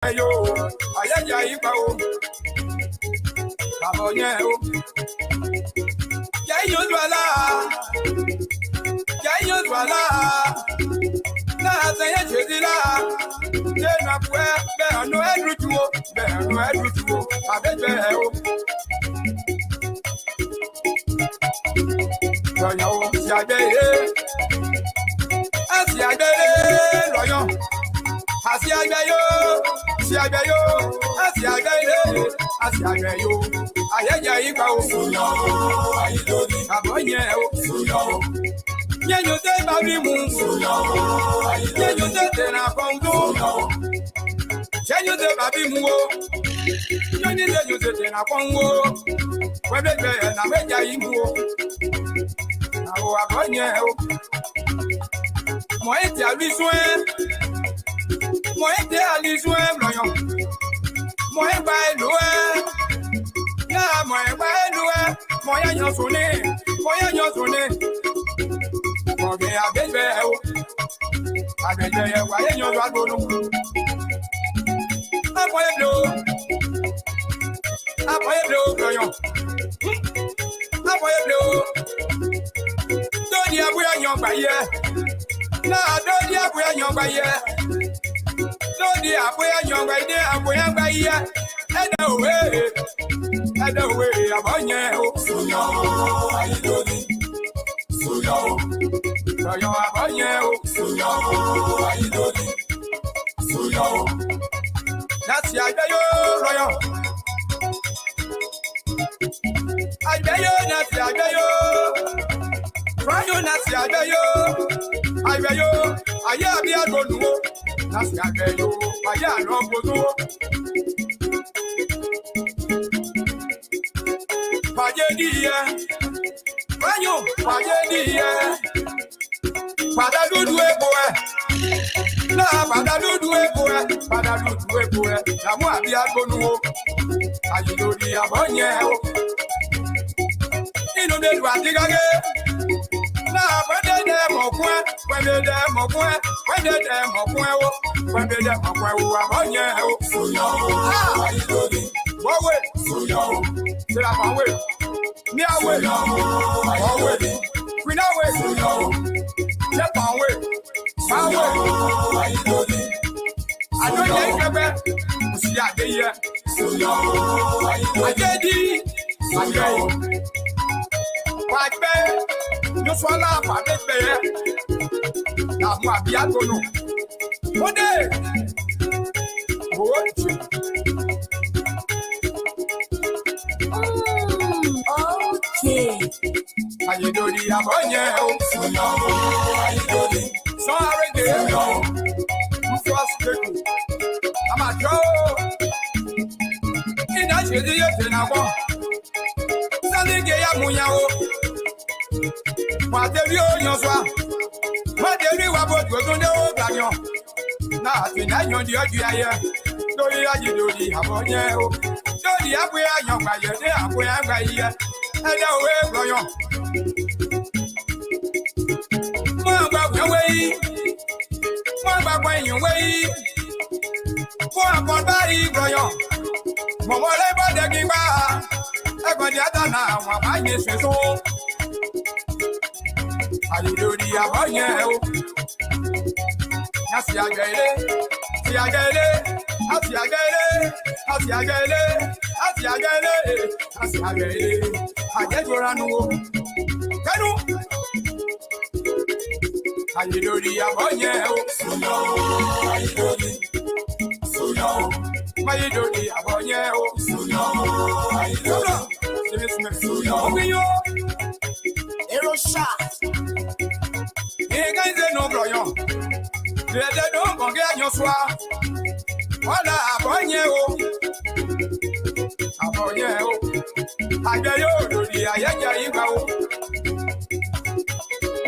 Ayo, ayaya ipa o. Abonye o. Yayo dwala. Yayo dwala. Na seye jedila. Je na pwe be anu edrutuo, be anu edrutuo. Abebe o. Royo si agbeye. Asi agbeye royo. Asi agbeyo, si agbeyo, asi agbeyo, ayẹyẹ igba o. Suyo, ayidori, abonye o. Suyo, yenyo te babimu. Suyo, ayidori, yenyo te tena kongo. Suyo, yenyo te babimu o. Yenyo te tena kongo. Webebe na meja imu o. Awo abonye o. Mo eti abiswe. Mo ete alizwe mloyo. Mo eba eluwe. Ya mo eba eluwe. Mo ya nyosune. Mo ya nyosune. Mo ge abebe o. Abebe ye wa ye nyoso agbonu. Apo eblo. Apo eblo mloyo. Apo eblo. Dodi abuya nyogba ye. Na dodi abuya nyogba ye. Lodi abuya nyongwa ide abuya ngaiya eda owe abonye o. Suyo ayidori. Suyo royo abonye o. Suyo ayidori. Suyo nasi agbeyo royo. Agbeyo nasi agbeyo. Royo nasi agbeyo. Agbeyo aye abi agbonu o. Nasi agbeyo, aye ano bozo. Paje diye, wanyo paje diye. Pada dudu ebo e, na pada dudu ebo e, pada dudu ebo e. Namu abi agbonu o, ayidori abonye o. Inu delu atigage. Na pwede de mokwe, pwede de mokwe, pwede de mokwe wo, pwede de mokwe wo abonye o. Suyo, ayidori. Wowe, suyo, sila panwe, mi awe, wowe, kwina we, suyo, je panwe, panwe, ayidori. Adonye ikebe, usi adeye, suyo, ayidori. Adedi, wajbe. Yo swala pa de na mu abi agono ode Okay. Ayidori abonye o. Suyo ayidori. So arede yo. Muso aspeku. Amajo. Ina shedi yete na bo. Salige ya munya o. Whatever you swa, whatever you about to do, no ganyo. Na tina yon di oju aye, lori aji lori abonye o. Lori abu ayon gba ye, de abu agba ye. Ede owe groyon. Mo gba we yi, mo gba yin we yi. Mo akon ba yi groyon. Mo mo le bo de gba. Egbon di ata na wa ba ye seso. Ayidori abonye o. Nasi agele, si agele, asi agele, asi agele, asi agele, asi agele. Ajejora nu o. Kenu. Ayidori abonye o. Suyo, ayidori. Suyo, ayidori abonye o. Suyo, ayidori. Suyo, obiyo. Ero shot. Inga no broyon. Dede don bonge anyoswa. Wala abonye o. Abonye o. Agbeyo lori ayẹyẹ igba o.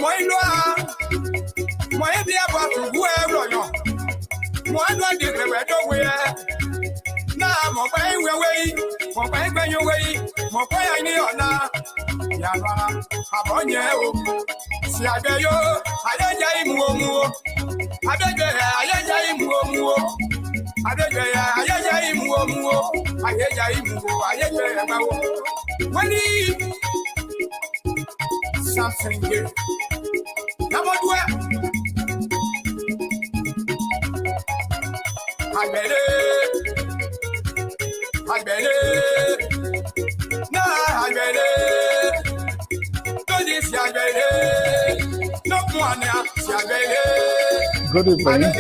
Mo ilo a. Mo ebi ebo atugu e broyon. Mo anu adi pepe do we e. Na mo pe iwe we yi. Mo pe igbeyo we yi. Mo pe ani ona. Yanwa abonye o. Si agbeyo ayẹyẹ imu o mu o. Adege ayẹyẹ imu o mu o. Adeya, Ayaya Imuo, Ayaya Imuo, Ayaya Mao. When he something here. Number 12. I bet it. Nah, I bet it. Don't you see, I bet it. No one now, see, I bet it. Good evening.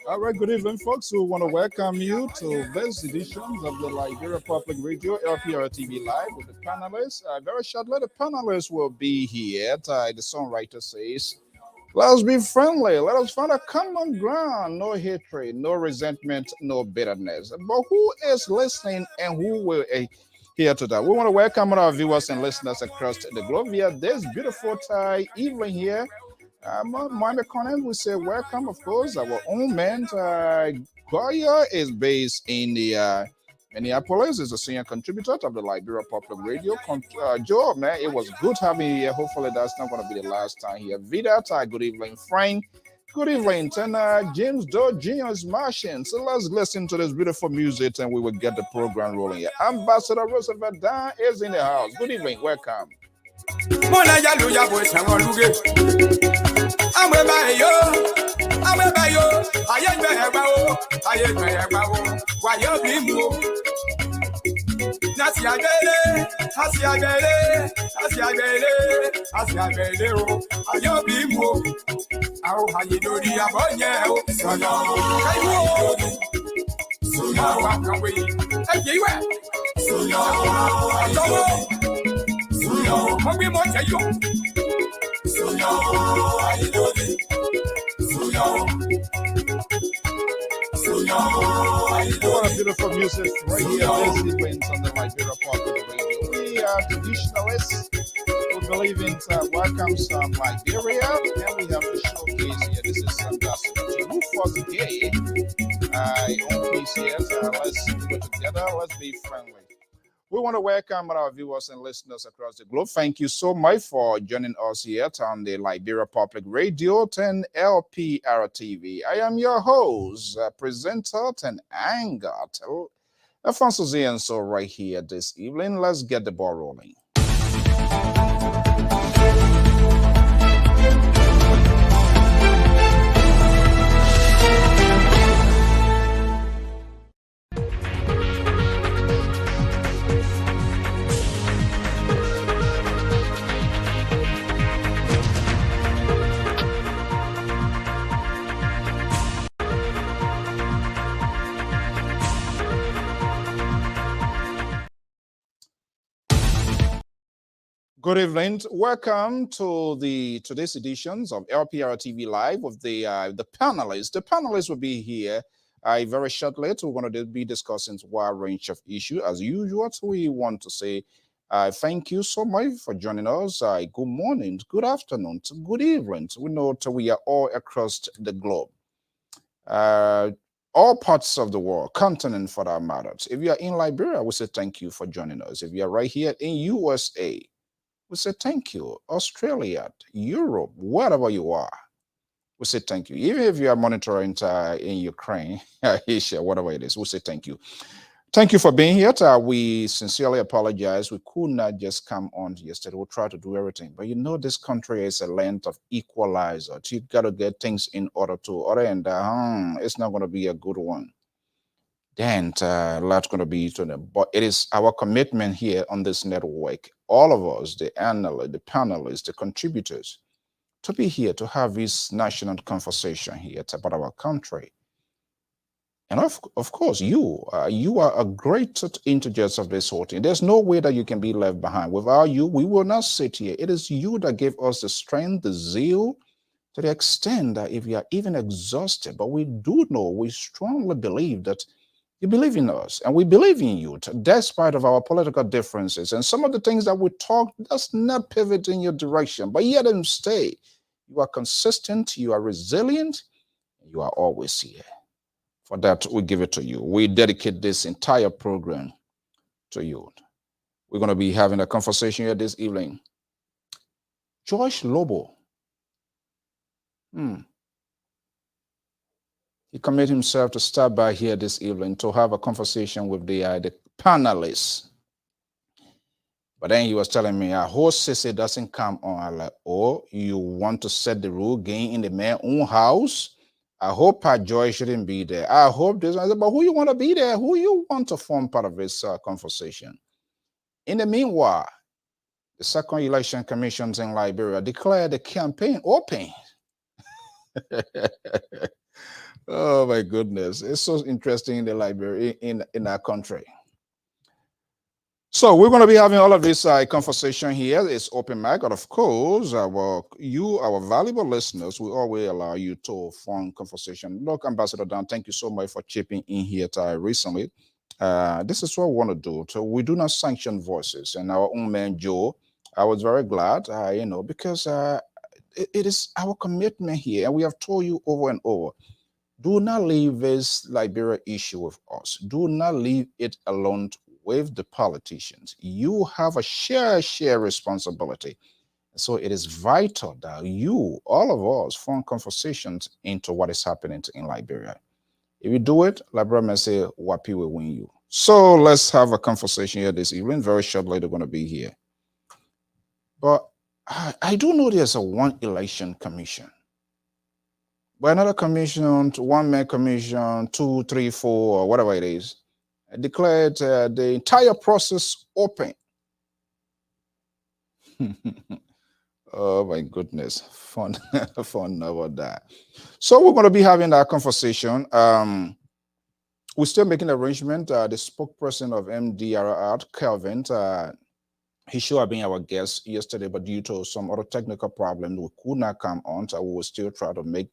All right, good evening, folks. We want to welcome you to this edition of the Liberia Public Radio LPR-TV Live with the panelists. Very shortly, the panelists will be here. The songwriter says, let us be friendly. Let us find a common ground. No hatred, no resentment, no bitterness. But who is listening and who will hear to that? We want to welcome our viewers and listeners across the globe via this beautiful evening here. Mohammed Conan will say welcome, of course. Our own man, Goya, is based in the Minneapolis, is a senior contributor of the Liberia Public Radio. Joe, man, it was good having you here. Hopefully, that's not going to be the last time here. Vidata, good evening. Frank, good evening. And James Doe Jr. is marching. So let's listen to this beautiful music and we will get the program rolling here. Ambassador Roosevelt Dan is in the house. Good evening. Welcome. I'm a bayo, I ain't why you be moved? Nasiagele, I you be moved. How you do the abonye? So now, walk away. What a beautiful music right here. This event on the Liberia Public Radio. We are traditionalists who believe in welcome some Liberia, and we have the showcase here. This is Ambassador Rufus Gay. On piece here. Let's do it together. Let's be friendly. We want to welcome our viewers and listeners across the globe. Thank you so much for joining us here on the Liberia Public Radio 10 LPR-TV. I am your host, presenter, and anger. Alfonso Zienso right here this evening. Let's get the ball rolling. Good evening. Welcome to today's editions of LPR-TV Live with the panelists. The panelists will be here very shortly. We're going to be discussing a wide range of issues. As usual, we want to say thank you so much for joining us. Good morning, good afternoon, good evening. We know we are all across the globe. All parts of the world, continent for that matter. If you are in Liberia, we say thank you for joining us. If you are right here in USA, we say thank you. Australia, Europe, wherever you are, we say thank you. Even if you are monitoring in Ukraine, Asia, whatever it is, we say thank you. Thank you for being here. We sincerely apologize. We could not just come on yesterday. We'll try to do everything. But you know, this country is a land of equalizer. You got to get things in order to order, and it's not going to be a good one. Then that's going to be to them. But it is our commitment here on this network, all of us, the analysts, the panelists, the contributors, to be here to have this national conversation here about our country. And of course, you are a great integers of this whole thing. There's no way that you can be left behind. Without you, we will not sit here. It is you that gave us the strength, the zeal, to the extent that if we are even exhausted, but we do know, we strongly believe that you believe in us, and we believe in you, despite of our political differences. And some of the things that we talk does not pivot in your direction, but yet and stay. You are consistent, you are resilient, you are always here. For that, we give it to you. We dedicate this entire program to you. We're going to be having a conversation here this evening. George Lobbo He committed himself to stop by here this evening to have a conversation with the panelists. But then he was telling me, I hope Sissy doesn't come on. I'm like, oh, you want to set the rule game in the man's own house? I hope Pat Joy shouldn't be there. I hope this. I said, but who you want to be there? Who you want to form part of this conversation? In the meanwhile, the Second Election Commissions in Liberia declared the campaign open. Oh my goodness. It's so interesting in the Liberia, in our country. So we're going to be having all of this conversation here. It's open mic, and of course, our valuable listeners, we always allow you to form conversation. Look, Ambassador Dan, thank you so much for chipping in here recently. This is what we want to do. So we do not sanction voices. And our own man Joe, I was very glad, because it is our commitment here, and we have told you over and over. Do not leave this Liberia issue with us. Do not leave it alone with the politicians. You have a share responsibility. So it is vital that you, all of us, form conversations into what is happening in Liberia. If you do it, Liberia may say, Wapi will win you. So let's have a conversation here this evening. Very shortly, they're going to be here. But I do know there's a one election commission. But another commission, one-man commission, 2, 3, 4, or whatever it is, declared the entire process open. Oh my goodness, fun about that. So we're going to be having that conversation. We're still making arrangement. The spokesperson of MDRR, Kelvin, he should have been our guest yesterday, but due to some other technical problems, we could not come on. So we will still try to make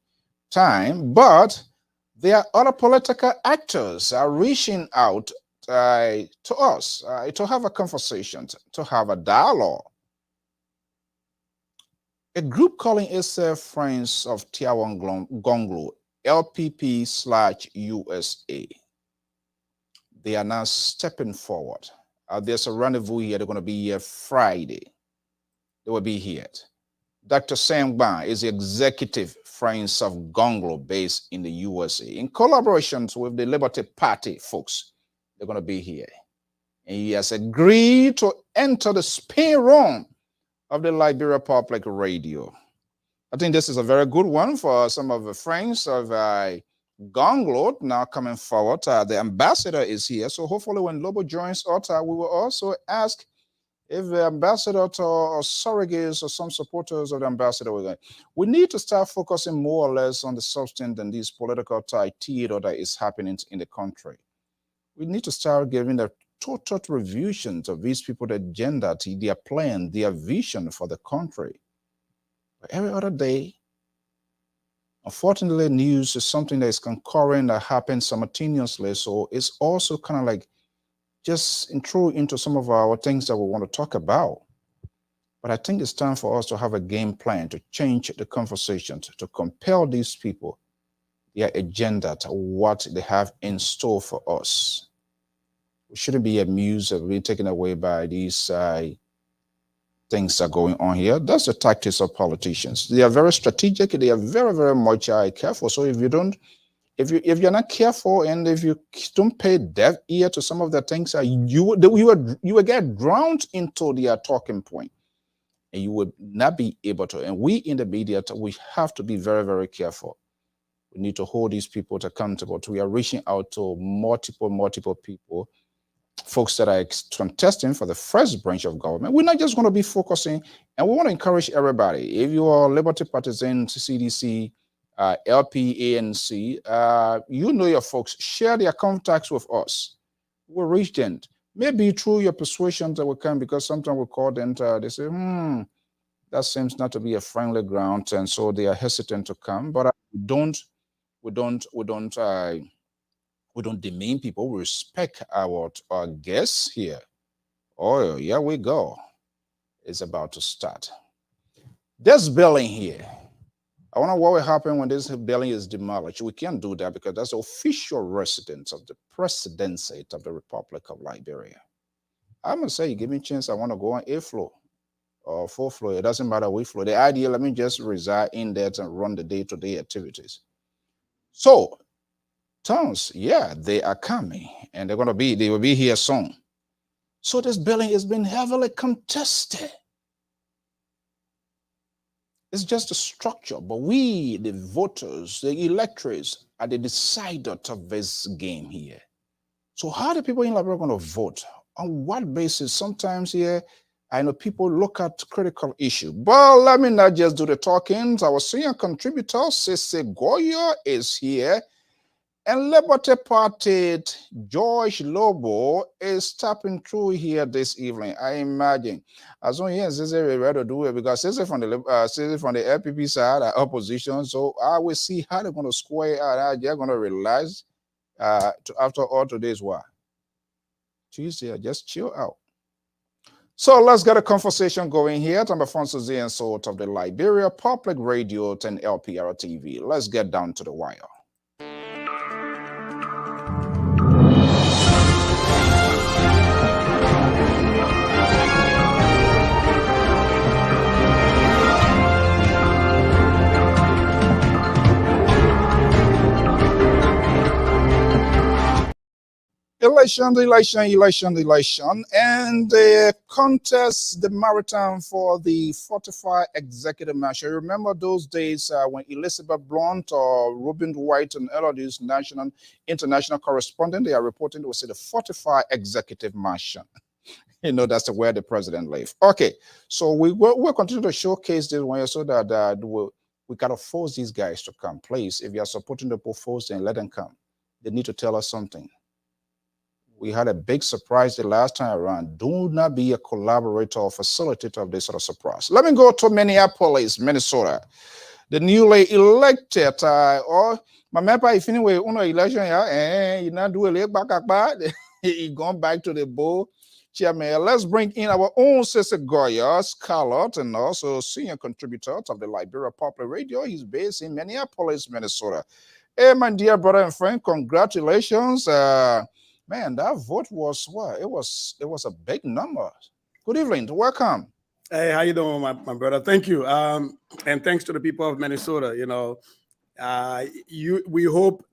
time. But there are other political actors are reaching out to us to have a conversation, to have a dialogue. A group calling itself Friends of Tiawan Gonglo, LPP/USA. They are now stepping forward. There's a rendezvous here. They're going to be here Friday. They will be here. Dr. Sam Ban is the executive Friends of Gonglo based in the USA. In collaborations with the Liberty Party folks, they're going to be here. And he has agreed to enter the spin room of the Liberia Public Radio. I think this is a very good one for some of the friends of Gonglo now coming forward. The ambassador is here. So hopefully when Lobbo joins us, we will also ask if the ambassador or surrogates or some supporters of the ambassador, we need to start focusing more or less on the substance than this political theater that is happening in the country. We need to start giving the total revisions of these people, their agenda, their plan, their vision for the country. But every other day, unfortunately, news is something that is concurrent, that happens simultaneously. So it's also kind of like just intro into some of our things that we want to talk about. But I think it's time for us to have a game plan to change the conversation, to compel these people, their agenda, to what they have in store for us. We shouldn't be amused or be taken away by these things that are going on here. That's the tactics of politicians. They are very strategic. They are very, very much careful. So if you're not careful and if you don't pay deaf ear to some of the things, you will get drowned into their talking point, and you would not be able to. And we in the media, we have to be very, very careful. We need to hold these people accountable. We are reaching out to multiple people, folks that are contesting for the first branch of government. We're not just going to be focusing, and we want to encourage everybody. If you are Liberty Partisan, CDC, LP, ANC, you know your folks, share their contacts with us. We'll reach them. Maybe through your persuasions that will come, because sometimes we call them, they say, that seems not to be a friendly ground, and so they are hesitant to come. But we don't demean people. We respect our guests here. Oh, here we go. It's about to start. This building here, I wonder what will happen when this building is demolished. We can't do that because that's the official residence of the presidency of the Republic of Liberia. I'm going to say, give me a chance, I want to go on airflow. or full flow. It doesn't matter which flow. The idea, let me just reside in there and run the day-to-day activities. So, towns, yeah, they are coming, and they will be here soon. So this building has been heavily contested. It's just a structure, but we, the voters, the electors, are the deciders of this game here. So how the people in Liberia going to vote? On what basis? Sometimes here, I know people look at critical issue. But let me not just do the talking. Our senior contributor, Sese Goya, is here. And Liberty Party, George Lobbo, is tapping through here this evening. I imagine. As long as Sese is ready to do it, because Sese from the LPP side are opposition. So I will see how they're going to square out, how they're going to realize after all today's work. Tuesday, just chill out. So let's get a conversation going here. I'm Alfonso Z and Sort of the Liberia Public Radio and LPR-TV. Let's get down to the wire. Election, and the contest, the marathon for the 45 executive marshal. Remember those days when Elizabeth Blunt or Robin White and all of these national, international correspondents, they are reporting to say the 45 executive marshal. You know, that's where the president lives. Okay, so we'll continue to showcase this one so that we gotta force these guys to come. Please, if you are supporting the force, then let them come. They need to tell us something. We had a big surprise the last time around. Do not be a collaborator or facilitator of this sort of surprise. Let me go to Minneapolis, Minnesota. The newly elected, or my member, if anyway, election, you not do a back, he gone back to the bowl. Chairman, let's bring in our own Sister Goya, Scarlett, and also senior contributor of the Liberia Public Radio. He's based in Minneapolis, Minnesota. Hey, my dear brother and friend, congratulations. Man, that vote was what? It was a big number. Good evening. Welcome. Hey, how you doing, my brother? Thank you. And thanks to the people of Minnesota. You know, we hope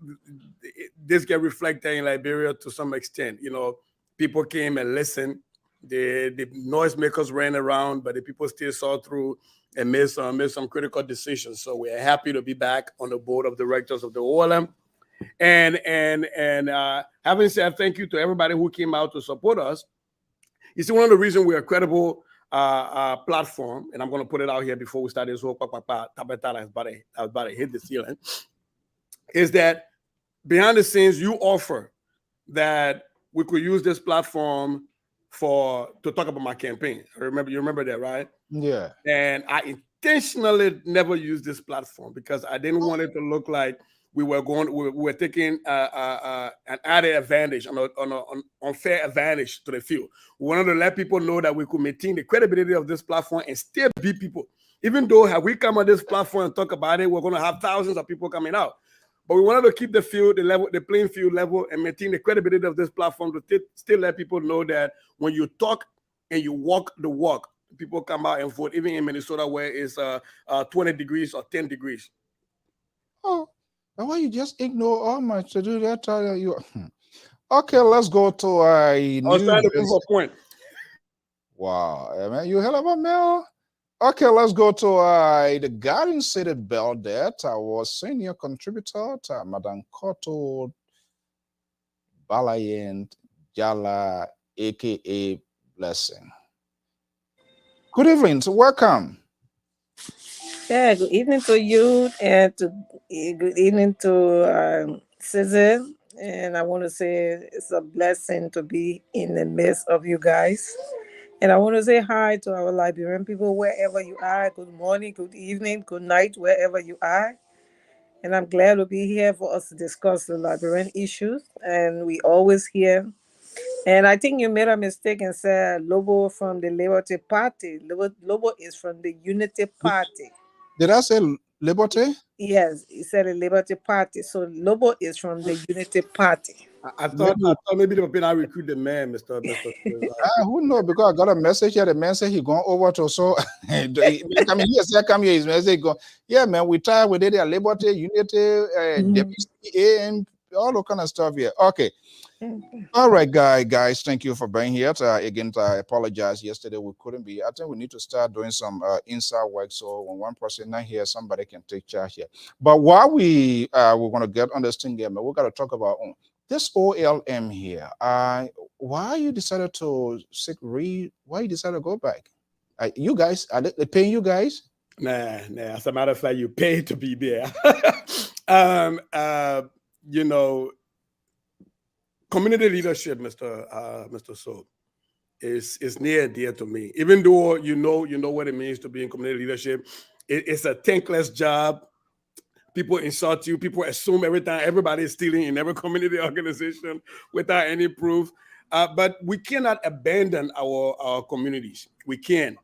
this get reflected in Liberia to some extent. You know, people came and listened. The noisemakers ran around, but the people still saw through and made some critical decisions. So we are happy to be back on the board of directors of the OLM. And having said thank you to everybody who came out to support us. You see, one of the reasons we're a credible platform, and I'm going to put it out here before we start this whole I was about to hit the ceiling, is that behind the scenes you offer that we could use this platform to talk about my campaign. You remember that, right? Yeah. And I intentionally never used this platform because I didn't want it to look like we were taking an added advantage, an unfair advantage to the field. We wanted to let people know that we could maintain the credibility of this platform and still beat people. Even though have we come on this platform and talk about it, we're going to have thousands of people coming out. But we wanted to keep the playing field level and maintain the credibility of this platform to still let people know that when you talk and you walk the walk, people come out and vote, even in Minnesota where it's 20 degrees or 10 degrees. Oh. Why you just ignore all my to do that? Okay, let's go to a I was trying to prove a point. Wow, man, you hell of a mail. Okay, let's go to the Garden City Bell that our senior contributor, Madam Koto Balayan Jala, aka Blessing. Good evening, welcome. Yeah, good evening to you and good evening to Cesar. And I want to say it's a blessing to be in the midst of you guys. And I want to say hi to our Liberian people wherever you are. Good morning, good evening, good night, wherever you are. And I'm glad to be here for us to discuss the Liberian issues. And we always hear. And I think you made a mistake and said Lobbo from the Liberty Party. Lobbo is from the Unity Party. Did I say Liberty? Yes, he said a Liberty Party. So Lobbo is from the Unity Party. I thought maybe they were going to recruit the man, Mr. Who knows? Because I got a message here. The man said he going over to so. I mean, yes, I come here. His message go. Yeah, man, we tired with it. Liberty, Unity, WCA, and all that kind of stuff here. Okay. All right, guys, thank you for being here. Again, I apologize. Yesterday we couldn't be. I think we need to start doing some inside work. So when one person not here, somebody can take charge here. But while we're gonna get on this thing here, man, we gotta talk about this OLM here. Why you decided to why you decided to go back? You guys, are they paying you guys? Nah. As a matter of fact, you pay to be there. You know, community leadership, Mr. So, is near and dear to me. Even though you know what it means to be in community leadership, it's a thankless job. People insult you. People assume everybody is stealing in every community organization without any proof. But we cannot abandon our communities. We can.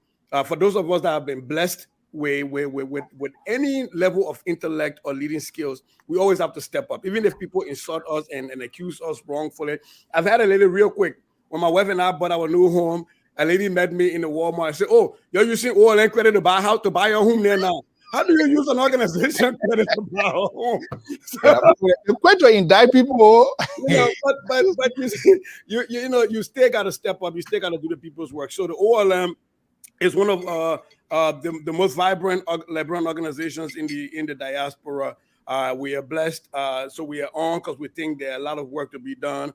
For those of us that have been blessed with any level of intellect or leading skills, we always have to step up. Even if people insult us and accuse us wrongfully. I've had a lady real quick. When my wife and I bought our new home, a lady met me in the Walmart and said, "Oh, you're using OLN credit to buy your home there now. How do you use an organization credit to buy a home?" You're quite to indict people. But you still got to step up. You still got to do the people's work. So the OLM is one of the most vibrant liberal organizations in the diaspora. We are blessed, so we are on because we think there are a lot of work to be done.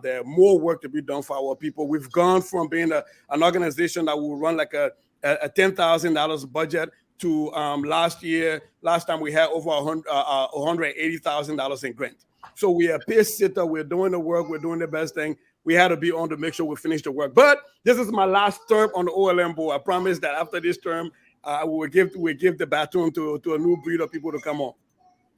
There are more work to be done for our people. We've gone from being an organization that will run like a $10,000 budget to last time we had over $180,000 in grant. So we are pace sitter. We're doing the work. We're doing the best thing. We had to be on to make sure we finish the work. But this is my last term on the OLM board. I promise that after this term, we give the baton to a new breed of people to come on.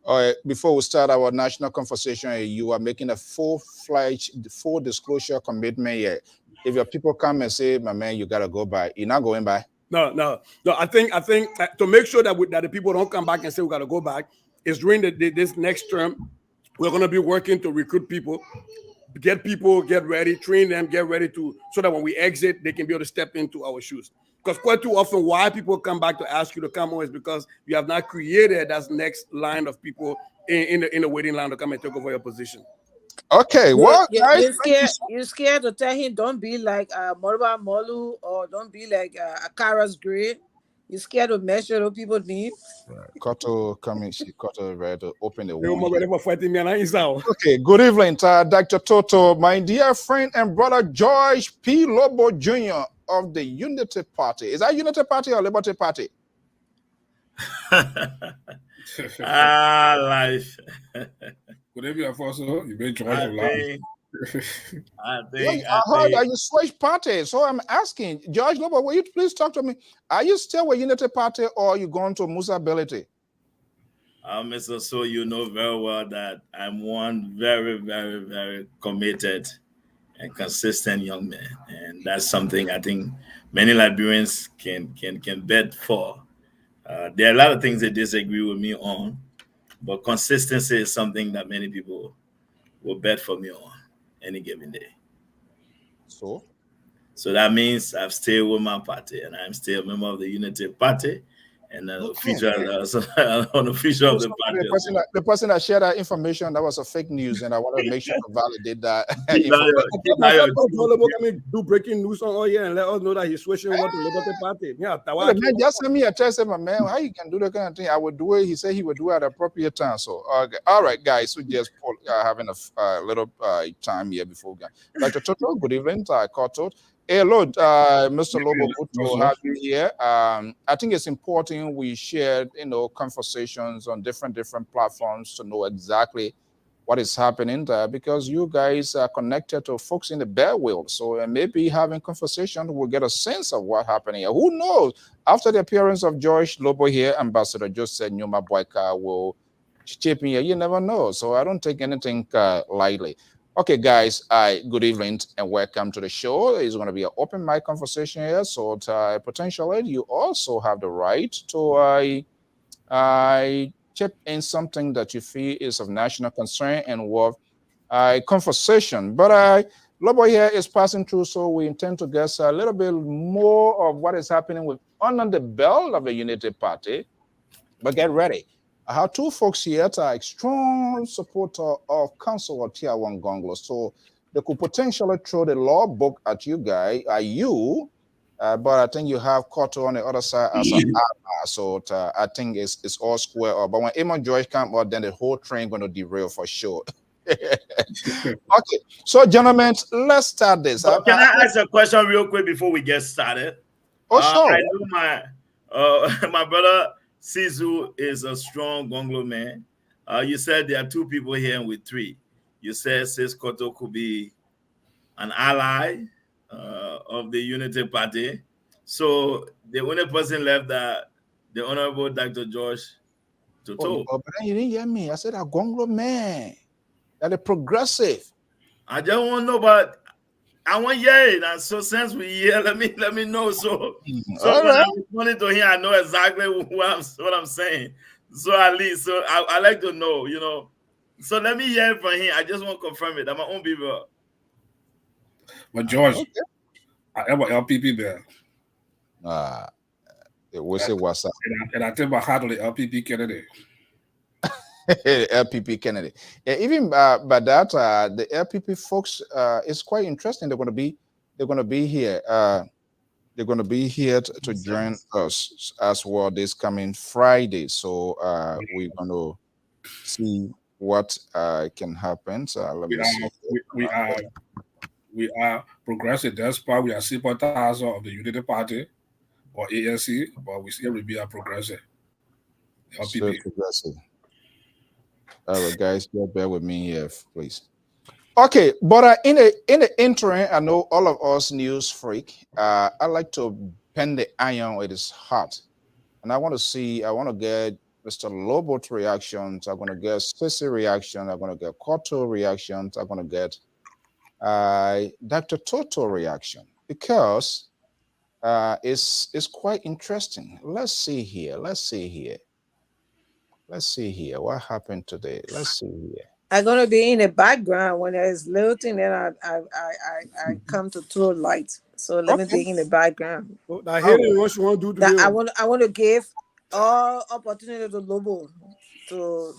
All right, before we start our national conversation, you are making a full-fledged, full disclosure commitment here. If your people come and say, "My man, you gotta go by," you're not going by. No. I think to make sure that the people don't come back and say we got to go back is during this next term, we're going to be working to recruit people, get ready, train them, get ready so that when we exit, they can be able to step into our shoes. Because quite too often, why people come back to ask you to come on is because you have not created that next line of people in the waiting line to come and take over your position. Okay, well, guys, you're scared to tell him don't be like Morba Molu or don't be like Akara's Grid. You're scared to measure what people need. Koto coming, she Koto ready to open the womb. Okay, good evening, Dr. Toto, my dear friend and brother George P. Lobbo Jr. of the Unity Party. Is that Unity Party or Liberty Party? Life. Good evening, Afonso. You've been trying to lie. I heard that you switched parties, so I'm asking, George Lobbo, will you please talk to me? Are you still with Unity Party or are you going to Musability? Mr. So, you know very well that I'm one very, very, very committed and consistent young man, and that's something I think many Liberians can bet for. There are a lot of things they disagree with me on, but consistency is something that many people will bet for me on any given day. So that means I've stayed with my party, and I'm still a member of the Unity Party, and an official of the party. The person that shared that information, that was a fake news, and I want to make sure to validate that. Do breaking news on here and let us know that he's switching over to Liberty Party. Yeah, man just send me a text, my man, how you can do that kind of thing? I would do it. He said he would do it at appropriate time. So, all right, guys, we just having a little time here before we go. Dr. Toto, good evening. Koto. Hello, Mr. Lobbo, good to have you here. I think it's important we share, conversations on different platforms to know exactly what is happening there, because you guys are connected to folks in the bear world. So maybe having conversation, we'll get a sense of what's happening here. Who knows? After the appearance of George Lobbo here, Ambassador just said Nyuma Boyka will chip in here. You never know. So I don't take anything lightly. Okay, guys, good evening and welcome to the show. It's going to be an open mic conversation here. So potentially you also have the right to I chip in something that you feel is of national concern and worth conversation. But Lobbo here is passing through, so we intend to get a little bit more of what is happening with under the belt of the Unity Party. But get ready. I have two folks here that are a strong supporter of Councilor Tier 1 Gonglo. So they could potentially throw the law book at you guys, but I think you have Cotto on the other side as an ally. So I think it's all square up. But when Amon George comes out, then the whole train going to derail for sure. Okay, so gentlemen, let's start this. Can I ask a question real quick before we get started? Oh, sure. I know my brother Sizu is a strong Gonglo man. You said there are two people here and with three. You said Sis Koto could be an ally of the Unity Party. So the only person left that the Honorable Dr. George Toto. But then you didn't hear me. I said a Gonglo man. That a progressive. I just want to know, but I want it. And so since we here, let me know. So when I'm responding to him, I know exactly what I'm saying. So at least, so I like to know, you know. So let me hear it from him. I just want to confirm it. I'm my own people. But George, I have an LPP there. It was say what's up. And I tell my heart on the LPP candidate. LPP Kennedy. Yeah, even by that, the LPP folks is quite interesting. They're going to be here. They're going to be here to join us as well this coming Friday. So we're going to see what can happen. So let me see. We are progressive. That's why we are sympathizers of the Unity Party or ANC, but we still will be a progressive. Still progressive. All right, guys, just bear with me here, please. Okay, but in the interim, I know all of us news freak. I like to pen the iron with his heart, and I want to get Mr. Lobbo's reactions. I'm going to get Sissy reaction. I'm going to get Cotto reactions. I'm going to get Dr. Toto reaction because it's quite interesting. Let's see here. Let's see here. What happened today? Let's see here. I'm gonna be in the background when there's little thing. Then I come to throw light. So let me be in the background. I hear what you want to do. I want to give all opportunity to Lobbo. To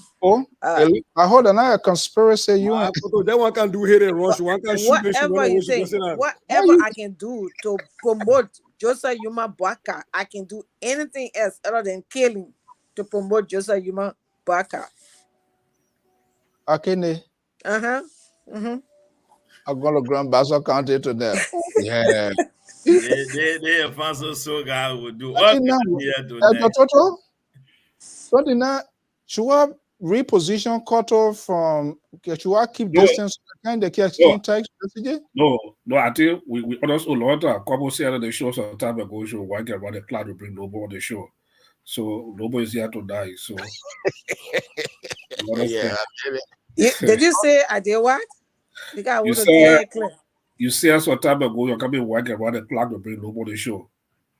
I hold an eye conspiracy. You that one can do here and rush. One can shoot. Whatever you think, whatever I can do to promote Joseph Yuma Baka, I can do anything else other than killing to promote Joseph Yuma Baka. Okay. I'm gonna grant Basso County to them. Yeah. they Alfonso Soga would do all here today. Should I reposition Cotto from? Should I keep distance? Kind of exchange text messages? No. I think we also learned a couple said on the show some time ago. So why get about the cloud to bring Lobbo on the show? So Lobbo is here to die. So yeah. Did you say I did what? You said some time ago you're coming work around the clock to bring Lobbo on the show.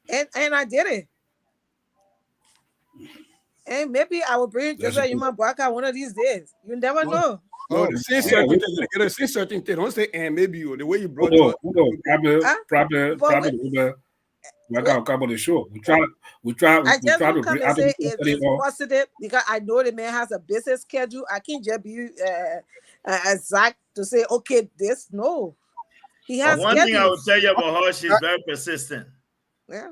And I did it. And maybe I will bring Joseph Yuma Baka one of these days. You never know. No, say certain things. Don't say and maybe you the way you brought probably we got come on the show. We try to come and say it's positive because I know the man has a business schedule. I can't just be exact to say okay, this no. He has one thing I will tell you about her, she's very persistent. Yeah.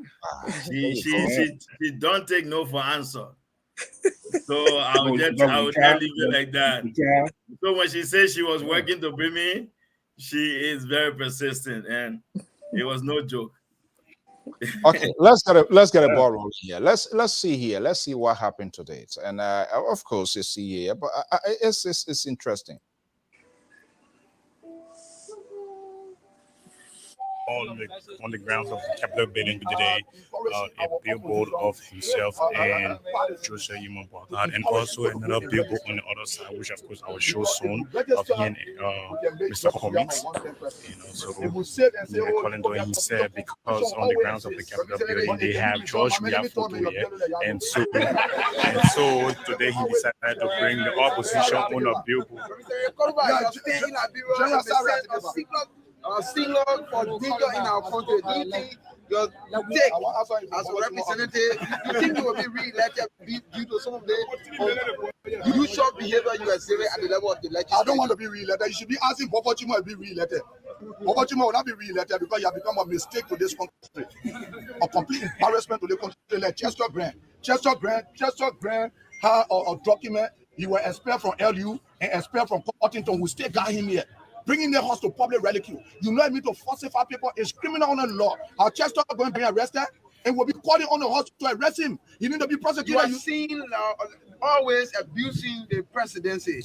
She don't take no for answer. So I would just leave it like that. So when she said she was working to bring me, she is very persistent, and it was no joke. Okay, let's get a ball rolling here. Let's see here. Let's see what happened today. And of course, you see here, but it's interesting. on the grounds of the Capitol building today, a billboard of himself and Joshua Yimon, and also another billboard on the other side, which of course I will show soon, of him and Mr. Comics. So calling though he said because on the grounds of the Capitol building they have George Weah photo here, and so today he decided to bring the opposition on a billboard. Single for danger in our country. Do you think your take as a representative, you think you will be re-elected due to some of the usual behavior you are exhibit at the level of the legislature? I don't want to be re-elected. You should be asking Bobo Chimo to be re-elected. Bobo Chimo will not be re-elected because you have become a mistake to this country, a complete embarrassment to the country. Like Chester Grant had a document. He was expelled from LU and expelled from Cottington, who still got him here. Bringing the horse to public ridicule. You know me to falsify people is criminal under the law. Our Chester going to be arrested and will be calling on the horse to arrest him. He need to be prosecuted. You are seen always abusing the presidency.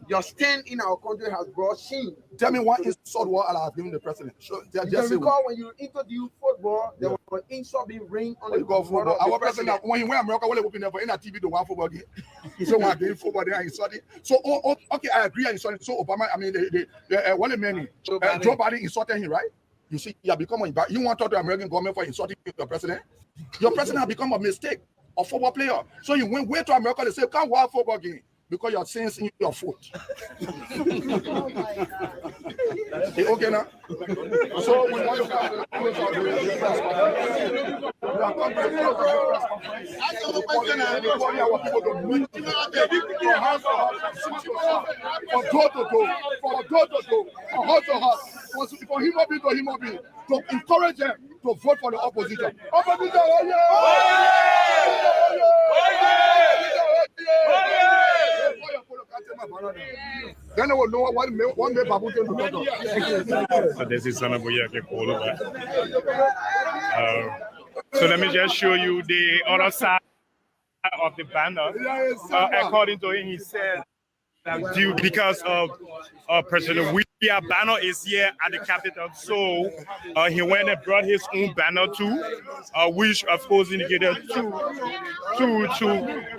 Your stand in our country has brought shame. Tell me one insult what I have given the president. So, just recall when you introduced football, there was an insult being rained on the football. Our president, when he went to America, we never in a TV to one football game. So when I did football, they insulted. So okay, I agree. I insulted. So Obama, I mean, what a many Joe Biden insulted him, right? You see, you have become you want to talk to the American government for insulting your president? Your president has become a mistake, a football player. So you went way to America. They say, "Can't watch football game." Because your sins in your foot. Oh my God. Okay now? So we want to come for human being to encourage them to vote for the opposition. Opposition, then I will know one day Babu can do. So this is Son of So let me just show you the other side of the banner. According to him, he said that due because of President William banner is here at the Capitol, so he went and brought his own banner too, which of course indicated to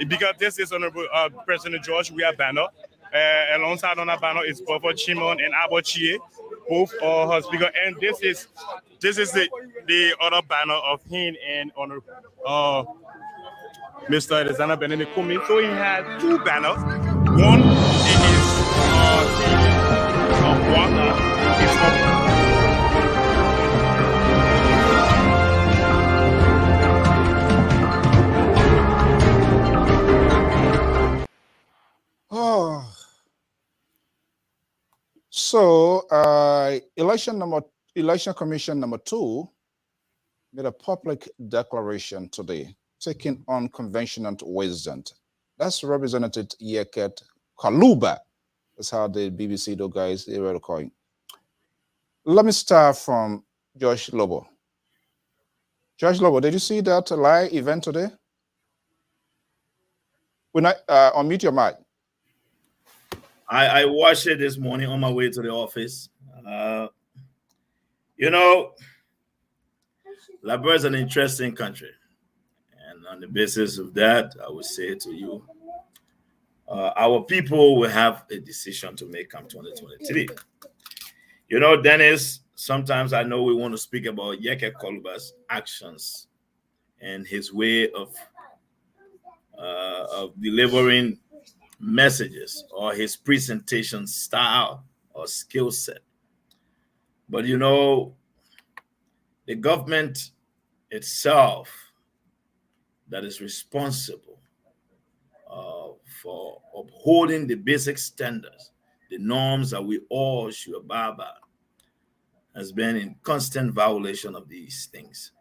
because this is Honorable President George Weah banner. Alongside on that banner is Bobo Chimon and Abochie, both are her speaker, and this is the other banner of him and Honor Mr. Alexander Benedict Kumi. So he had two banners. One is So, Election Commission number 2 made a public declaration today, taking on conventional wisdom. That's Representative Yeket Kaluba. That's how the BBC, those guys, they were calling. Let me start from Josh Lobbo. Josh Lobbo, did you see that live event today? When I unmute your mic. I watched it this morning on my way to the office. You know, Liberia is an interesting country. And on the basis of that, I would say to you, our people will have a decision to make come 2023. You know, Dennis, sometimes I know we want to speak about Yeke Kaluba's actions and his way of delivering messages or his presentation style or skill set. But you know, the government itself that is responsible for upholding the basic standards, the norms that we all should abide by, has been in constant violation of these things.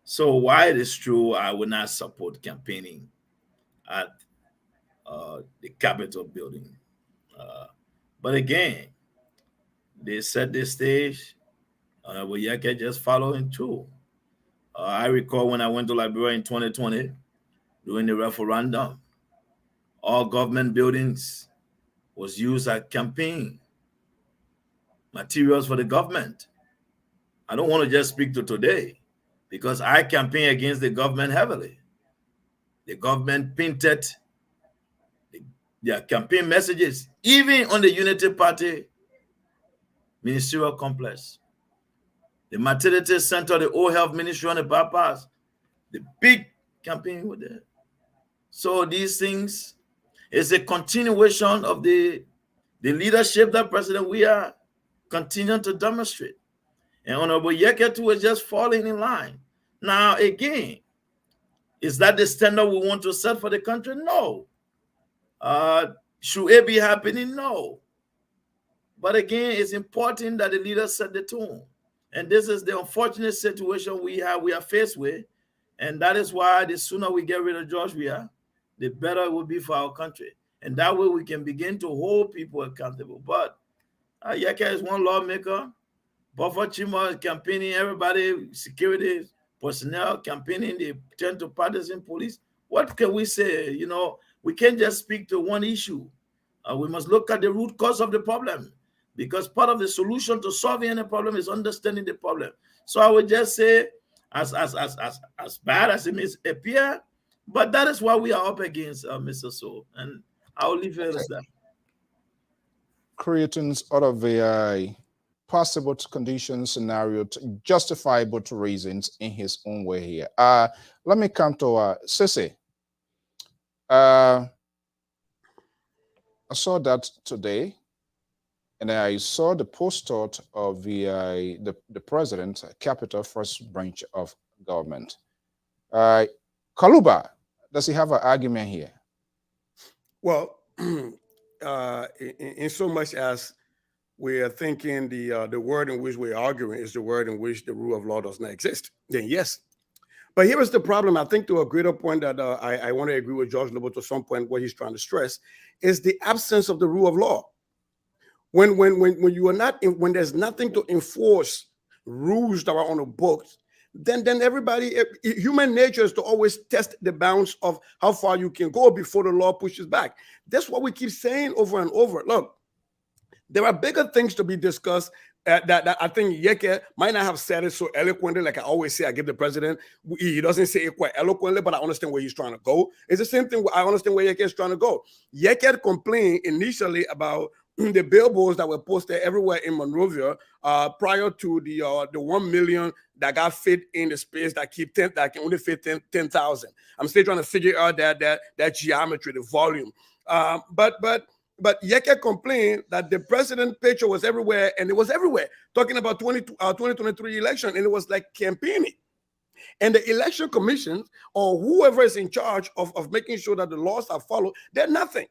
So while it is true, I would not support campaigning at the Capitol building. But again, they set the stage. Yeke just following through. I recall when I went to Liberia in 2020, during the referendum, all government buildings was used as campaign materials for the government. I don't want to just speak to today, because I campaign against the government heavily. The government painted their campaign messages, even on the Unity Party ministerial complex. The maternity center, the old health ministry on the bypass, the big campaign with there. So these things is a continuation of the leadership that President we are continuing to demonstrate. And Honorable Yeketu is just falling in line. Now, again, is that the standard we want to set for the country? No. Should it be happening? No. But again, it's important that the leaders set the tone. And this is the unfortunate situation we are faced with. And that is why the sooner we get rid of George Weah, the better it will be for our country. And that way we can begin to hold people accountable. But Yeka is one lawmaker. Buffer Chima is campaigning, everybody, security personnel campaigning, they turn to partisan police. What can we say? You know, we can't just speak to one issue. We must look at the root cause of the problem, because part of the solution to solving any problem is understanding the problem. So I would just say, as bad as it may appear, but that is what we are up against, Mr. So, and I'll leave it as that. Creating out of a possible condition scenario, justifiable to reasons in his own way here. Let me come to Sissy. I saw that today, and I saw the poster of the president, Capital First Branch of Government. Kaluba, does he have an argument here? Well, in so much as we are thinking the word in which we're arguing is the word in which the rule of law does not exist, then yes. But here is the problem. I think to a greater point that I want to agree with George Lobbo to some point, what he's trying to stress is the absence of the rule of law. When you are not, when there's nothing to enforce rules that are on the books, then everybody, human nature is to always test the bounds of how far you can go before the law pushes back. That's what we keep saying over and over. Look, there are bigger things to be discussed that I think Yeke might not have said it so eloquently. Like I always say, I give the president, he doesn't say it quite eloquently, but I understand where he's trying to go. It's the same thing. I understand where Yeke is trying to go. Yeke complained initially about the billboards that were posted everywhere in Monrovia prior to the 1 million that got fit in the space that can only fit 10,000. I'm still trying to figure out that geometry, the volume. But Yeke complained that the president picture was everywhere, and it was everywhere, talking about 2023 election, and it was like campaigning. And the election commission or whoever is in charge of making sure that the laws are followed, they're nothing.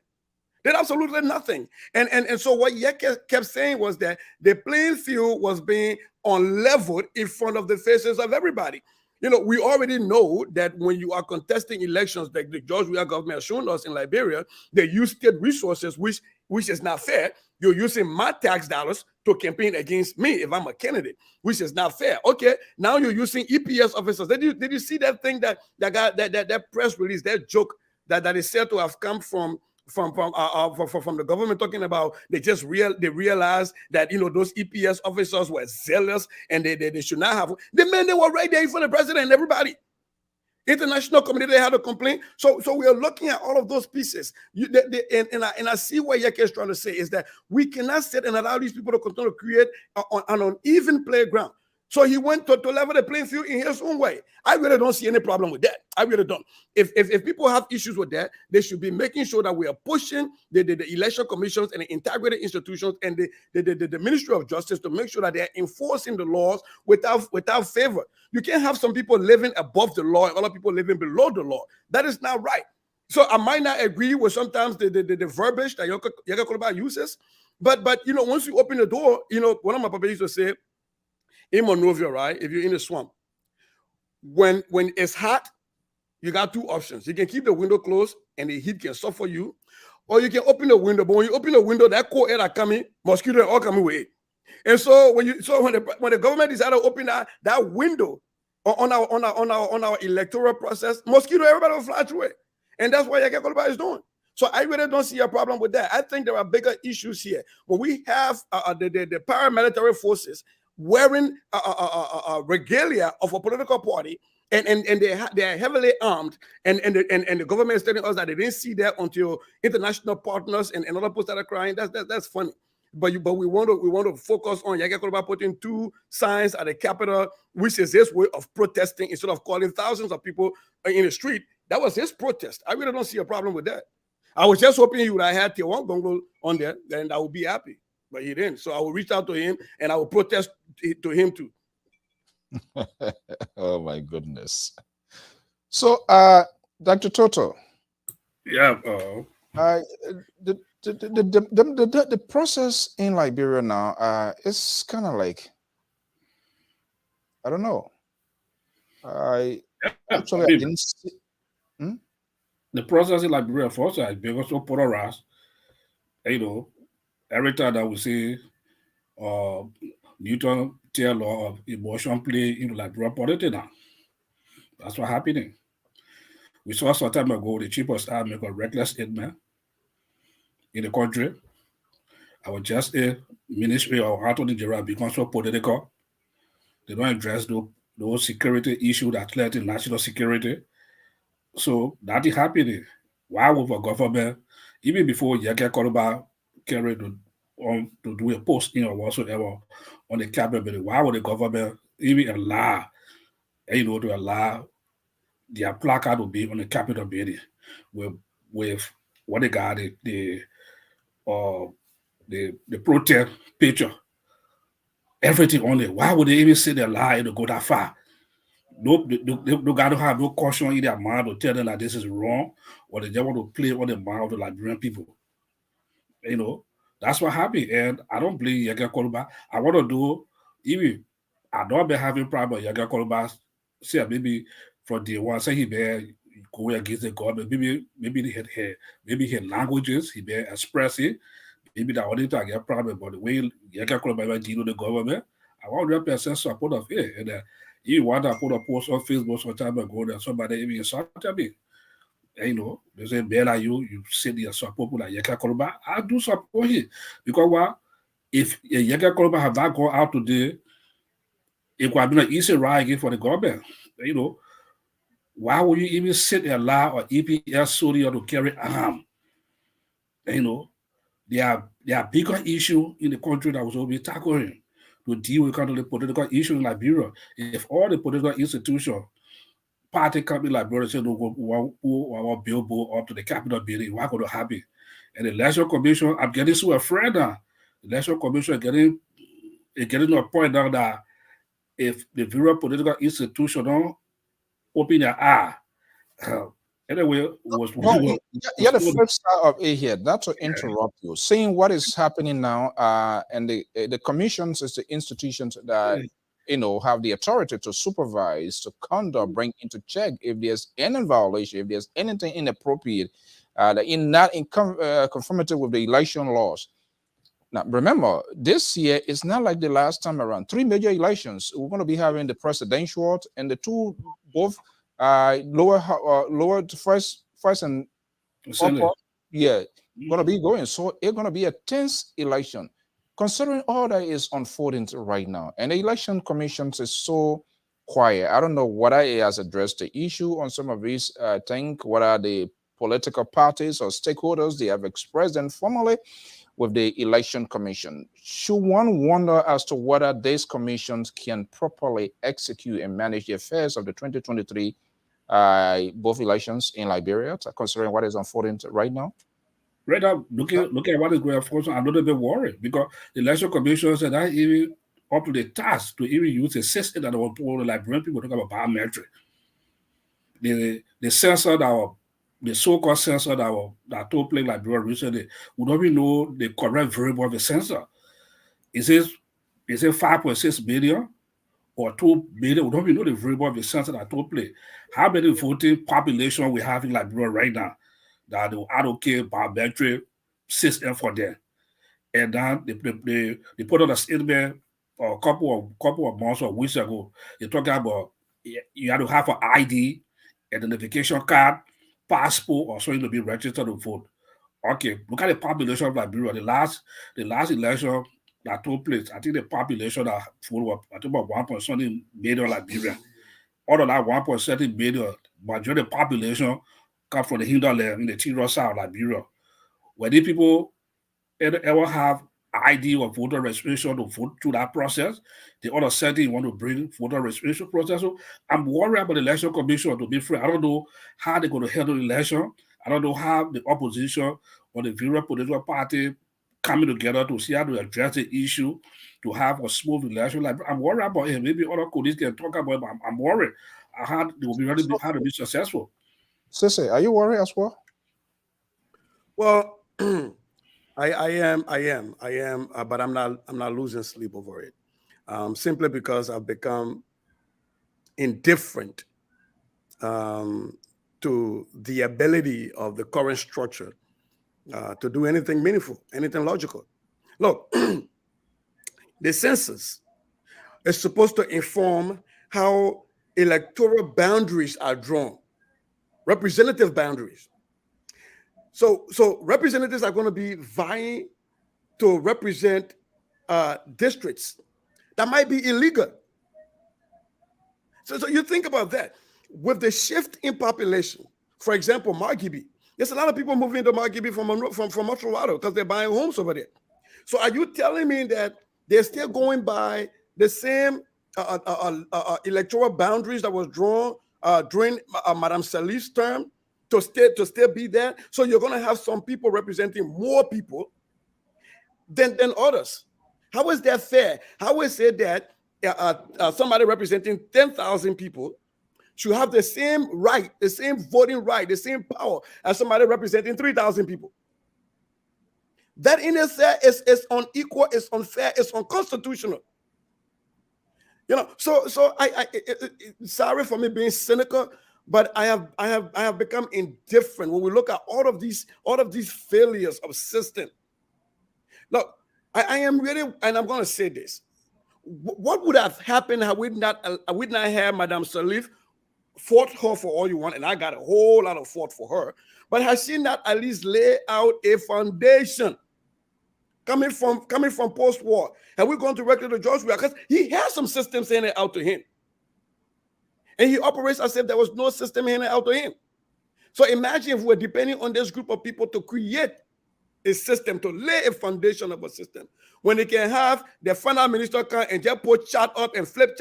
They're absolutely nothing. And so what Yeke kept saying was that the playing field was being unleveled in front of the faces of everybody. You know, we already know that when you are contesting elections, like the George Weah government has shown us in Liberia, they use state resources, which is not fair. You're using my tax dollars to campaign against me if I'm a candidate, which is not fair. Okay, now you're using EPS officers. Did you see that thing that press release, that joke that is said to have come from the government, talking about they realized that those EPS officers were zealous and they should not have. They were right there for the president and everybody. International community had a complaint. So we are looking at all of those pieces. And I see what Yeke is trying to say is that we cannot sit and allow these people to continue to create an uneven playground. So he went to level the playing field in his own way. I really don't see any problem with that. I really don't. If people have issues with that, they should be making sure that we are pushing the election commissions and the integrity institutions and the Ministry of Justice to make sure that they are enforcing the laws without favor. You can't have some people living above the law and other people living below the law. That is not right. So I might not agree with sometimes the verbiage that Yeke Koloba uses, but once you open the door, one of my papas used to say, in Monrovia, right? If you're in the swamp, when it's hot, you got two options. You can keep the window closed and the heat can suffer you, or you can open the window. But when you open the window, that cold air that coming, mosquitoes all coming with it. And so when the government decided to open that window on our electoral process, mosquito, everybody will fly through it. And that's what Yeke Koloba is doing. So I really don't see a problem with that. I think there are bigger issues here. When we have the paramilitary forces, wearing regalia of a political party, and they are heavily armed, and the government is telling us that they didn't see that until international partners and other people started crying. That's funny. But we want to focus on Yage Koloba putting 2 signs at the Capitol, which is his way of protesting instead of calling thousands of people in the street. That was his protest. I really don't see a problem with that. I was just hoping he would have had Tiawan Bongo on there, then I would be happy. But he didn't. So I will reach out to him and I will protest to him too. Oh my goodness. So Dr. Toto. Yeah. The process in Liberia now is kind of like, I don't know. I didn't see. The process in Liberia for us is because of polarized. Every time that we see Newton tell law of emotion play in Liberia politics now. That's what's happening. We saw some time ago the chief of staff make a reckless statement in the country. Our justice ministry or attorney general becomes so political. They don't address those security issues that threaten national security. So that is happening. Why would the government, even before Yeke Koloba carried on to do a posting or whatsoever on the cabinet, why would the government even allow, to allow their placard to be on the Capitol building with what they got the protest picture, everything on it. Why would they even say they lie to go that far? They got to have no caution in their mind to tell them that this is wrong, or they just want to play on the mind of the Liberian people. That's what happened. And I don't blame Yeke Koloba. I want to do, even I don't be having problem with Yeke Koloba. Say maybe from day one, say he be go against the government. Maybe his languages, he be express it. Maybe that only to get problem, but the way Yeke Koloba deal with the government, I want 100% support of it. And you want to put a post on Facebook some time ago that somebody even insulted me. They say, Bella, you say you support like Yeke Koloba. I do support him. Because what? If Yeke Koloba have not gone out today, it would have been an easy ride again for the government. Why would you even sit and allow an EPS soldier to carry arm? There are bigger issues in the country that was will be tackling to deal with kind of the political issue in Liberia. If all the political institutions, party company Liberia say no go billboard up to the Capitol building, what's going to happen? And the Election Commission, I'm getting so afraid now. The Election Commission is getting to a point now that if the various political institutions don't open their eye, anyway, the flip side of it here, not to interrupt you, seeing what is happening now, and the commissions is the institutions that have the authority to supervise, to conduct, bring into check if there's any violation, if there's anything inappropriate, not in conformity with the election laws. Now, remember, this year is not like the last time around. 3 major elections. We're going to be having the presidential and the two both lower first and upper. Yeah, going to be going. So it's going to be a tense election, considering all that is unfolding right now. And the election commissions is so quiet. I don't know whether it has addressed the issue on some of these things, what are the political parties or stakeholders they have expressed informally with the election commission. Should one wonder as to whether these commissions can properly execute and manage the affairs of the 2023 both elections in Liberia, considering what is unfolding right now? Right now, look at what is going on. I'm a little bit worried because the election commission said that even up to the task to even use a system that will pull the Liberian people talk about biometric. The censor the so-called censor that took place Liberia recently, we don't even know the correct variable of the censor. Is it 5.6 billion or 2 billion? We don't even know the variable of the censor that took place. How many voting population we have in Liberia right now that they will allocate biometric system for them? And then they put out a statement a couple of months or weeks ago. They talk about you have to have an ID, identification card, passport, or so to be registered to vote. Okay, look at the population of Liberia. The last election, that took place. I think the population that full up, I think about 1.7 million Liberia. Out of that 1.7 million, majority of the population come from the hinterland in the interior south Liberia. Where these people ever have ID or voter registration to vote through that process, the other setting want to bring voter registration process. So I'm worried about the election commission, to be fair. I don't know how they're going to handle the election. I don't know how the opposition or the various political party coming together to see how to address the issue, to have a smooth election. Like, I'm worried about it. Maybe other colleagues can talk about it, but I'm worried how they will be ready to how to be successful. Sissy, are you worried as well? Well, I am, but I'm not losing sleep over it. Simply because I've become indifferent to the ability of the current structure to do anything meaningful, anything logical. Look, the census is supposed to inform how electoral boundaries are drawn, representative boundaries. So representatives are going to be vying to represent districts that might be illegal. So you think about that. With the shift in population, for example, Margibi, there's a lot of people moving to Margibi from Montreal because they're buying homes over there. So are you telling me that they're still going by the same electoral boundaries that was drawn during Madame Salif's term to still be there? So you're going to have some people representing more people than others. How is that fair? How is it that somebody representing 10,000 people should have the same right, the same voting right, the same power as somebody representing 3,000 people? That in itself is unequal, it's unfair, it's unconstitutional. You know, so sorry for me being cynical, but I have become indifferent when we look at all of these failures of system. Look, I am really, and I'm going to say this: what would have happened had we not had Madame Salif fought her for all you want, and I got a whole lot of fought for her, but has she not at least lay out a foundation coming from post-war? Have we gone directly to George Weah? Because he has some systems handed out to him, and he operates as if there was no system handed out to him. So imagine if we're depending on this group of people to create a system, to lay a foundation of a system, when they can have the final minister come and just put chat up and flip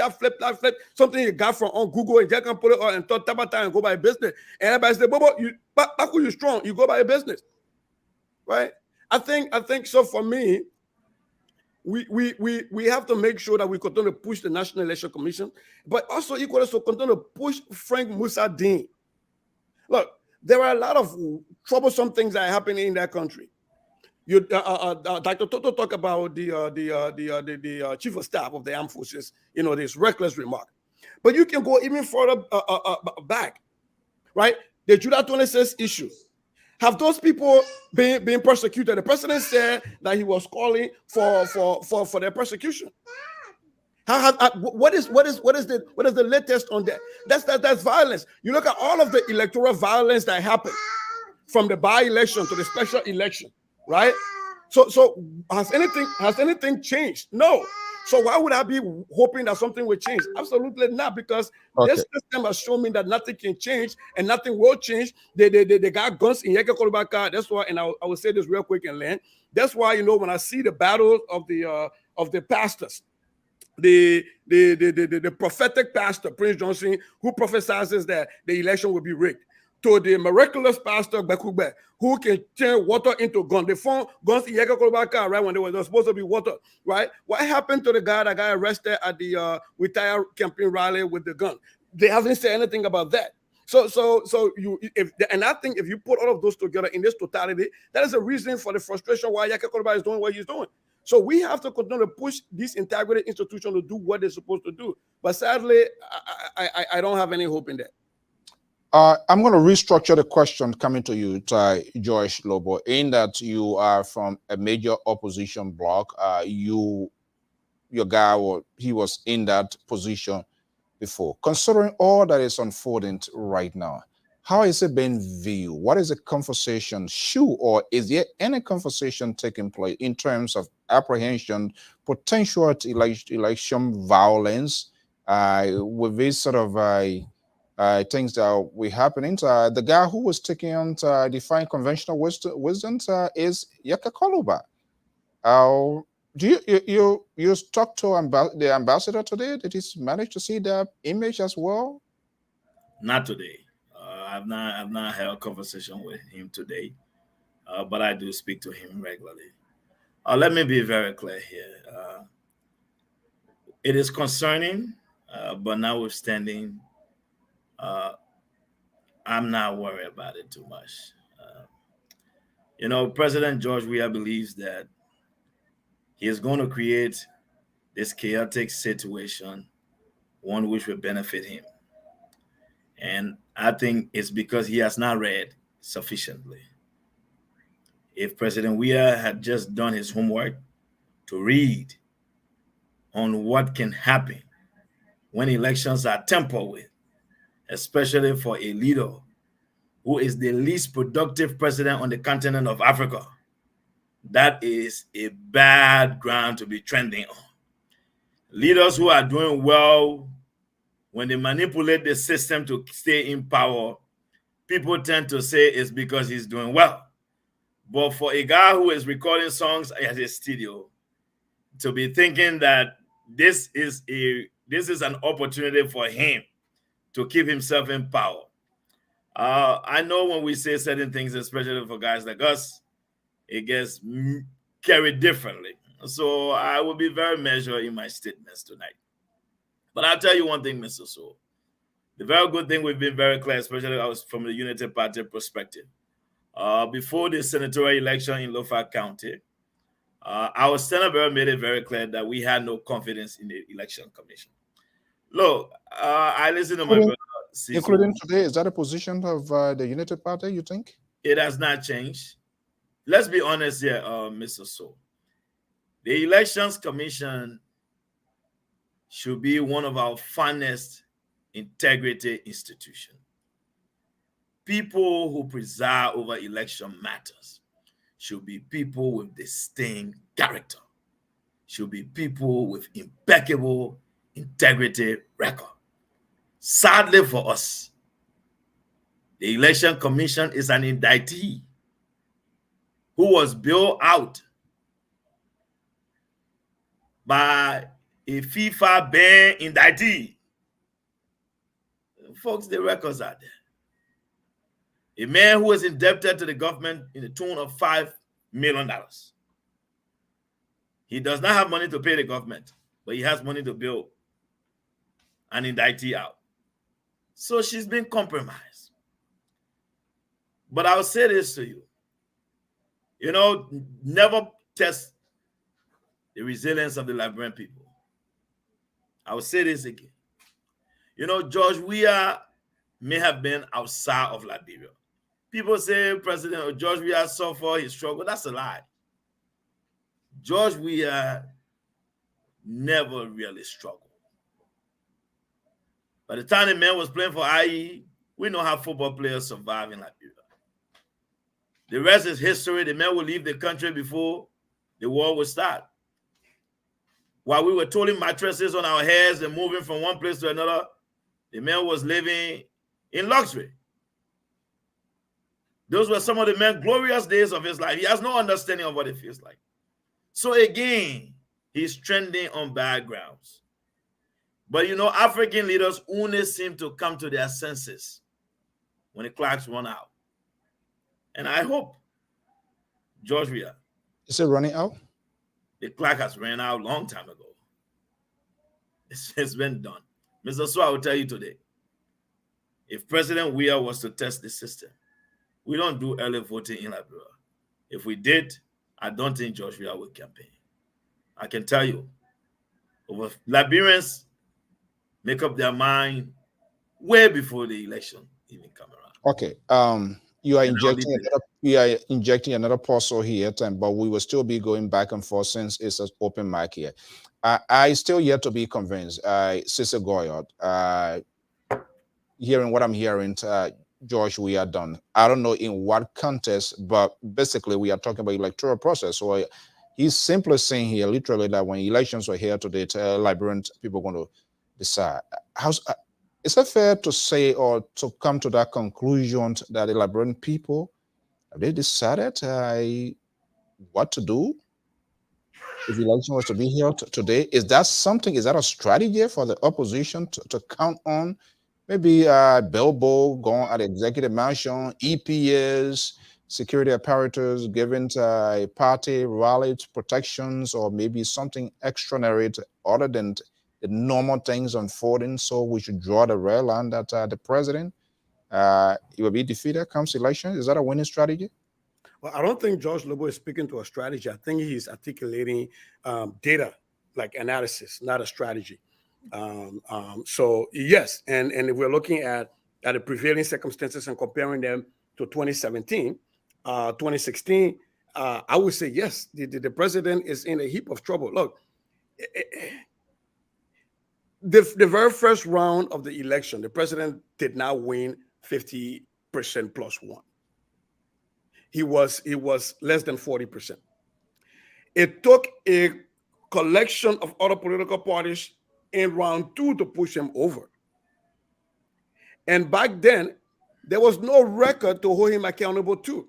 something you got from on Google and just can put it on and talk tabata and go by business. And everybody say, Bobo, back you strong, you go by business. Right? I think so. For me, we have to make sure that we continue to push the National Election Commission, but also equally so continue to push Frank Musa Dean. Look, there are a lot of troublesome things that are happening in that country. Dr. Toto talked about the chief of staff of the armed forces, this reckless remark. But you can go even further back, right? The July 26 issue. Have those people been persecuted? The president said that he was calling for their persecution. What is the latest on that? That's violence. You look at all of the electoral violence that happened from the by-election to the special election. Right? So has anything changed? No. So why would I be hoping that something will change? Absolutely not, because this system has shown me that nothing can change and nothing will change. They got guns in Yeke Kolobaka. That's why, and I will say this real quick and land. That's why, when I see the battle of the pastors, the prophetic pastor, Prince Johnson, who prophesies that the election will be rigged, to the miraculous pastor Bekube, who can turn water into gun. They found guns in Yeke Kolobaka, right, when they were supposed to be water, right? What happened to the guy that got arrested at the retired campaign rally with the gun? They haven't said anything about that. So I think if you put all of those together in this totality, that is a reason for the frustration why Yeke Kolobaka is doing what he's doing. So we have to continue to push these integrated institutions to do what they're supposed to do. But sadly, I don't have any hope in that. I'm going to restructure the question coming to you, Joyce Lobbo, in that you are from a major opposition bloc. Your guy, he was in that position before. Considering all that is unfolding right now, How is it being viewed? What is the conversation? Or is there any conversation taking place in terms of apprehension, potential election violence, with this sort of things that were happening? The guy who was taking on to define conventional wisdom is Yaka Koluba. Do you talk to the ambassador today? Did he manage to see the image as well? Not today. I've not had a conversation with him today, but I do speak to him regularly. Let me be very clear here. It is concerning, but notwithstanding, I'm not worried about it too much. President George Weah believes that he is going to create this chaotic situation, one which will benefit him. And I think it's because he has not read sufficiently. If President Weah had just done his homework to read on what can happen when elections are tampered with, especially for a leader who is the least productive president on the continent of Africa, that is a bad ground to be trending on. Leaders who are doing well, when they manipulate the system to stay in power, people tend to say it's because he's doing well. But for a guy who is recording songs at his studio to be thinking that this is an opportunity for him to keep himself in power. I know when we say certain things, especially for guys like us, it gets carried differently. So I will be very measured in my statements tonight. But I'll tell you one thing, Mr. So. The very good thing, we've been very clear, especially from the Unity Party perspective. Before the senatorial election in Lafayette County, our Senate Bureau made it very clear that we had no confidence in the election commission. Look, I listened to my brother. Including today, is that a position of the Unity Party, you think? It has not changed. Let's be honest here, Mr. So. The Elections Commission should be one of our finest integrity institution. People who preside over election matters should be people with distinct character, should be people with impeccable integrity record. Sadly for us, the Election Commission is an indictee who was built out by a FIFA ban indictee. Folks, the records are there. A man who is indebted to the government in the tune of $5 million. He does not have money to pay the government, but he has money to build an indictee out. So she's been compromised. But I'll say this to you. Never test the resilience of the Liberian people. I will say this again. George Weah may have been outside of Liberia. People say President George Weah suffered his struggle. That's a lie. George Weah never really struggled. By the time the man was playing for IE, we know how football players survive in Liberia. The rest is history. The man will leave the country before the war would start. While we were tolling mattresses on our heads and moving from one place to another, the man was living in luxury. Those were some of the most glorious days of his life. He has no understanding of what it feels like. So again, he's trending on bad grounds. But African leaders only seem to come to their senses when the clocks run out. And I hope, George Weah. Is it running out? The clock has ran out a long time ago. It's been done. Mr. So, I will tell you today, if President Weah was to test the system, we don't do early voting in Liberia. If we did, I don't think George Weah would campaign. I can tell you, Liberians make up their mind way before the election even come around. Okay. You are injecting another parcel here, but we will still be going back and forth since it's an open mic here. I still yet to be convinced. Sister Goyard, hearing what I'm hearing, George, we are done. I don't know in what context, but basically we are talking about electoral process. So he's simply saying here, literally, that when elections were here today, Liberian people are going to decide. Is it fair to say or to come to that conclusion that the Liberian people, have they decided what to do if the election was to be held today? Is that something, is that a strategy for the opposition to count on? Maybe Bilbo going at the executive mansion, EPS, security apparatus giving a party rally protections, or maybe something extraordinary other than the normal things unfolding. So we should draw the red line that the president he will be defeated comes election. Is that a winning strategy? Well, I don't think George Lobbo is speaking to a strategy. I think he's articulating data, like analysis, not a strategy. So yes, and if we're looking at the prevailing circumstances and comparing them to 2017, 2016, I would say yes, the president is in a heap of trouble. Look, the very first round of the election, the president did not win 50% plus one. He was less than 40%. It took a collection of other political parties in round two to push him over. And back then, there was no record to hold him accountable to.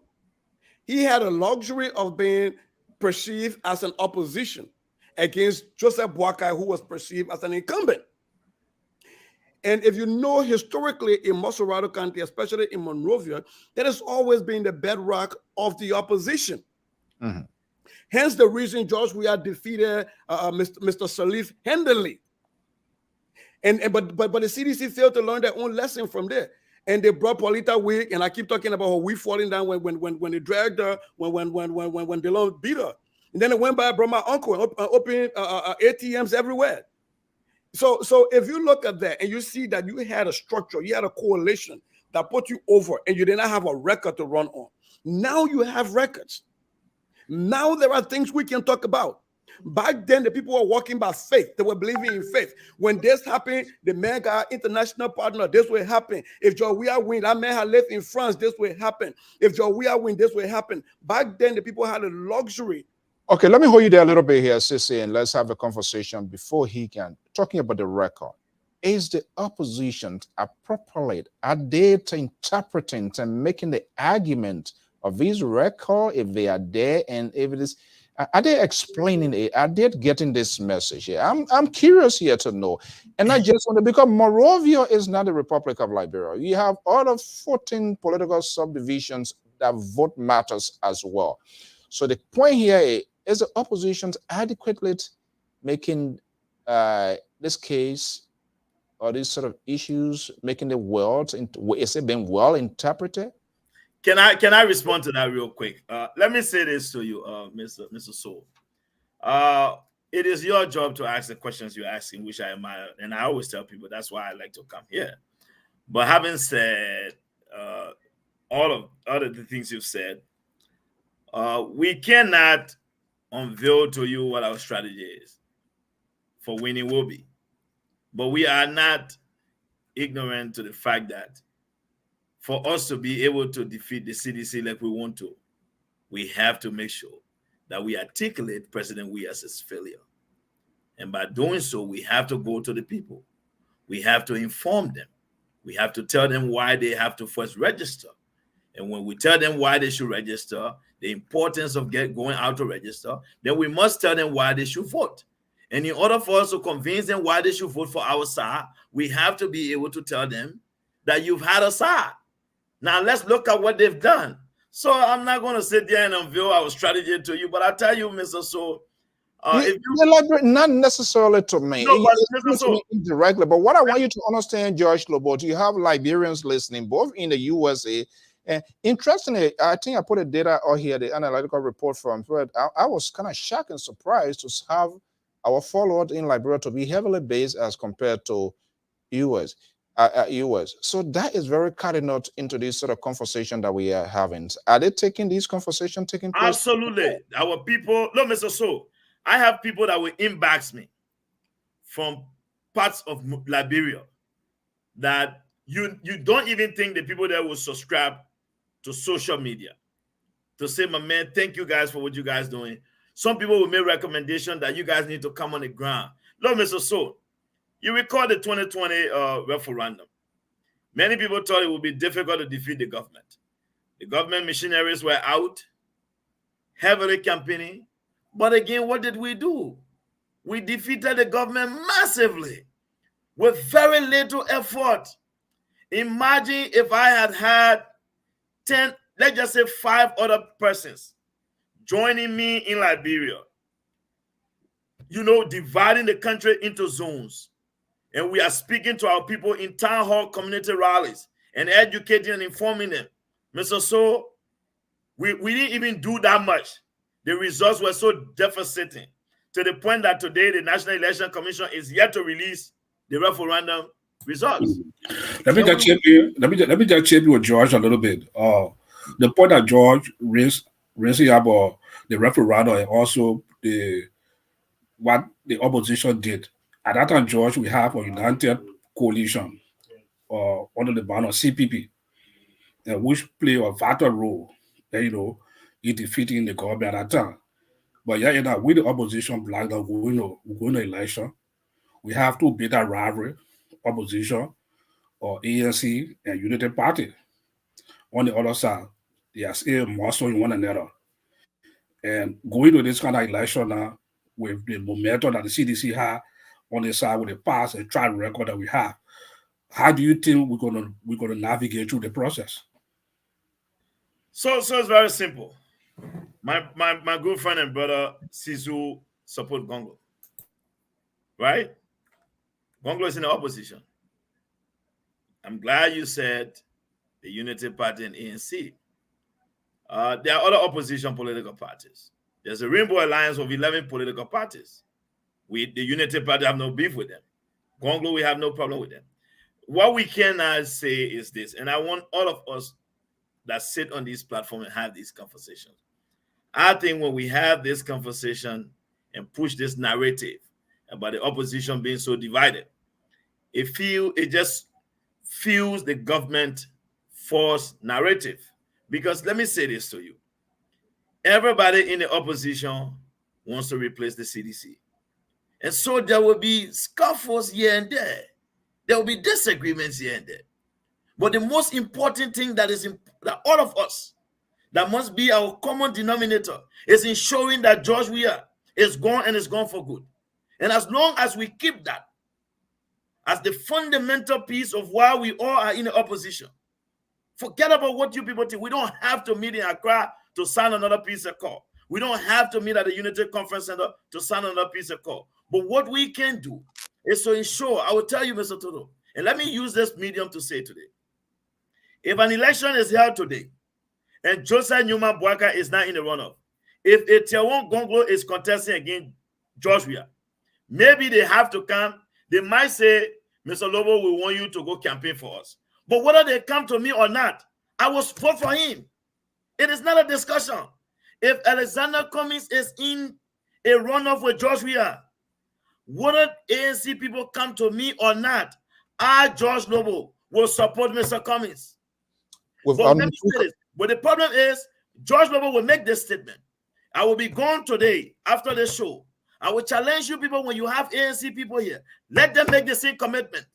He had a luxury of being perceived as an opposition against Joseph Boakai, who was perceived as an incumbent. And if you know historically in Mosurado County, especially in Monrovia, that has always been the bedrock of the opposition. Mm-hmm. Hence the reason George Weah defeated Mr. Salif handily. But the CDC failed to learn their own lesson from there. And they brought Paulita Wig, and I keep talking about her wig falling down when they dragged her, when Delon beat her. And then it went by, brought my uncle and opened ATMs everywhere. So if you look at that and you see that you had a structure, you had a coalition that put you over, and you did not have a record to run on. Now you have records. Now there are things we can talk about. Back then, the people were walking by faith. They were believing in faith. When this happened, the man got international partner. This will happen. If George Weah win, that man had lived in France. This will happen. If George Weah win, this will happen. Back then, the people had a luxury. Okay, let me hold you there a little bit here, Sissy, and let's have a conversation before he can. Talking about the record, is the opposition appropriate? Are they interpreting and making the argument of this record, if they are there, and if it is, are they explaining it? Are they getting this message here? I'm curious here to know. And I just want to, because Monrovia is not the Republic of Liberia. You have other 14 political subdivisions that vote matters as well. So the point here is the opposition adequately making this case or these sort of issues, making the world, is it being well interpreted? Can I respond to that real quick? Let me say this to you, Mr. Soul. It is your job to ask the questions you're asking, which I admire, and I always tell people that's why I like to come here. But having said all of the things you've said, we cannot unveil to you what our strategy is for winning will be. But we are not ignorant to the fact that for us to be able to defeat the CDC like we want to, we have to make sure that we articulate President Weah's failure. And by doing so, we have to go to the people. We have to inform them. We have to tell them why they have to first register. And when we tell them why they should register, the importance of going out to register, then we must tell them why they should vote. And in order for us to convince them why they should vote for our side, we have to be able to tell them that you've had a side. Now let's look at what they've done. So I'm not going to sit there and unveil our strategy to you, but I tell you, Mr. So, if you elaborate, not necessarily to me, no, but Mr. So, indirectly, but what I want you to understand, George Lobbo, you have Liberians listening, both in the USA. And interestingly, I think I put a data out here, the analytical report from where I was kind of shocked and surprised to have our followers in Liberia to be heavily based as compared to US. So that is very cardinal into this sort of conversation that we are having. Are they taking these conversations taking place? Absolutely. Our people, look, Mr. So, I have people that will inbox me from parts of Liberia that you don't even think the people there will subscribe to social media to say, my man, thank you guys for what you guys doing. Some people will make recommendation that you guys need to come on the ground. Look, Mr. So, you recall the 2020 referendum. Many people thought it would be difficult to defeat the government. The government missionaries were out, heavily campaigning. But again, what did we do? We defeated the government massively with very little effort. Imagine if I had had 10, let's just say 5 other persons joining me in Liberia, dividing the country into zones. And we are speaking to our people in town hall community rallies and educating and informing them. Mr. So, we didn't even do that much. The results were so deficient to the point that today the National Election Commission is yet to release the referendum results. Let me just chip you with George a little bit. The point that George raised about the referendum and also what the opposition did. At that time, George, we have a united coalition under the banner of CPP, which play a vital role, in defeating the government at that time. But with the opposition black that we're going to election, we have two bitter rivalry, opposition or ANC and Unity Party. On the other side, they are still muscling one another. And going to this kind of election now, with the momentum that the CDC had on the side with the past and track record that we have, how do you think we're gonna navigate through the process? So it's very simple. My good friend and brother Sisu support Gongo, right? Gongo is in the opposition. I'm glad you said the Unity Party and ANC. There are other opposition political parties. There's a Rainbow Alliance of 11 political parties. The Unity Party have no beef with them. Gongo, we have no problem with them. What we cannot say is this, and I want all of us that sit on this platform and have these conversations. I think when we have this conversation and push this narrative about the opposition being so divided, it just fuels the government false narrative. Because let me say this to you. Everybody in the opposition wants to replace the CDC. And so there will be scuffles here and there. There will be disagreements here and there. But the most important thing that all of us, that must be our common denominator, is ensuring that George Weah is gone and is gone for good. And as long as we keep that as the fundamental piece of why we all are in the opposition, forget about what you people think. We don't have to meet in Accra to sign another piece of call. We don't have to meet at the Unity Conference Center to sign another piece of call. But what we can do is to ensure, I will tell you, Mr. Toto, and let me use this medium to say today, if an election is held today and Joseph Newman Boaka is not in the runoff, if Etiawon Gongo is contesting against George Weah, maybe they have to come. They might say, Mr. Lobbo, we want you to go campaign for us. But whether they come to me or not, I will vote for him. It is not a discussion. If Alexander Cummings is in a runoff with George Weah, whether ANC people come to me or not, I, George Lobbo, will support Mr. Cummings. But the problem is, George Lobbo will make this statement. I will be gone today after the show. I will challenge you people when you have ANC people here. Let them make the same commitment.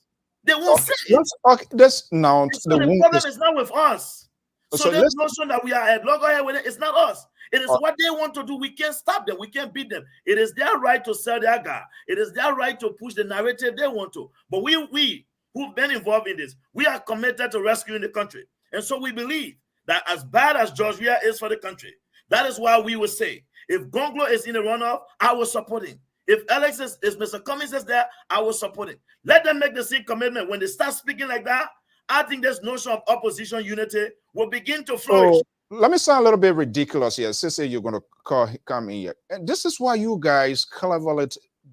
They won't say it. That's now so the problem is not with us. So this notion that we are at loggerhead with it, it's not us. It is what they want to do. We can't stop them. We can't beat them. It is their right to sell their guy. It is their right to push the narrative they want to. But we who've been involved in this, we are committed to rescuing the country. And so we believe that as bad as George Weah is for the country, that is why we will say, if Gonglo is in the runoff, I will support him. If Alex is Mr. Cummings is there, I will support him. Let them make the same commitment. When they start speaking like that, I think this notion of opposition unity will begin to flourish. So, let me sound a little bit ridiculous here. Since you're going to come in here. And this is why you guys cleverly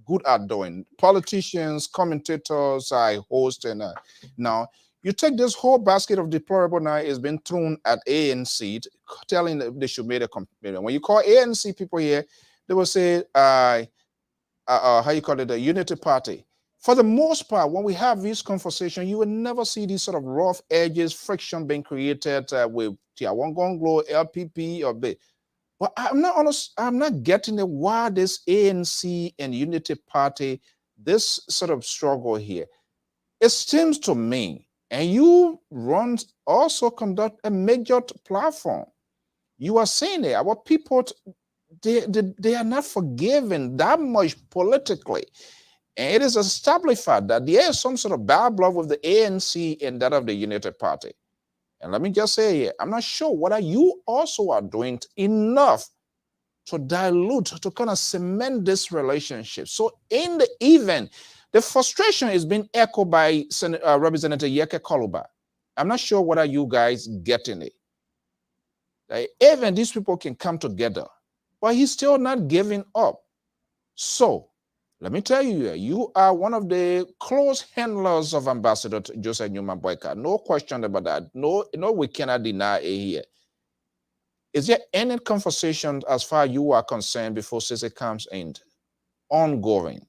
good at doing. Politicians, commentators, I host, and now you take this whole basket of deplorable now is been thrown at ANC, telling them they should make a commitment. When you call ANC people here, they will say, how you call it, the Unity Party. For the most part, when we have this conversation, you will never see these sort of rough edges, friction being created with Tiawangonglo, LPP, or B. But I'm not honest, I'm not getting it why this ANC and Unity Party, this sort of struggle here. It seems to me, and you also conduct a major platform. You are saying that our people, they are not forgiven that much politically. And it is established fact that there is some sort of bad blood with the ANC and that of the United Party. And let me just say here, I'm not sure whether you also are doing enough to dilute, to kind of cement this relationship. So in the event, the frustration is being echoed by Representative Yeke Koluba. I'm not sure whether you guys getting it. Even these people can come together, but he's still not giving up. So let me tell you, you are one of the close handlers of Ambassador Joseph Newman Boyka. No question about that. No, we cannot deny it here. Is there any conversation as far as you are concerned before Sisi comes in ongoing?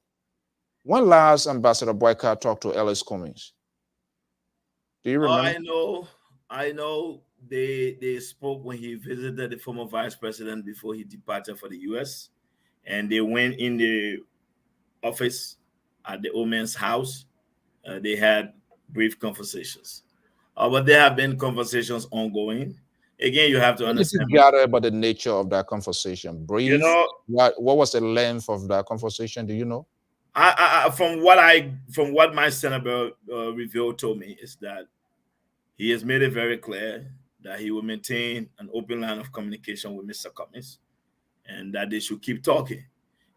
When last Ambassador Boyka talked to Ellis Cummings? Do you remember? I know they spoke when he visited the former vice president before he departed for the US, and they went in the office at the old man's house. They had brief conversations. But there have been conversations ongoing. Again, you have to understand. What did you gather about the nature of that conversation? Brief. You know, what was the length of that conversation? Do you know? From what my senator revealed told me is that he has made it very clear that he will maintain an open line of communication with Mr. Cummings, and that they should keep talking.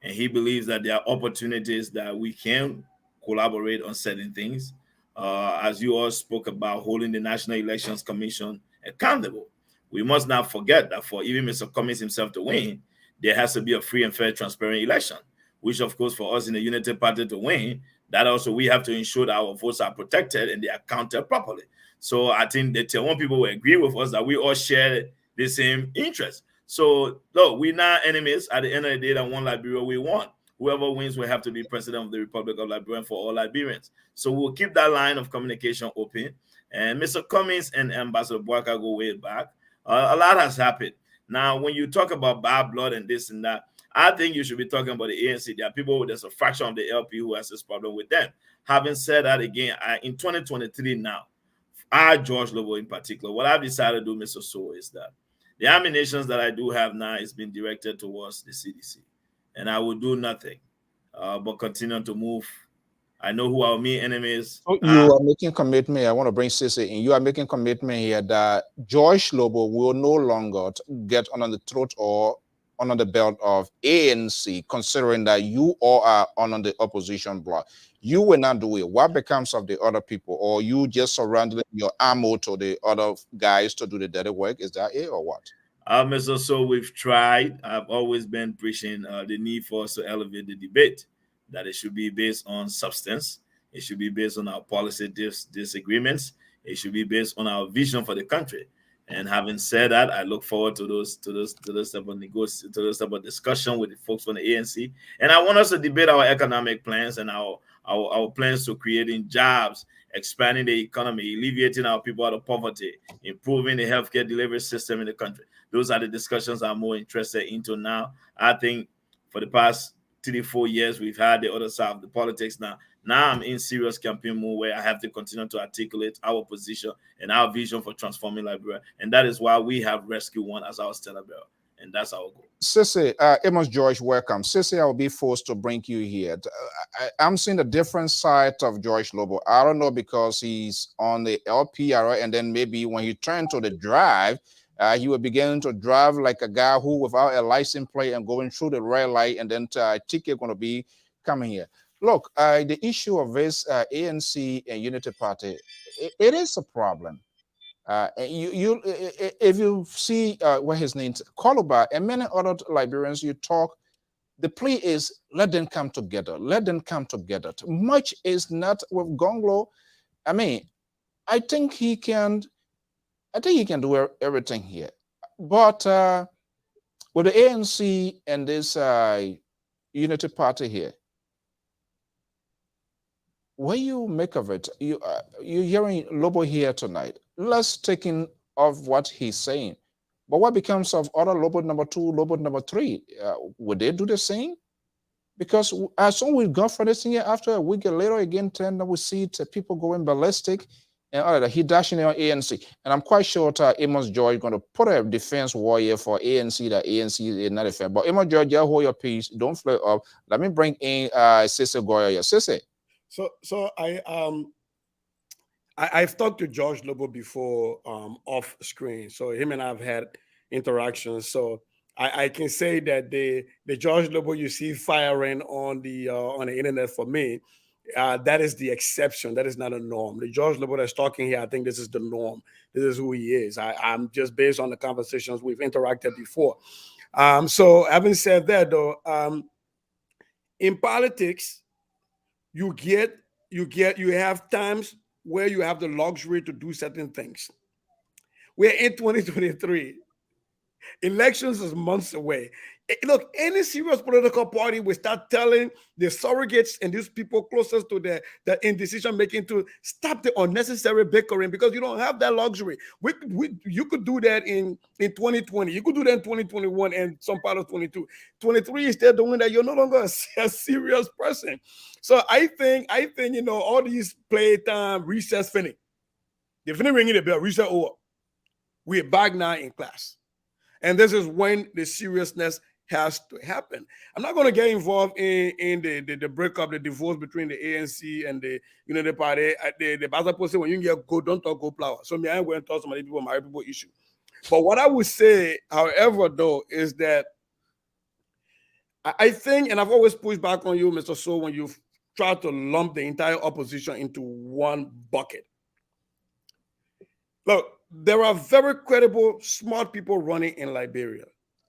And he believes that there are opportunities that we can collaborate on certain things. As you all spoke about holding the National Elections Commission accountable, we must not forget that for even Mr. Cummings himself to win, there has to be a free and fair, transparent election, which of course for us in the United Party to win, that also we have to ensure that our votes are protected and they are counted properly. So I think that Tiawan people will agree with us that we all share the same interest. So look, we're not enemies. At the end of the day, that one Liberia we want. Whoever wins will have to be president of the Republic of Liberia for all Liberians. So we'll keep that line of communication open. And Mr. Cummings and Ambassador Boyka go way back. A lot has happened. Now, when you talk about bad blood and this and that, I think you should be talking about the ANC. There are people, there's a fraction of the LP who has this problem with them. Having said that, again, in 2023 now, George Lobbo in particular, what I've decided to do, Mr. So, is that the ammunitions that I do have now is being directed towards the CDC. And I will do nothing but continue to move. I know who our main enemies are. You are making commitment. I want to bring Sisi in. You are making commitment here that George Lobbo will no longer get under the throat or under the belt of ANC, considering that you all are on the opposition block. You will not do it. What becomes of the other people? Or you just surrounded your ammo to the other guys to do the dirty work? Is that it or what? Mr. So we've tried. I've always been preaching the need for us to elevate the debate, that it should be based on substance. It should be based on our policy disagreements. It should be based on our vision for the country. And having said that, I look forward to those type of discussion with the folks from the ANC. And I want us to debate our economic plans and our plans to creating jobs, expanding the economy, alleviating our people out of poverty, improving the healthcare delivery system in the country. Those are the discussions I'm more interested into now. I think for the past 3-4 years, we've had the other side of the politics now. Now I'm in serious campaign mode where I have to continue to articulate our position and our vision for transforming Liberia. And that is why we have Rescue One as our stellar bell. And that's our goal. Sisi, Amos George, welcome. Sisi, I will be forced to bring you here. I'm seeing a different side of George Lobbo. I don't know because he's on the LPR, and then maybe when he turned to the drive, he will begin to drive like a guy who without a license plate and going through the red light, and then ticket going to be coming here. Look, the issue of this ANC and Unity Party, it is a problem. If you see what his name is, Koluba and many other Liberians, you talk, the plea is let them come together. Let them come together. Much is not with Gonglo. I mean, I think he can do everything here. But with the ANC and this Unity Party here, what you make of it? You're hearing Lobbo here tonight. Let's take in of what he's saying. But what becomes of other Lobbo number 2, Lobbo number 3? Would they do the same? Because as soon as we go for this thing, after a week later again, then we see people going ballistic and all that. He dashing on ANC. And I'm quite sure Amos George is going to put a defense warrior for ANC, that ANC is not a fan. But Amos George, yeah, hold your peace. Don't flare up. Let me bring in Sissy Goya. Sissy. So I've talked to George Lobbo before off screen. So him and I've had interactions. So I can say that the George Lobbo you see firing on the internet for me, that is the exception. That is not a norm. The George Lobbo that's talking here, I think this is the norm. This is who he is. I'm just based on the conversations we've interacted before. So having said that, though, in politics, you have times where you have the luxury to do certain things. We're in 2023. Elections is months away. Look, any serious political party will start telling the surrogates and these people closest to the in decision making to stop the unnecessary bickering, because you don't have that luxury. You could do that in 2020. You could do that in 2021 and some part of 22. 23 is still doing that. You're no longer a serious person. So I think all these playtime recess finning. They're finna ringing the bell. Recess over. We're back now in class. And this is when the seriousness has to happen. I'm not going to get involved in the breakup, the divorce between the ANC and the Unity Party. The Baza say when you get go, don't talk go flower. So me, I ain't going to talk to my people, my people issue. But what I would say, however, though, is that I think, and I've always pushed back on you, Mr. So, when you've tried to lump the entire opposition into one bucket. Look, there are very credible, smart people running in Liberia.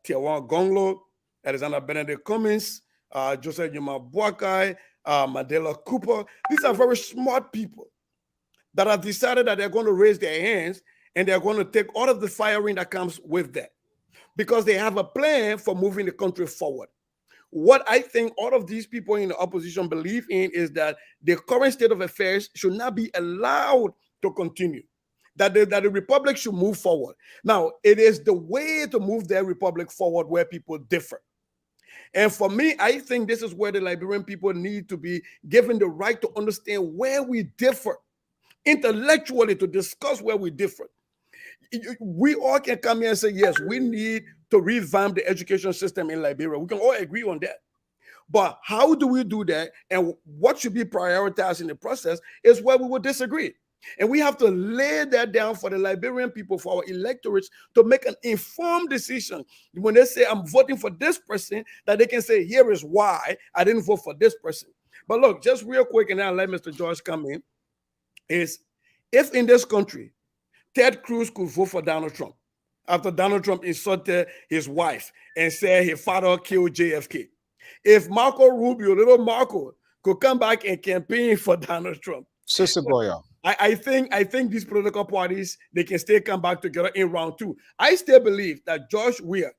Tiawan Gonglo, Alexander Benedict Cummins, Joseph Yuma Boakai, Mandela Cooper. These are very smart people that have decided that they're going to raise their hands and they're going to take all of the firing that comes with that, because they have a plan for moving the country forward. What I think all of these people in the opposition believe in is that the current state of affairs should not be allowed to continue. That the republic should move forward. Now, it is the way to move the republic forward where people differ. And for me, I think this is where the Liberian people need to be given the right to understand where we differ intellectually, to discuss where we differ. We all can come here and say, yes, we need to revamp the education system in Liberia. We can all agree on that. But how do we do that, and what should be prioritized in the process is where we will disagree. And we have to lay that down for the Liberian people, for our electorates, to make an informed decision. When they say, I'm voting for this person, that they can say, here is why I didn't vote for this person. But look, just real quick, and then I'll let Mr. George come in, is if in this country, Ted Cruz could vote for Donald Trump after Donald Trump insulted his wife and said his father killed JFK. If Marco Rubio, little Marco, could come back and campaign for Donald Trump, Sister Goya. I think these political parties, they can still come back together in round 2. I still believe that George Weah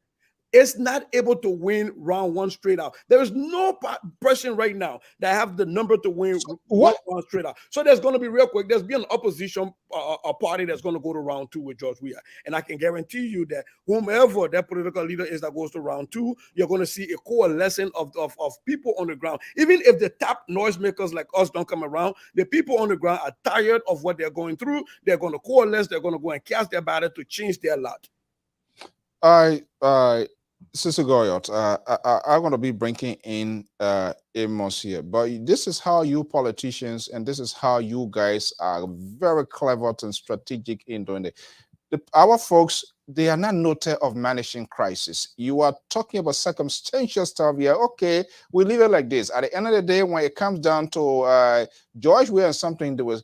is not able to win round 1 straight out. There is no person right now that have the number to win round 1 straight out. So there's going to be real quick. There's be an opposition a party that's going to go to round 2 with George Weah. And I can guarantee you that whomever that political leader is that goes to round 2, you're going to see a coalescence of people on the ground. Even if the top noisemakers like us don't come around, the people on the ground are tired of what they're going through. They're going to coalesce. They're going to go and cast their ballot to change their lot. Sister Goyot, I'm going to be bringing in Amos here, but this is how you politicians, and this is how you guys are very clever and strategic in doing it. Our folks, they are not noted of managing crisis. You are talking about circumstantial stuff here. Okay, we leave it like this. At the end of the day, when it comes down to George Weah and something that was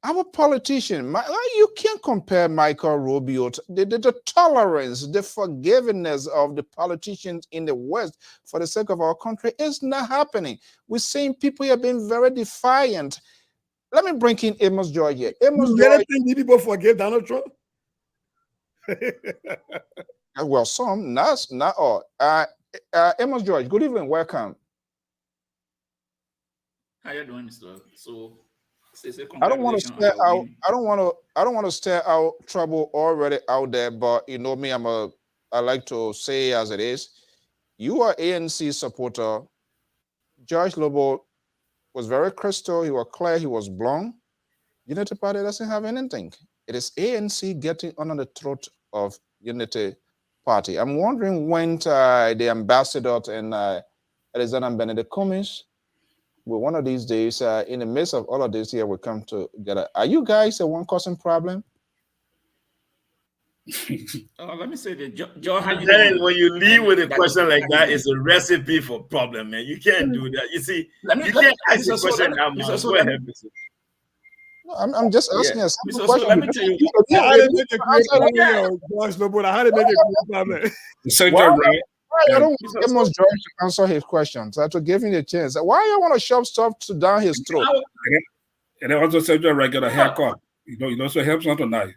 our politician, you can't compare Michael Rubio to the tolerance, the forgiveness of the politicians in the West for the sake of our country is not happening. We're seeing people here being very defiant. Let me bring in Amos George here. Amos you George, really think people forgive Donald Trump? well, some, not all. Amos George, good evening, welcome. How you doing, Mr. So, say I don't want to congratulations on stare your out. win. I don't want to stare out trouble already out there. But you know me, I like to say as it is. You are ANC supporter. George Lobbo was very crystal. He was clear. He was blunt. Unity Party doesn't have anything. It is ANC getting under the throat of Unity Party. I'm wondering when the ambassador and Alexander Benedict Cummings, will one of these days, in the midst of all of this here, will come together. Are you guys the one causing problem? Let me say that, Joe, how you Then doing? when you leave with a That- question like that, it's a recipe for problem, man. You can't do that. You see, you can't ask a Mr. So, question now, Mr. man. So, Go let me- ahead, Mr. No, I'm just asking Yeah. a simple Mr. So, question. let me tell you. I had to make a quick Answer comment, George Lobbo. I had to make a quick comment. Sector right. I don't Mr. give George to answer his questions. I have to give him the chance. Why you want to shove stuff down his throat? And then also Sector right get a haircut. You know, so helps not tonight.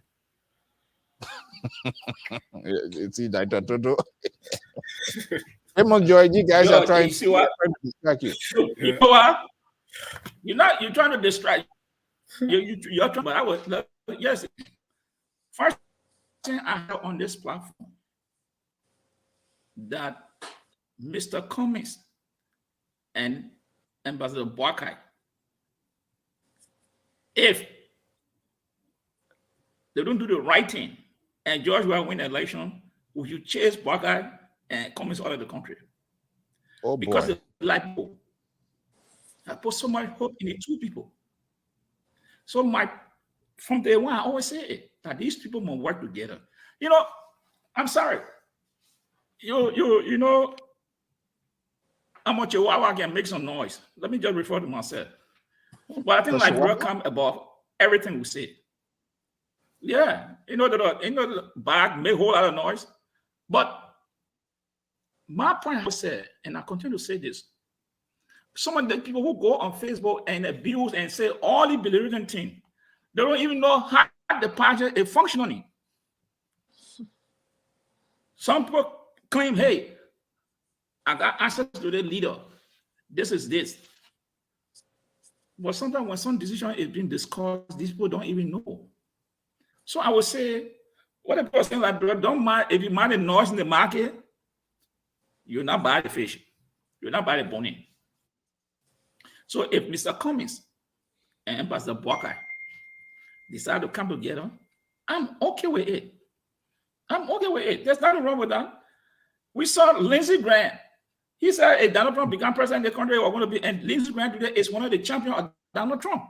It's either to do. George, you guys are trying you see what? to distract you. You know what? You're trying to distract. You're trying, but I was yes. First thing I have on this platform that Mr. Cummings and Ambassador Barkai, if they don't do the right thing and George will win the election, will you chase Barkai and Cummings out of the country? Oh Because boy. the like people, I put so much hope in the two people. So from day one, I always say that these people must work together. You know, I'm sorry. You know, I'm a Chihuahua can make some noise. Let me just refer to myself. But I think like will come above everything we say. Yeah, the bag make a whole lot of noise. But my point was said, and I continue to say this. Some of the people who go on Facebook and abuse and say all the belligerent things, they don't even know how the party is functioning. Some people claim, hey, I got access to the leader. This is this. But sometimes when some decision is being discussed, these people don't even know. So I would say, what a person like, bro, don't mind if you mind the noise in the market, you're not buy the fish. You're not buy the bone. So if Mr. Cummings and Ambassador Barkai decide to come together, I'm okay with it. I'm okay with it. There's nothing wrong with that. We saw Lindsey Graham. He said if Donald Trump become president of the country, we're going to be, and Lindsey Graham today is one of the champions of Donald Trump.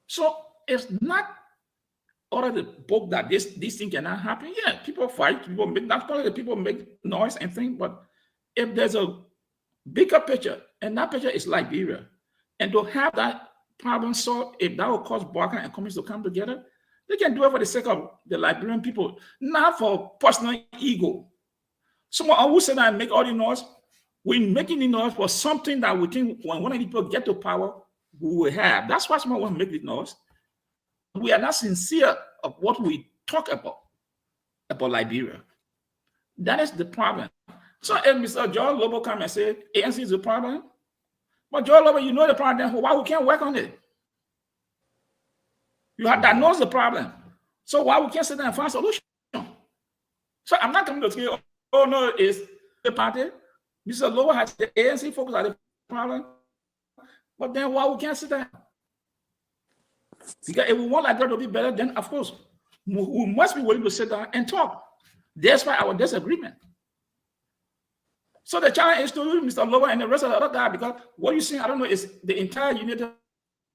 So it's not out of the book that this thing cannot happen. Yeah, people fight, people make that's part of the people make noise and things, but if there's a bigger picture, and that picture is Liberia, and to have that problem solved, if that will cause Barker and Cummings to come together, they can do it for the sake of the Liberian people, not for personal ego. Someone who said that and make all the noise, we're making the noise for something that we think when one of the people get to power, we will have. That's why someone want to make the noise. We are not sincere of what we talk about Liberia. That is the problem. So if Mr. George Lobbo come and say ANC is the problem, but George Lobbo, you know the problem, why we can't work on it? You have diagnosed the problem. So why we can't sit down and find a solution? So I'm not coming to say, oh no, it's the party. Mr. Lobbo has the ANC focus on the problem. But then why we can't sit down? Because if we want Liberia to be better, then of course we must be willing to sit down and talk. That's why our disagreement. So the challenge is to Mr. Lobbo and the rest of the other guy, because what you see, I don't know, is the entire Unity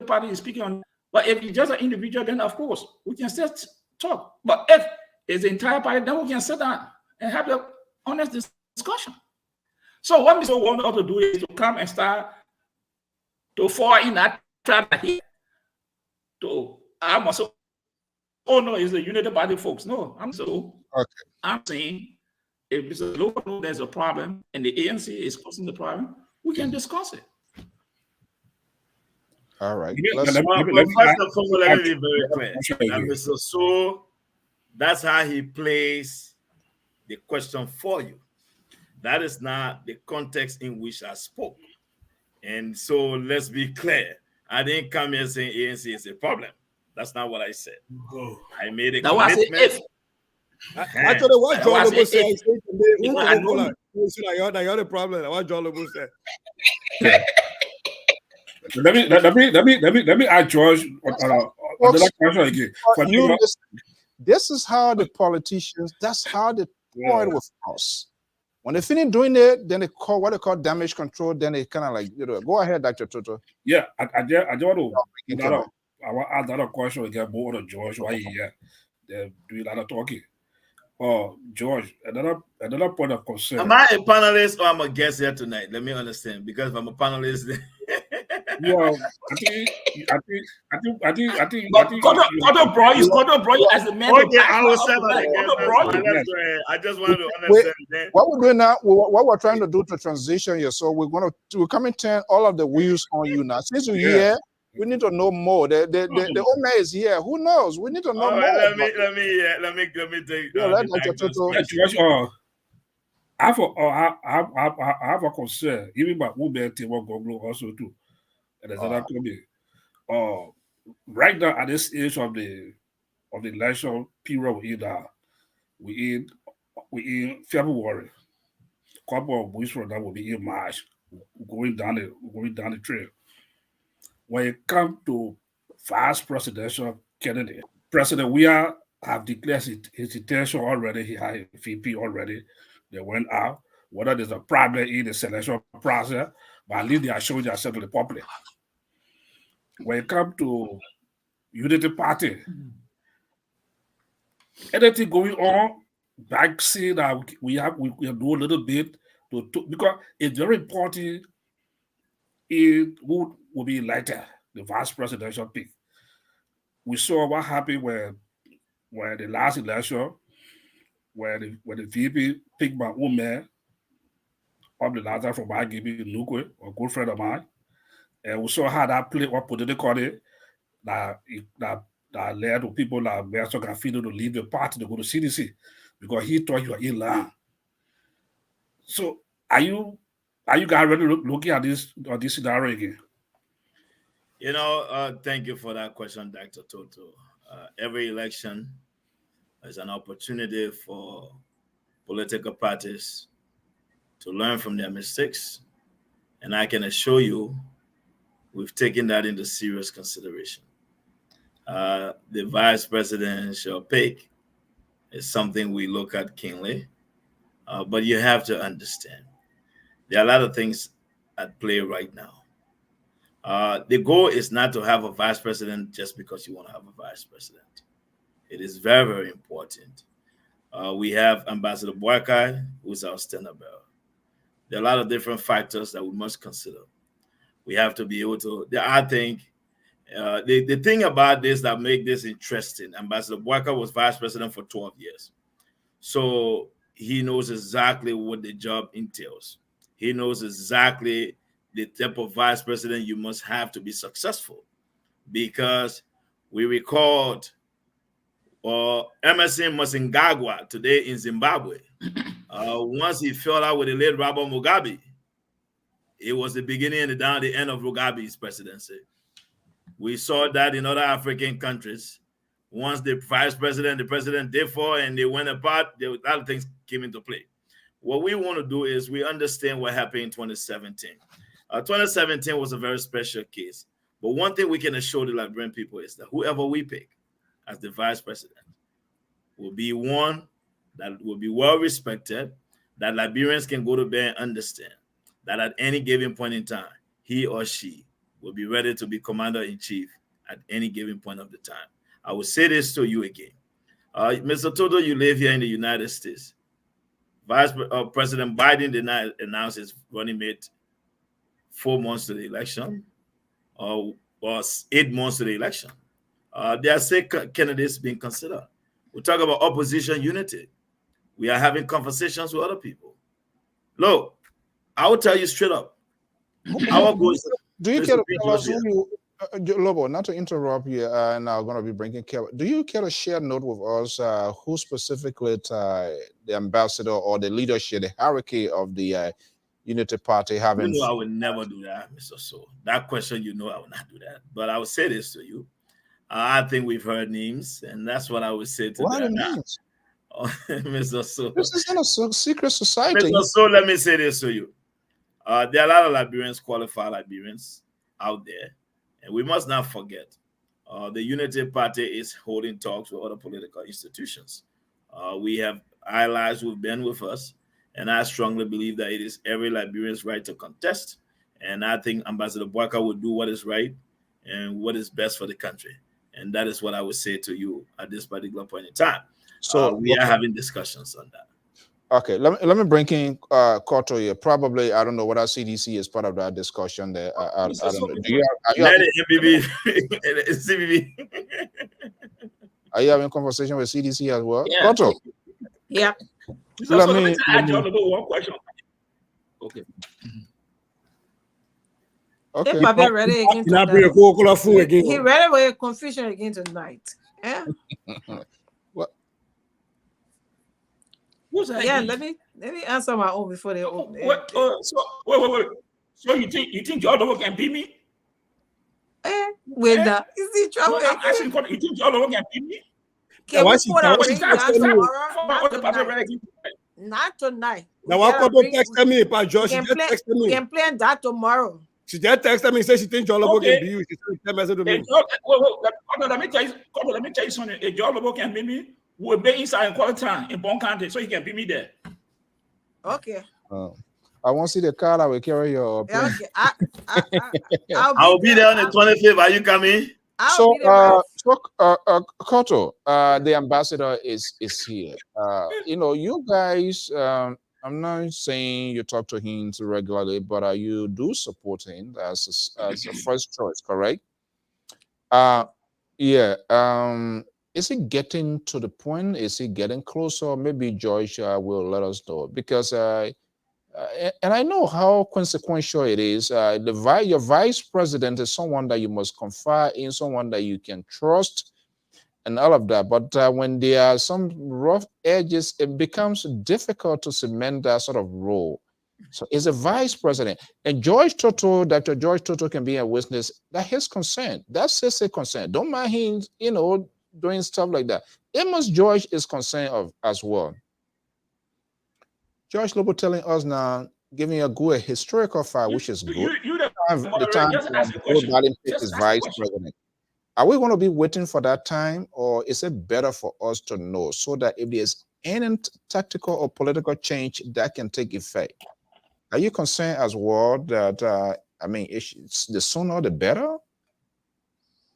Party is speaking on. But if you're just an individual, then of course we can still talk. But if it's the entire party, then we can sit down and have the honest discussion. So what Mr. want us to do is to come and start to fall in that trap here. I'm also, oh no, it's the Unity Party folks. No, I'm saying if Mr. Lobbo knows there's a problem and the ANC is causing the problem, we can discuss it. All right. But first and foremost, let me be very clear. That Mr. So, that's how he plays the question for you. That is not the context in which I spoke. And so let's be clear. I didn't come here saying ANC is a problem. That's not what I said. I made a That was commitment. if. Actually, what John was Lobo it said, if- who I can go know like, you're the problem. What John Lobo said. Let me add George another question again. This is how the politicians, that's how they toy Yeah. with us. When they finish doing it, then they call what they call damage control. Then they kind of like, go ahead, Dr. Toto. Yeah, I just want to I want to add another question again more to George while he's here. They're doing a lot of talking. George, another point of concern. Am I a panelist or I'm a guest here tonight? Let me understand. Because if I'm a panelist, Well, I think. Kodo bro, as a man. Okay, I will say that again. That's right. I just wanted to understand. What we're doing now, what we're trying to do to transition here, so we're coming to turn all of the wheels on you now. Since you're here, we need to know more. The old man is here. Who knows? We need to know more. Let me take. I have a concern. Even my woman team will go also too. And there's another coming. Right now at this age of the election period we in February. A couple of weeks from now will be in March, going down the trail. When it comes to vice presidential candidate, President Weah have declared his intention already. He had a VP already. They went out. Whether there's a problem in the selection process, but at least they are showing themselves to the public. When it comes to Unity Party, anything going on, back see that we do a little bit to because it's very important who will be elected, the vice presidential pick. We saw what happened when the last election, where the VP picked my own man of the latter from my giving Nukwe, a good friend of mine. And we saw how that played what politically that led to people like Berto Gafino to leave the party to go to CDC because he thought you were in line. So are you guys really looking at this scenario again? Thank you for that question, Dr. Toto. Every election is an opportunity for political parties to learn from their mistakes. And I can assure you, we've taken that into serious consideration. The vice presidential pick is something we look at keenly, but you have to understand there are a lot of things at play right now. The goal is not to have a vice president just because you want to have a vice president. It is very, very important. We have Ambassador Boakai, who's our standard bearer. There are a lot of different factors that we must consider. We have to be able to, I think, the thing about this that make this interesting, Ambassador Boakai was vice president for 12 years. So he knows exactly what the job entails. He knows exactly the type of vice president you must have to be successful. Because we record Emerson Mnangagwa today in Zimbabwe. Once he fell out with the late Robert Mugabe, it was the beginning and the end of Mugabe's presidency. We saw that in other African countries. Once the vice president, the president did fall and they went apart, a lot of things came into play. What we want to do is we understand what happened in 2017. 2017 was a very special case. But one thing we can assure the Liberian people is that whoever we pick as the vice president will be one that will be well respected, that Liberians can go to bed and understand that at any given point in time, he or she will be ready to be commander-in-chief at any given point of the time. I will say this to you again. Mr. Toto, you live here in the United States. President Biden did not announce his running mate 4 months to the election or 8 months to the election. There are 6 candidates being considered. We talk about opposition unity. We are having conversations with other people. Look, I will tell you straight up. Our goal is do you care to tell us who Lobbo, not to interrupt you, and I'm going to be bringing care. Do you care to share a note with us who specifically the ambassador or the leadership, the hierarchy of the Unity Party You having. know I would never do that, Mr. So. That question, you know I would not do that. But I would say this to you. I think we've heard names, and that's what I would say to What are that. the names? Mr. So. This is not a secret society. Mr. So, let me say this to you. There are a lot of Liberians, qualified Liberians out there, and we must not forget the Unity Party is holding talks with other political institutions. We have allies who've been with us, and I strongly believe that it is every Liberian's right to contest. And I think Ambassador Boyka would do what is right and what is best for the country. And that is what I would say to you at this particular point in time. So we are having discussions on that. Okay, let me bring in Koto here. Probably, I don't know whether CDC is part of that discussion there. I don't know. Are you having conversation with CDC as well? Yeah. Koto? Yeah. Let me one question. Okay. Okay. If Papa ready again tonight. He ready with confusion again tonight. Yeah. What? Who's that? Yeah, again? let me answer my own before they open. Wait. So you think Lobbo can beat me? With that, is he trouble? So I'm asking, you think Lobbo can beat me? Can we put a ring down tomorrow? Not tonight. Now, what texted me about Josh? She just texted me. We can plan that tomorrow. She just texted me and said she thinks Lobbo can be you. She sent a message to me. Let me tell you something. If Lobbo can beat me, we'll be inside in Quarantine in Bon County, so he can beat me there. Okay. I want to see the car that will carry your plane. Okay. I'll be there on the 25th. Are you coming? Koto, the ambassador is here. You guys, I'm not saying you talk to him regularly, but you do support him as a first choice, correct? Yeah. Is it getting to the point? Is it getting closer? Maybe George will let us know, because and I know how consequential it is. Your vice president is someone that you must confide in, someone that you can trust, and all of that. But when there are some rough edges, it becomes difficult to cement that sort of role. So is a vice president, and Dr. George Toto can be a witness that his concern, that's his concern. Don't mind him, doing stuff like that. Amos George is concerned of as well. George Lobbo telling us now, giving a good historical file, which is good. The time Biden picked his vice president. Are we going to be waiting for that time, or is it better for us to know so that if there's any tactical or political change that can take effect? Are you concerned as well that it's the sooner the better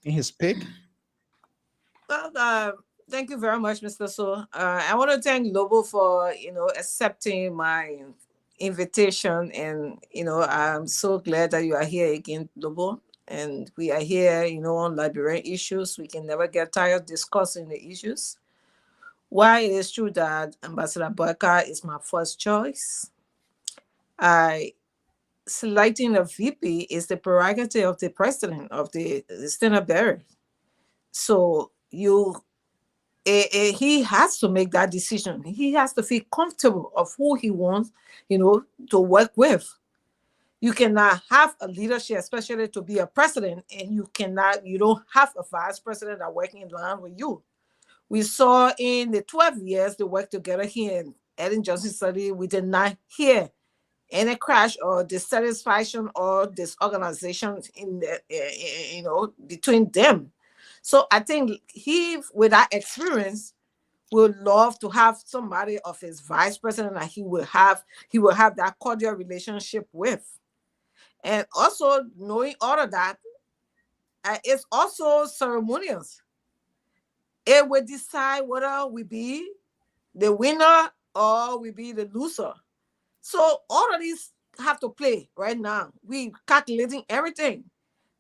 in his pick? Well, thank you very much, Mr. So. I want to thank Lobbo for accepting my invitation, and I'm so glad that you are here again, Lobbo. And we are here, on Liberian issues. We can never get tired discussing the issues. Why it is true that Ambassador Boyka is my first choice. Selecting a VP is the prerogative of the president of the Senate bearer. So he has to make that decision. He has to feel comfortable of who he wants, to work with. You cannot have a leadership, especially to be a president, and you don't have a vice president that working in line with you. We saw in the 12 years they worked together here in Ellen Johnson study, we did not hear any crash or dissatisfaction or disorganization between them. So I think he, with that experience, would love to have somebody of his vice president that he will have that cordial relationship with. And also knowing all of that, it's also ceremonious. It will decide whether we be the winner or we be the loser. So all of these have to play right now. We calculating everything.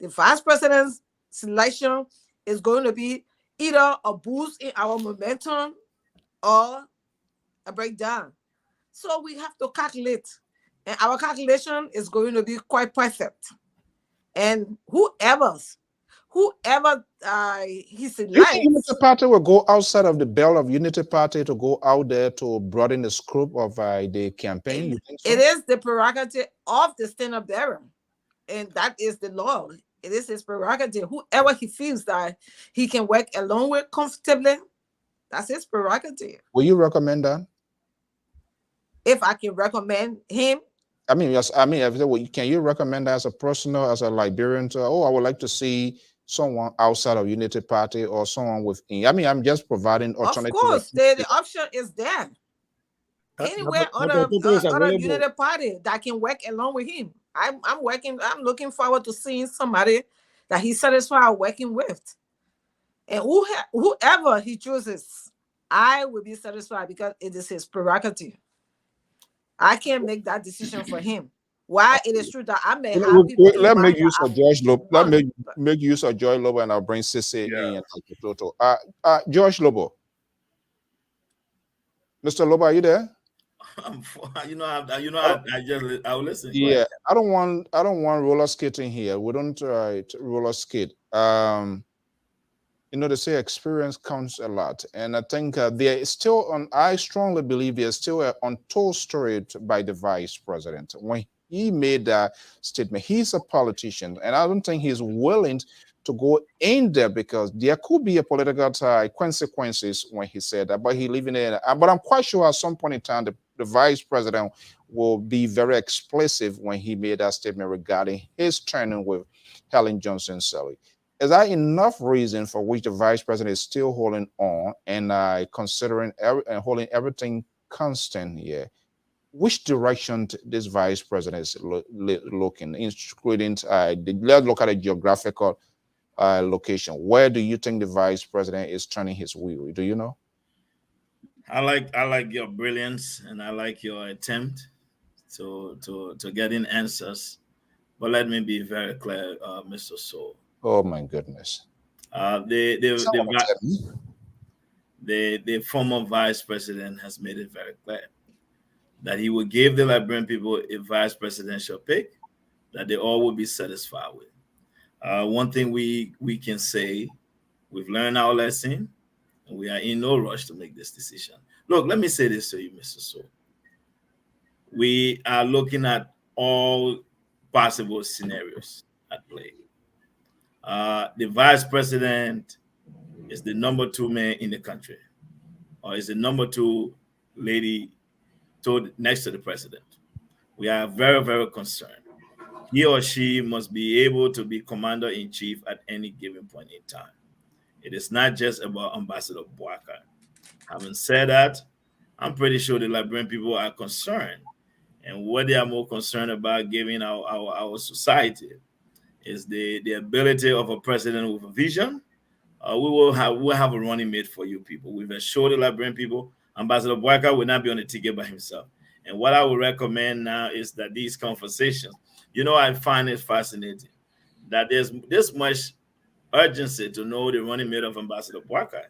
The vice president's selection is going to be either a boost in our momentum or a breakdown. So we have to calculate. And our calculation is going to be quite perfect. And whoever whoever he You think selects. Unity Party will go outside of the bell of Unity Party to go out there to broaden the scope of the campaign? You think so? It is the prerogative of the standard bearer, and that is the law. It is his prerogative. Whoever he feels that he can work alone with comfortably, that's his prerogative. Will you recommend that? If I can recommend him, I mean, yes. I mean, can you recommend as a personal, as a Liberian, to, I would like to see someone outside of Unity Party or someone within? I mean, I'm just providing alternative. of course, the option is there. Anywhere other Unity Party that can work along with him. I'm looking forward to seeing somebody that he's satisfied working with. And whoever he chooses, I will be satisfied because it is his prerogative. I can't make that decision for him. Why it is true that I may have people. Let me use of George Lobbo. Let me make use of George Lobbo, and I'll bring Sissy in and Toto. George Lobbo. Mr. Lobbo, are you there? I'll listen. Yeah, I don't want roller skating here. We don't roller skate. They say experience counts a lot, and I think there is still I strongly believe there's still an untold story by the vice president when he made that statement. He's a politician, and I don't think he's willing to go in there because there could be a political consequences when he said that. But he living in. But I'm quite sure at some point in time the vice president will be very explicit when he made that statement regarding his training with Helen Johnson Sirleaf. Is that enough reason for which the vice president is still holding on and considering and holding everything constant here? Which direction this vice president is looking, including let's look at a geographical location. Where do you think the vice president is turning his wheel? Do you know? I like your brilliance, and I like your attempt to get in answers. But let me be very clear, Mr. Soul. Oh my goodness. The former vice president has made it very clear that he will give the Liberian people a vice presidential pick that they all will be satisfied with. One thing we can say, we've learned our lesson, and we are in no rush to make this decision. Look, let me say this to you, Mr. Soul. We are looking at all possible scenarios at play. The vice president is the number 2 man in the country, or is the number 2 lady next to the president. We are very, very concerned. He or she must be able to be commander-in-chief at any given point in time. It is not just about Ambassador Boaka. Having said that, I'm pretty sure the Liberian people are concerned, and what they are more concerned about giving our society is the ability of a president with a vision. We'll have a running mate for you people. We've assured the Liberian people Ambassador Boaka will not be on the ticket by himself. And what I would recommend now is that these conversations, I find it fascinating that there's this much urgency to know the running mate of Ambassador Boaka.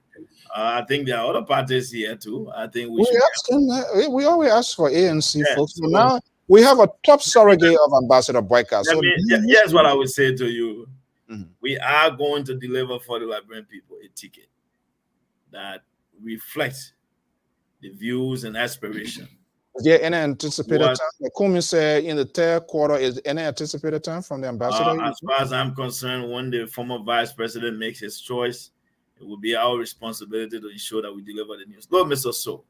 I think there are other parties here too. I think we always ask for ANC folks. So now we have a top surrogate of Ambassador Boaka. So here's what I would say to you. Mm-hmm. We are going to deliver for the Liberian people a ticket that reflects the views and aspirations. Is there any anticipated time? Like Kumi said, in the third quarter, is any anticipated time from the ambassador? As far as I'm concerned, when the former vice president makes his choice, it will be our responsibility to ensure that we deliver the news. Lord, Mr. So,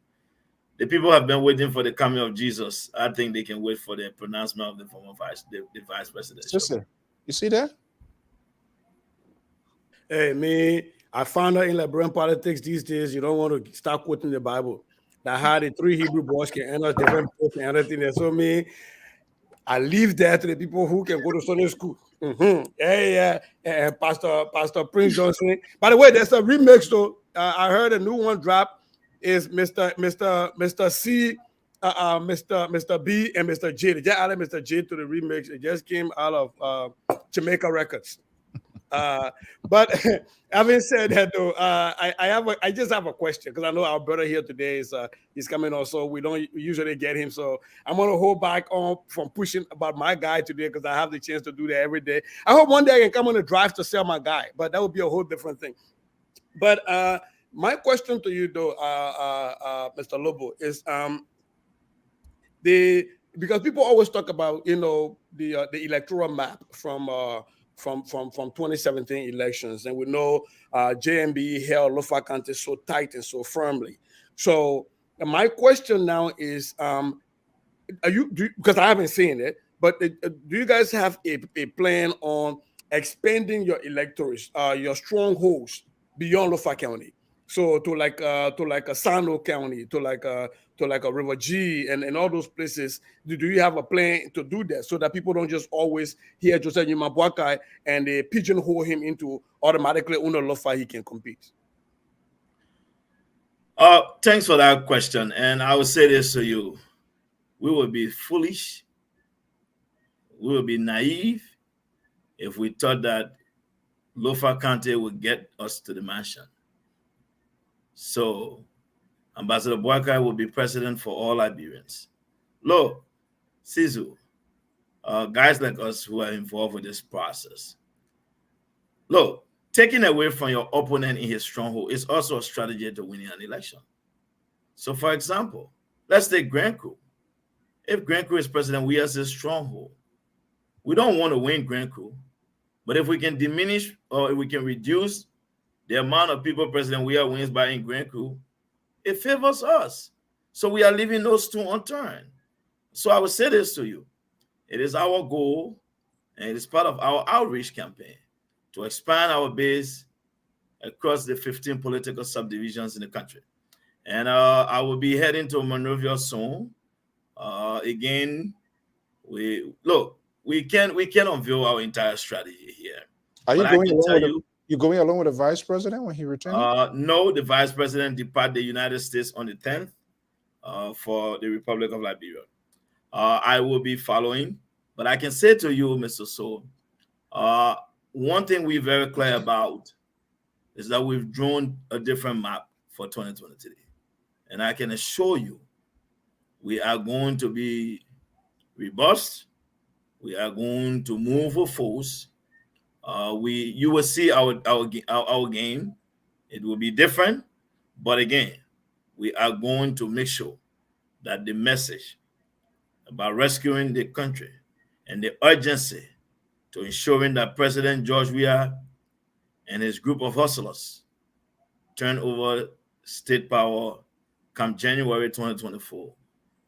the people have been waiting for the coming of Jesus. I think they can wait for the pronouncement of the former vice president. Sister, you see that? Hey, me, I found out in Liberian politics these days, you don't want to start quoting the Bible. That how the 3 Hebrew boys can enter different books and everything. So me, I leave that to the people who can go to Sunday school. Mm-hmm. Yeah. Pastor Prince Johnson. By the way, there's a remix though. I heard a new one drop. Is Mr. C, Mr. B, and Mr. J. They just added Mr. J to the remix. It just came out of Jamaica Records. But having said that, though, I just have a question because I know our brother here today is he's coming also. We don't usually get him, so I'm gonna hold back on from pushing about my guy today because I have the chance to do that every day. I hope one day I can come on the drive to sell my guy, but that would be a whole different thing. But my question to you, though, Mr. Lobbo, is because people always talk about the electoral map from 2017 elections, and we know JMB held Lofa County so tight and so firmly. So my question now is, because I haven't seen it, but do you guys have a plan on expanding your electorates, your strongholds beyond Lofa County? So to like a Sano County, to like a River G and all those places. Do you have a plan to do that so that people don't just always hear Joseph Yumabwakai and they pigeonhole him into automatically under Lofa he can compete? Thanks for that question. And I will say this to you. We would be foolish. We would be naive if we thought that Lofa County would get us to the mansion. So Ambassador Boakai will be president for all Liberians. Look, Sizu, guys like us who are involved with this process. Look, taking away from your opponent in his stronghold is also a strategy to winning an election. So, for example, let's take Grand Crew. If Grand Crew is president, we as a stronghold. We don't want to win Grand Crew, but if we can diminish or if we can reduce the amount of people president we are wins by in Grand Crew, it favors us. So we are leaving those two unturned. So I will say this to you. It is our goal, and it is part of our outreach campaign to expand our base across the 15 political subdivisions in the country. And I will be heading to Monrovia soon. Again, we can unveil our entire strategy here. Are you going along you going along with the vice president when he returns? No, the vice president departed the United States on the 10th for the Republic of Liberia. I will be following, but I can say to you, Mr. So, one thing we're very clear about is that we've drawn a different map for 2023. And I can assure you, we are going to be robust. We are going to move with force. You will see our game. It will be different, but again, we are going to make sure that the message about rescuing the country and the urgency to ensuring that President George Weah and his group of hustlers turn over state power come January 2024,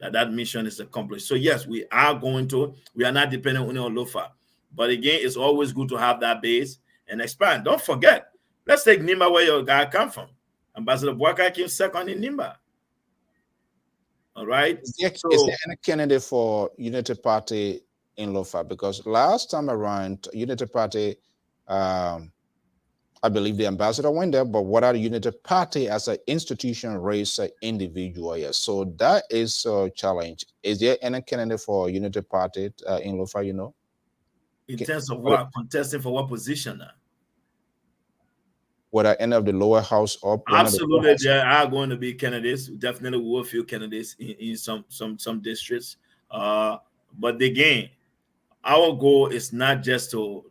that mission is accomplished. So yes, we are not dependent only on Lofa. But again, it's always good to have that base and expand. Don't forget, let's take Nimba where your guy come from. Ambassador Boakai came second in Nimba. All right. Is there any candidate for Unity Party in Lofa? Because last time around, Unity Party, I believe the ambassador went there, but what are the Unity Party as an institution raised an individual? Yes. So that is a challenge. Is there any candidate for Unity Party in Lofa, In terms of what? Contesting for what position now? Whether any of the lower house up? Absolutely, there are going to be candidates. We definitely will feel candidates in some districts. But again, our goal is not just to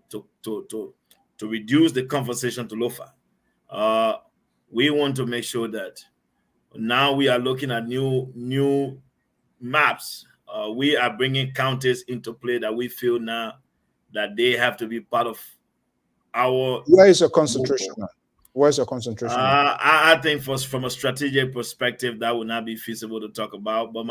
reduce the conversation to Lofa. We want to make sure that now we are looking at new maps. We are bringing counties into play that we feel now that they have to be part of our. Where is your concentration? Where's your concentration? I think from a strategic perspective, that would not be feasible to talk about. But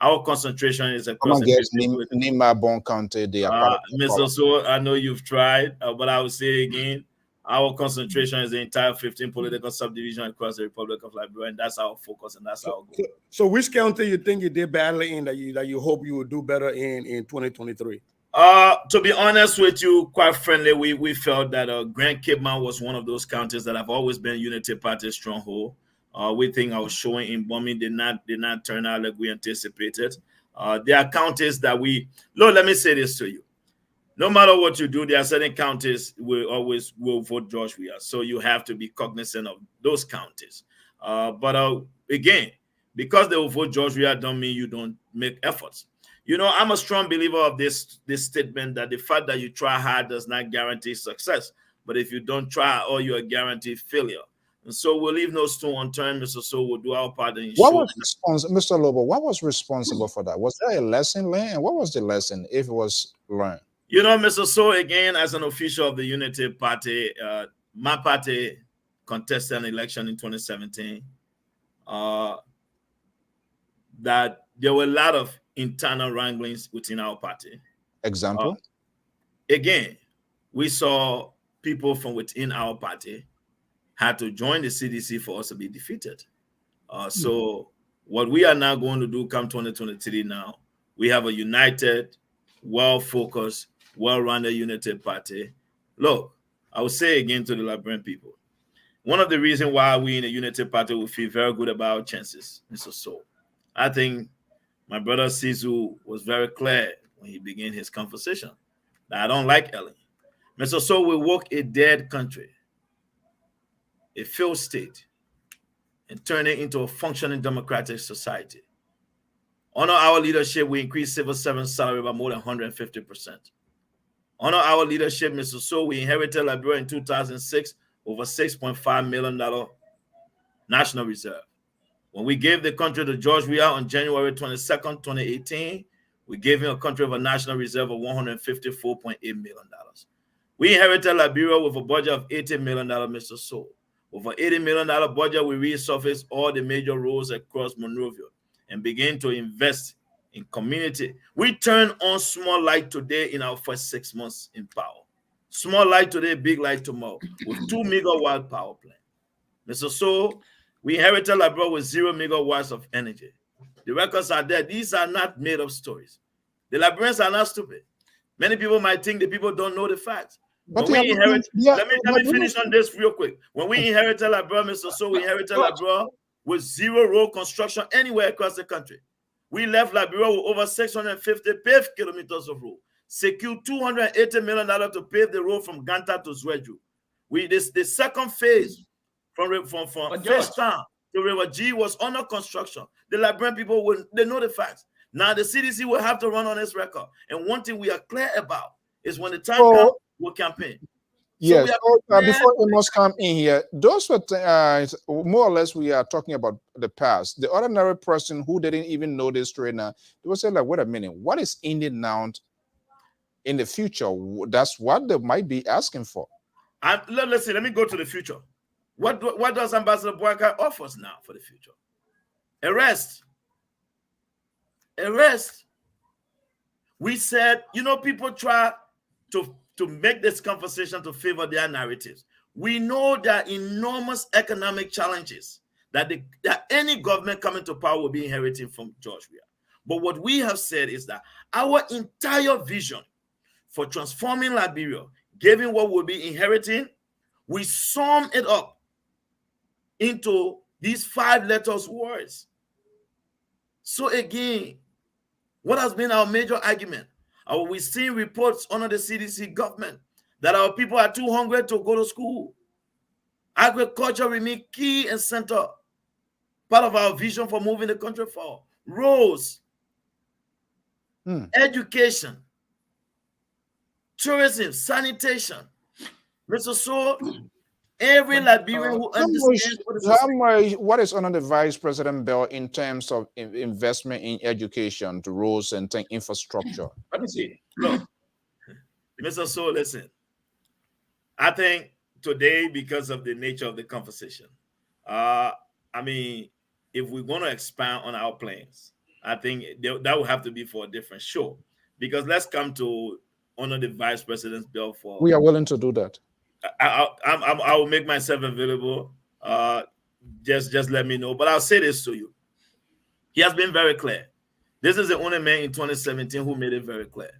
our concentration is across. Nimba, Bon County, they are Mr. So, I know you've tried, but I would say again, our concentration is the entire 15 political subdivision across the Republic of Liberia, and that's our focus and that's our goal. So which county you think you did badly in that you hope you will do better in 2023? To be honest with you, quite friendly, we felt that Grand Cape Mount was one of those counties that have always been Unity Party stronghold. We think our showing in Bombing did not turn out like we anticipated. There are counties that let me say this to you. no matter what you do, there are certain counties will vote George Weah. So you have to be cognizant of those counties. But again, because they will vote George Weah, don't mean you don't make efforts. I'm a strong believer of this statement that the fact that you try hard does not guarantee success. But if you don't try, or you are guaranteed failure. And so we'll leave no stone unturned, Mr. So we'll do our part. What was Mr. Lobbo? What was responsible for that? Was there a lesson learned? And what was the lesson, if it was learned? Mr. So, again, as an official of the Unity Party, my party contested an election in 2017. That there were a lot of internal wranglings within our party. Example? Again, we saw people from within our party had to join the CDC for us to be defeated. So what we are now going to do come 2023 now, we have a united, well-focused, well-rounded Unity Party. Look, I will say again to the Liberian people, one of the reasons why we in the Unity Party will feel very good about our chances, Mr. So, I think my brother Sizu was very clear when he began his conversation that I don't like Ellen. Mr. So, we work a dead country, a failed state, and turn it into a functioning democratic society. Under our leadership, we increased civil servant salary by more than 150%. Under our leadership, Mr. So, we inherited Liberia in 2006 over $6.5 million national reserve. When we gave the country to George Weah on January 22nd, 2018, we gave him a country of a national reserve of $154.8 million. We inherited Liberia with a budget of $80 million, Mr. So. With an $80 million budget, we resurfaced all the major roads across Monrovia and began to invest in community. We turned on small light today in our first 6 months in power. Small light today, big light tomorrow, with 2 megawatt power plant. Mr. So, we inherited Liberia with 0 megawatts of energy. The records are there. These are not made up stories. The Liberians are not stupid. Many people might think the people don't know the facts. But let me finish on this real quick. When we inherited Liberia, Mr. So, we inherited Liberia with 0 road construction anywhere across the country. We left Liberia with over 650 paved kilometers of road, secured $280 million to pave the road from Ganta to Zwedru. The second phase from Fishtown to River G was under construction. The Liberian people, they know the facts. Now the CDC will have to run on this record. And one thing we are clear about is when the time comes, we'll campaign. Yes. Before Amos come in here, those were more or less we are talking about the past. The ordinary person who didn't even know this right now, they will say like, wait a minute, what is ending now in the future? That's what they might be asking for. Let's see. Let me go to the future. What does Ambassador Boyka offer us now for the future? Arrest. We said, people try to make this conversation to favor their narratives. We know there are enormous economic challenges that any government coming to power will be inheriting from George Weah. But what we have said is that our entire vision for transforming Liberia, given what we'll be inheriting, we sum it up into these 5 letters words. So again, what has been our major argument? We've seen reports under the CDC government that our people are too hungry to go to school. Agriculture remains key and center, part of our vision for moving the country forward. Roads, education, tourism, sanitation. Mr. So, every Liberian who understands what is under the vice president bill in terms of investment in education, to roads and infrastructure? Let me see. Look, Mr. So, listen. I think today, because of the nature of the conversation, if we're going to expand on our plans, I think that will have to be for a different show. Because let's come to under the vice president's bill for. We are willing to do that. I will make myself available. Just let me know. But I'll say this to you. He has been very clear. This is the only man in 2017 who made it very clear.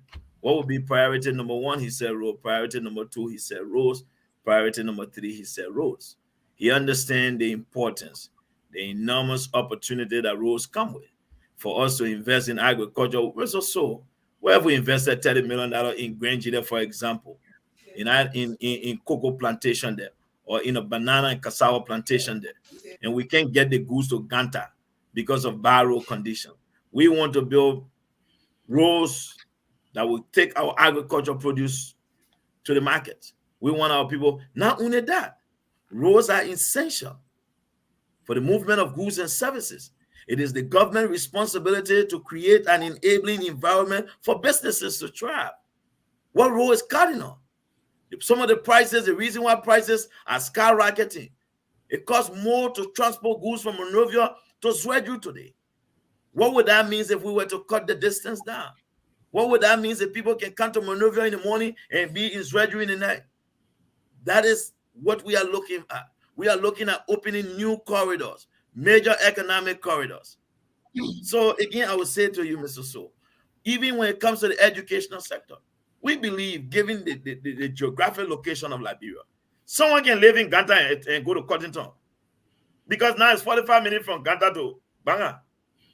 What would be priority number 1? He said road. Priority number 2, he said roads. Priority number 3, he said roads. He understands the importance, the enormous opportunity that roads come with for us to invest in agriculture. So Where have we invested $30 million in Grange, for example, in cocoa plantation there, or in a banana and cassava plantation there, and we can't get the goods to Ganta because of bad road condition. We want to build roads that will take our agricultural produce to the market. We want our people, not only that, roads are essential for the movement of goods and services. It is the government responsibility to create an enabling environment for businesses to thrive. What role is cardinal? Some of the prices, the reason why prices are skyrocketing, it costs more to transport goods from Monrovia to Zwedru today. What would that mean if we were to cut the distance down? What would that mean if people can come to Monrovia in the morning and be in Zwedru in the night? That is what we are looking at. We are looking at opening new corridors, major economic corridors. So again, I would say to you, Mr. So, even when it comes to the educational sector, we believe, given the geographic location of Liberia, someone can live in Ganta and go to Cottington. Because now it's 45 minutes from Ganta to Banga.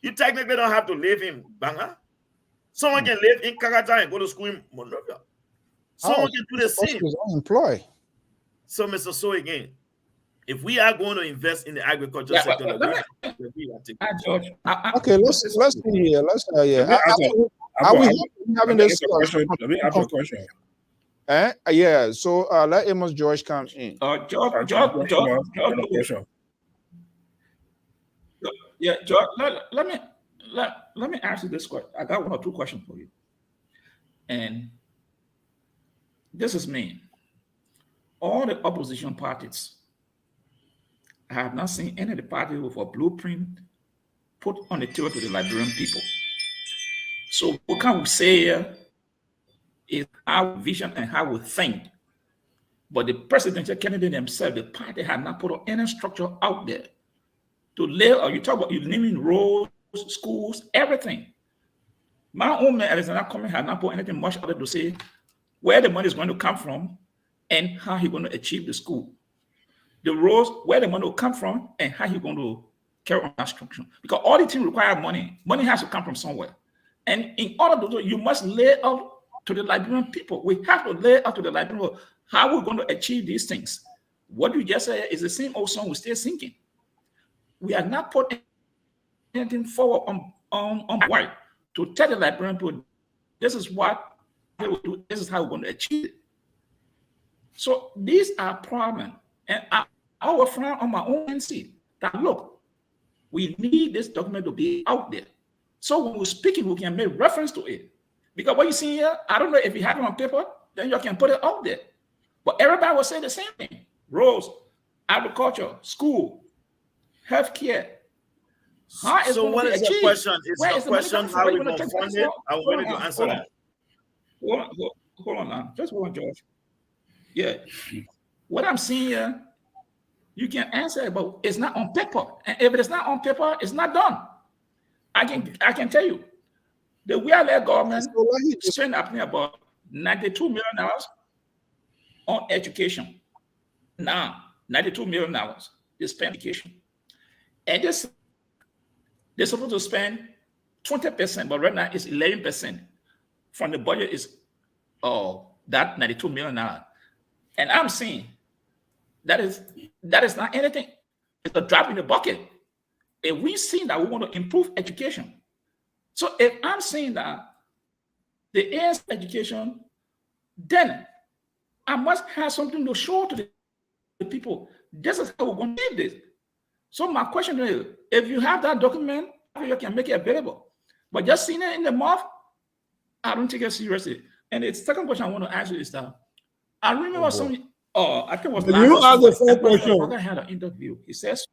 You technically don't have to live in Banga. Someone can live in Kakata and go to school in Monrovia. Someone can do the same. Unemployed. So, Mr. So, again, if we are going to invest in the agriculture sector, okay, let's see here. Let's are we having this question? Let me ask you a question. Yeah. So let Amos George come in. George. Yeah, George. Let me ask you this question. I got one or two questions for you, and this is me. All the opposition parties, I have not seen any of the parties with a blueprint put on the table to the Liberian people. So what can we say here is our vision and how we think. But the presidential candidate themselves, the party had not put any structure out there to lay, or you talk about you naming roads, schools, everything. My own man, Alexander Cummings, had not put anything much other to say where the money is going to come from and how he's going to achieve the school. The roads, where the money will come from and how he's going to carry on that structure. Because all the things require money. Money has to come from somewhere. And in order to do it, you must lay out to the Liberian people. We have to lay out to the Liberian people how we're going to achieve these things. What you just said is the same old song we're still singing. We are not putting anything forward on white to tell the Liberian people, this is what they will do, this is how we're going to achieve it. So these are problems. And I will frown on my own seat that, look, we need this document to be out there. So when we're speaking, we can make reference to it. Because what you see here, I don't know if you have it on paper, then you can put it out there. But everybody will say the same thing. Roads, agriculture, school, healthcare. So what is the question? Is the question how we going to fund it? I wanted to answer that. Hold on now. Just hold on, George. Yeah. What I'm seeing here, you can answer it, but it's not on paper. And if it's not on paper, it's not done. I can tell you, the WLA government spent about $92 million on education. Now, $92 million they spend education. And they're supposed to spend 20%, but right now it's 11% from the budget is that $92 million. And I'm saying that is not anything. It's a drop in the bucket. If we see that we want to improve education. So if I'm saying that the AS education, then I must have something to show to the people. This is how we're going to do this. So my question is, if you have that document, you can make it available. But just seeing it in the mouth, I don't take it seriously. And the second question I want to ask you is that I remember I think it was last you asked the first question. I had an interview. He says,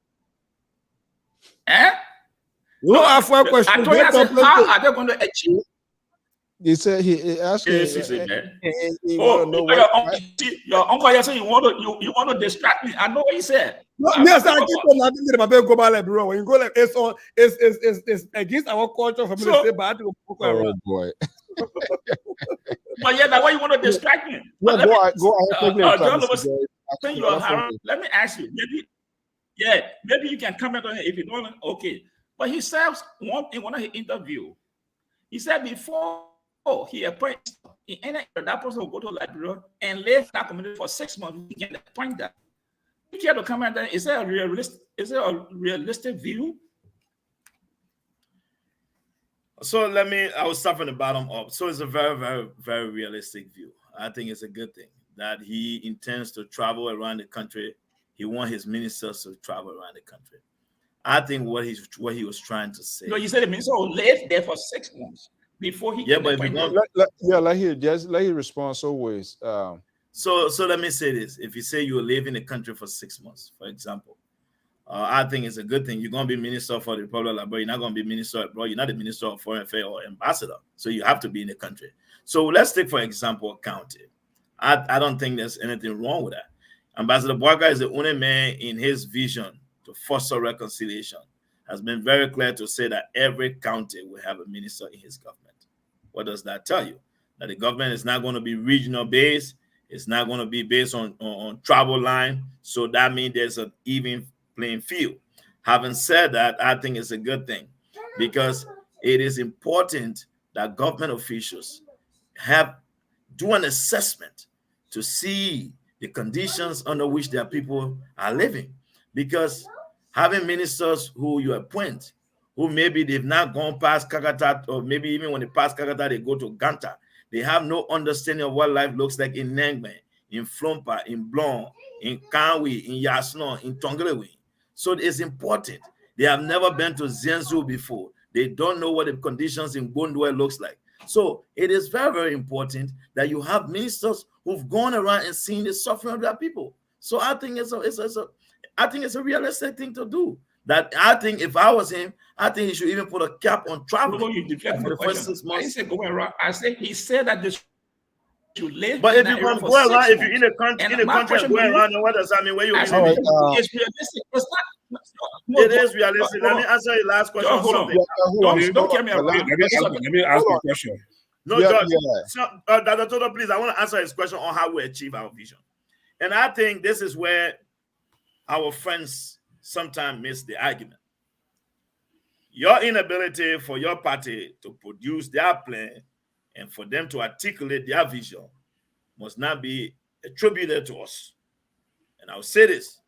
you asked for a question. I told you, I said, how are they going to achieve? He said he asked me. Your uncle said you want to distract me. I know what he said. Yes, I keep nothing about go back bro. When you go like it's against our culture for me to say bad. Oh boy. But yeah, that's why you want to distract me. Yeah, go ahead. Let me ask you. Maybe you can comment on it if you don't. Okay. But he says in one of his interviews, he said before oh, he appoints in any that person will go to Liberia and live in that community for 6 months. We can appoint that. You care to come and then is there a realistic view? So I will start from the bottom up. So it's a very, very, very realistic view. I think it's a good thing that he intends to travel around the country. He wants his ministers to travel around the country. I think what he was trying to say. No, you said the minister will live there for 6 months before he can appoint them. let you respond always. So let me say this. If you say you will live in the country for 6 months, for example, I think it's a good thing. You're going to be minister for the Republic of Liberia. You're not going to be minister abroad. You're not the minister of foreign affairs or ambassador. So you have to be in the country. So let's take, for example, a county. I don't think there's anything wrong with that. Ambassador Boakai is the only man in his vision to foster reconciliation has been very clear to say that every county will have a minister in his government. What does that tell you? That the government is not going to be regional based. It's not going to be based on travel line. So that means there's an even playing field. Having said that, I think it's a good thing because it is important that government officials do an assessment to see the conditions under which their people are living. Because having ministers who you appoint, who maybe they've not gone past Kakata, or maybe even when they pass Kakata, they go to Ganta. They have no understanding of what life looks like in Nengme, in Flompa, in Blon, in Kanwi, in Yasnon, in Tonglewe. So it's important. They have never been to Zenzu before. They don't know what the conditions in Gondwe looks like. So it is very, very important that you have ministers who've gone around and seen the suffering of their people. So I think it's a realistic thing to do. That I think if I was him, I think he should even put a cap on travel for the first 6 months. I said going around. I said he said that this should live. But if you can go around, if you're in the country, and going around, then what does that mean? Where you it's realistic. It's not. It is realistic. Let me answer your last question. Don't get me wrong. Let me ask you a question. No, George. So, Dr. Toto, please, I want to answer his question on how we achieve our vision. And I think this is where our friends sometimes miss the argument. Your inability for your party to produce their plan and for them to articulate their vision must not be attributed to us. And I'll say this.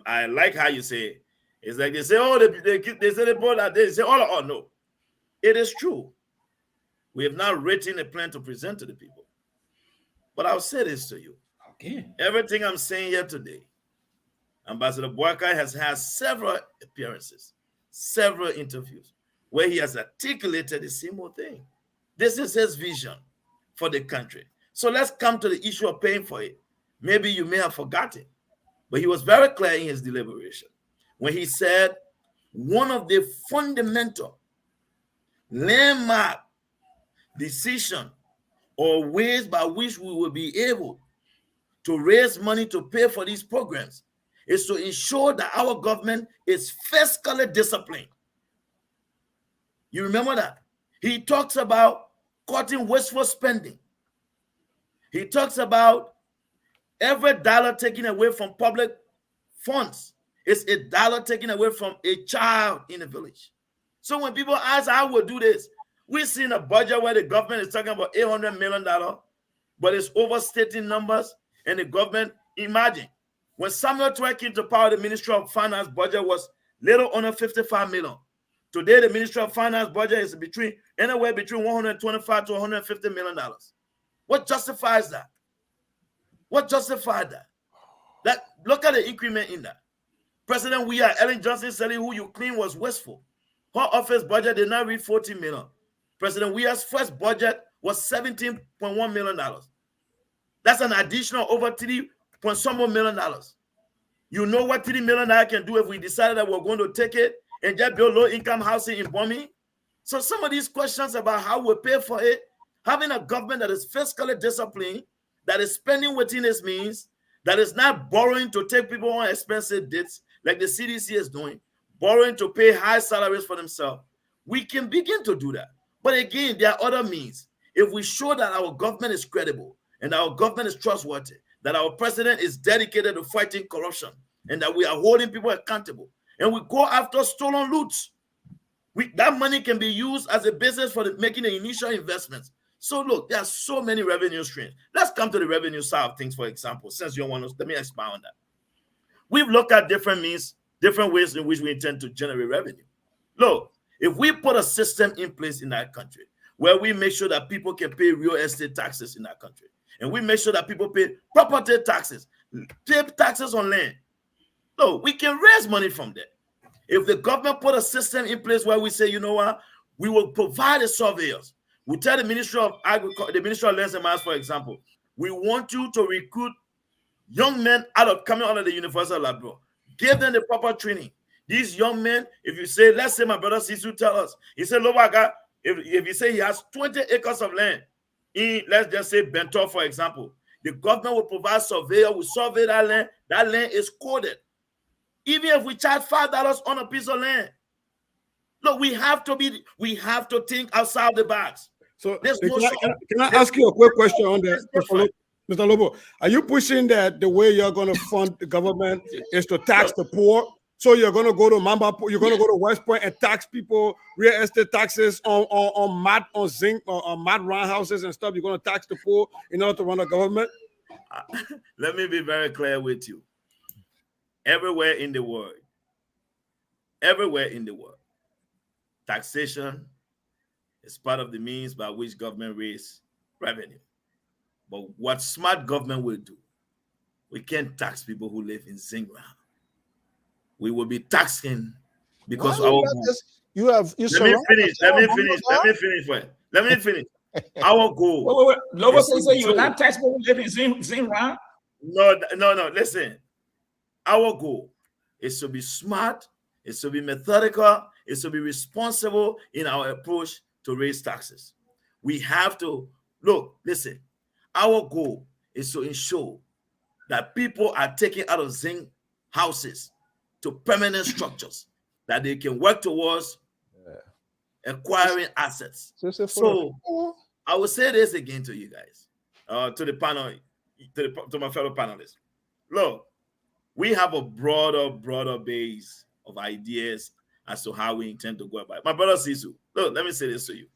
I like how you say it's like they say, oh, they say they say, oh, no. It is true. We have not written a plan to present to the people. But I'll say this to you. Okay. Everything I'm saying here today, Ambassador Boakai has had several appearances, several interviews, where he has articulated the same old thing. This is his vision for the country. So let's come to the issue of paying for it. Maybe you may have forgotten, but he was very clear in his deliberation when he said one of the fundamental landmark decision or ways by which we will be able to raise money to pay for these programs is to ensure that our government is fiscally disciplined. You remember that? He talks about cutting wasteful spending. He talks about every dollar taken away from public funds is a dollar taken away from a child in a village. So when people ask how we'll do this, we've seen a budget where the government is talking about $800 million, but it's overstating numbers, and the government, imagine, when Samuel Twe came to power, the Ministry of Finance budget was little under $55 million. Today, the Ministry of Finance budget is anywhere between $125 to $150 million. What justifies that? What justified that? Look at the increment in that. President Ellen Johnson said who you claim was wasteful. Her office budget did not reach $14 million. President Weah's first budget was $17.1 million. That's an additional over $3 million. You know what $3 million can do if we decided that we're going to take it and just build low-income housing in Bomi? So some of these questions about how we pay for it, having a government that is fiscally disciplined, that is spending within its means, that is not borrowing to take people on expensive debts like the CDC is doing, borrowing to pay high salaries for themselves, we can begin to do that. But again, there are other means. If we show that our government is credible and our government is trustworthy, that our president is dedicated to fighting corruption, and that we are holding people accountable, and we go after stolen loots, that money can be used as a basis for making the initial investments. So look, there are so many revenue streams. Let's come to the revenue side of things, for example, since you want to, let me expound on that. We've looked at different means, different ways in which we intend to generate revenue. Look, if we put a system in place in our country where we make sure that people can pay real estate taxes in our country, and we make sure that people pay property taxes, pay taxes on land, look, we can raise money from there. If the government put a system in place where we say, you know what, we will provide the surveyors. We tell the Ministry of Agriculture, the Ministry of Lands and Mines, for example, we want you to recruit young men coming out of the University of Lobbo. Give them the proper training. These young men, if you say, let's say my brother Sisu tell us, he said, Lobbo, if you say he has 20 acres of land in, let's just say Bentor, for example, the government will provide surveyor, will survey that land is coded. Even if we charge $5 on a piece of land. Look, we have to think outside the box. So can I ask you a quick question on that, Mr. Lobbo? Are you pushing that the way you're going to fund the government is to tax the poor? So you're going to go to Mamba, you're going to go to West Point and tax people, real estate taxes on mat, on zinc, on mat roundhouses and stuff. You're going to tax the poor in order to run the government? Let me be very clear with you. Everywhere in the world, taxation is part of the means by which government raises revenue. But what smart government will do, we can't tax people who live in Zingra. We will be taxing because our goal. Let me finish. Our goal. Wait. Lobbo say you will not tax people who live in Zingra? No. Listen. Our goal is to be smart, is to be methodical, is to be responsible in our approach to raise taxes. We have to listen. Our goal is to ensure that people are taken out of zinc houses to permanent structures that they can work towards acquiring assets. So I will say this again to you guys, to the panel, to my fellow panelists. Look, we have a broader base of ideas as to how we intend to go about it. My brother Sisu, look, let me say this to you.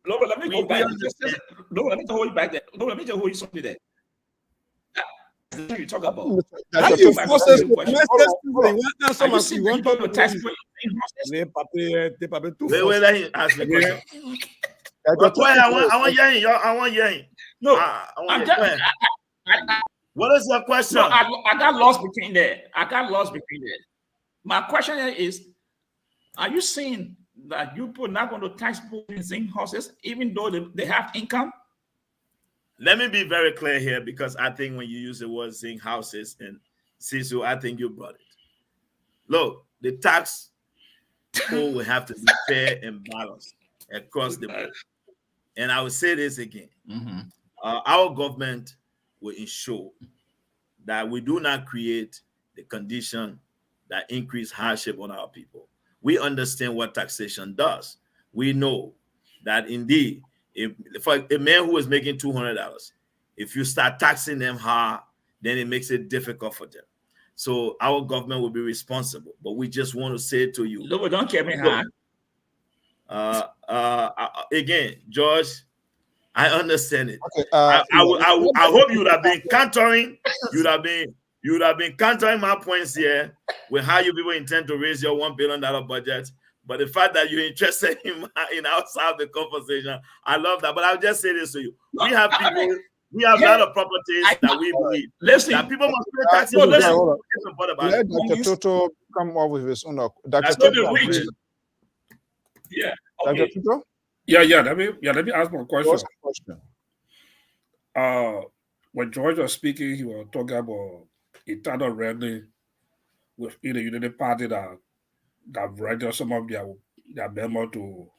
Lobbo, let me go back. Lobbo, let me hold you back there. Lobbo, let me just hold you something there. You talk about. How do you force us to Are you seeing the tax people? Wait, let him ask the question. I want hearing. No, what is your question? No, I got lost between there. My question is, are you saying that you people not going to tax people in zinc houses even though they have income? Let me be very clear here, because I think when you use the word zinc houses and Sisu, I think you brought it. Look, the tax pool will have to be fair and balanced across the board. And I will say this again. Our government will ensure that we do not create the condition that increase hardship on our people. We understand what taxation does. We know that indeed, if for a man who is making $200, if you start taxing them hard, then it makes it difficult for them. So our government will be responsible. But we just want to say to you, Lobbo, don't keep me hard. Again, George, I understand it. Okay, I hope you would have been countering. You would have been countering my points here with how you people intend to raise your $1 billion budget. But the fact that you're interested in outside the conversation, I love that. But I'll just say this to you: we have people, we have a lot of properties that we believe that people must pay taxes. Let Dr. Toto come up with his own. Dr. Yeah. Dr. Toto? Yeah. Let me ask my question. When George was speaking, he was talking about internal revenue within the Unity Party that registered some of their members to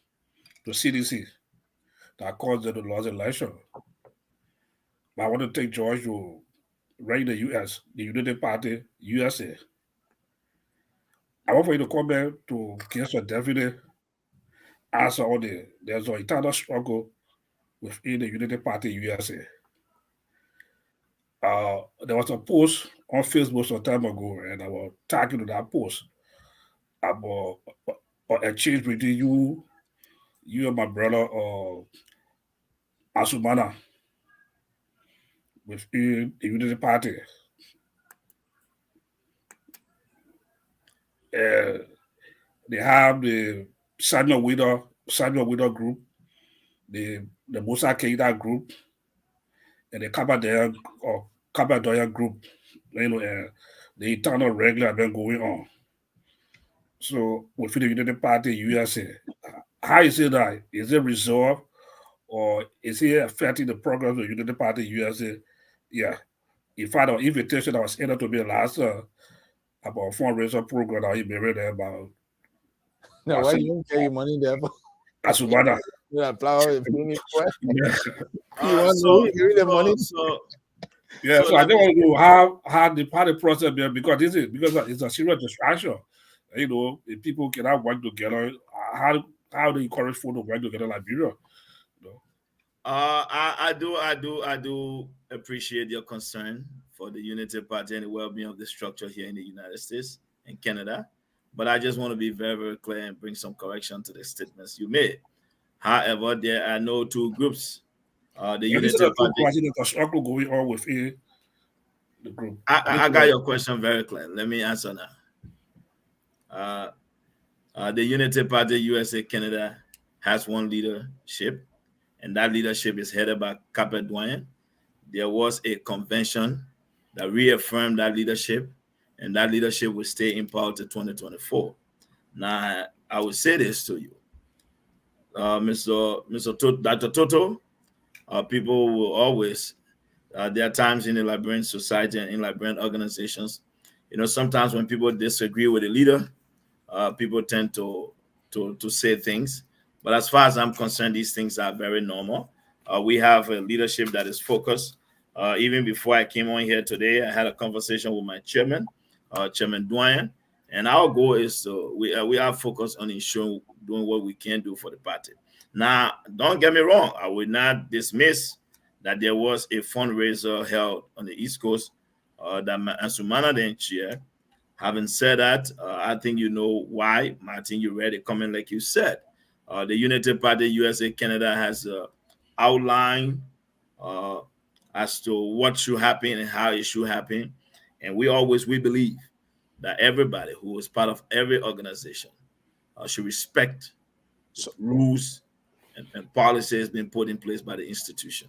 CDC that caused them to lose election. But I want to take George to rate the US, the Unity Party, USA. I want for you to comment to case of deputy as all there's an internal struggle within the Unity Party, USA. There was a post on Facebook some time ago, and I was tagging to that post about a exchange between you and my brother, Asumana within the Unity Party. They have the Samuel Widow group, the Musa Keita group, and the Kabadoya group. The internal regular have been going on. So within the Unity Party USA, how is it that? Is it resolved or is it affecting the progress of the Unity Party USA? Yeah. In fact, an invitation that was entered to me last about fundraiser program that he made there about. No, why you don't carry money there? Asumana. Yeah, plow if you need what? You want So, to give me the money? Yeah, so I let don't me- want to know how the party process there because it's a serious distraction. If people cannot work together, how do you encourage folks to work together in Liberia? I do appreciate your concern for the Unity Party and the well-being of the structure here in the United States and Canada. But I just want to be very, very clear and bring some correction to the statements you made. However, there are no two groups. The Yeah, this Unity is a Party. there's a struggle going on within the group. I got your question very clear. Let me answer now. The Unity Party USA Canada has one leadership, and that leadership is headed by Capet Doyen. There was a convention that reaffirmed that leadership, and that leadership will stay in power to 2024. Now, I will say this to you, Dr. Toto. People will always. There are times in the Liberian society and in Liberian organizations, sometimes when people disagree with a leader, people tend to say things. But as far as I'm concerned, these things are very normal. We have a leadership that is focused. Even before I came on here today, I had a conversation with my chairman, Chairman Doyen, and our goal is we are focused on ensuring doing what we can do for the party. Now, don't get me wrong, I would not dismiss that there was a fundraiser held on the East Coast that Ansumana didn't chair. Having said that, I think you know why. Martin, you read a comment like you said. The Unity Party USA Canada has outlined as to what should happen and how it should happen. And we believe that everybody who is part of every organization should respect rules and policies being put in place by the institution.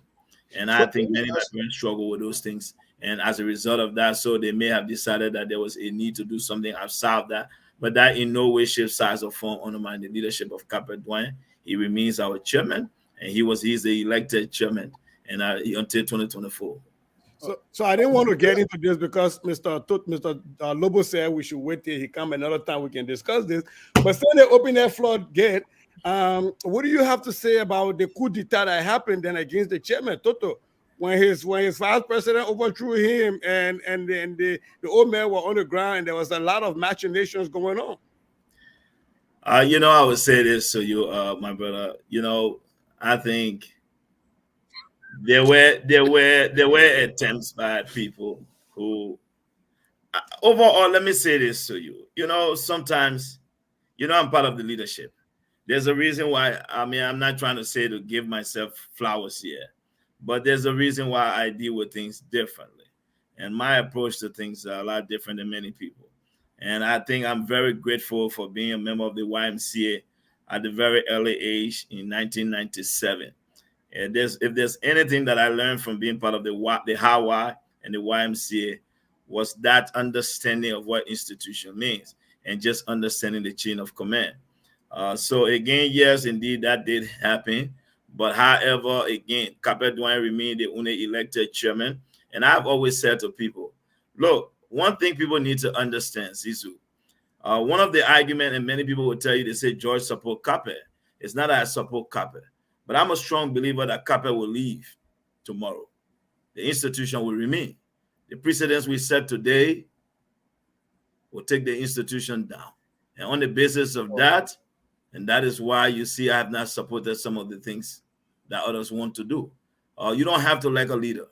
And I think many Liberians struggle with those things. And as a result of that, so they may have decided that there was a need to do something outside of that. But that in no way, shape, size, or form undermine the leadership of Capet Doyen. He remains our chairman, and he's the elected chairman and until 2024. So I didn't want to get into this because Mr. Lobbo said we should wait till he come another time we can discuss this. But since they open that floodgate, what do you have to say about the coup d'etat that happened then against the chairman Toto when his vice president overthrew him and the old man were on the ground and there was a lot of machinations going on? I would say this to you, my brother. I think there were attempts by people who overall, let me say this to you. Sometimes, I'm part of the leadership. There's a reason why, I'm not trying to say to give myself flowers here, but there's a reason why I deal with things differently. And my approach to things are a lot different than many people. And I think I'm very grateful for being a member of the YMCA at the very early age in 1997. And if there's anything that I learned from being part of the Hawaii and the YMCA was that understanding of what institution means and just understanding the chain of command. So again, yes, indeed, that did happen. But however, again, Capet Doyen remained the only elected chairman. And I've always said to people, look, one thing people need to understand, Sisu, one of the arguments, and many people will tell you, they say George support Capet. It's not that I support Capet, but I'm a strong believer that Capet will leave tomorrow. The institution will remain. The precedents we set today will take the institution down. And on the basis of that, and that is why you see I have not supported some of the things that others want to do. You don't have to like a leader.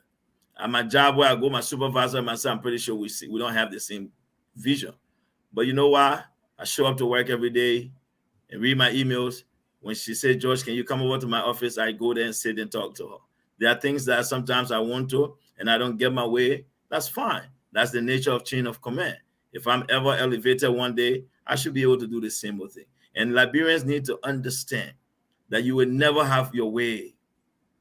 At my job where I go, my supervisor and myself, I'm pretty sure we don't have the same vision. But you know why? I show up to work every day and read my emails. When she said, George, can you come over to my office? I go there and sit and talk to her. There are things that sometimes I want to and I don't get my way. That's fine. That's the nature of chain of command. If I'm ever elevated one day, I should be able to do the same thing. And Liberians need to understand that you will never have your way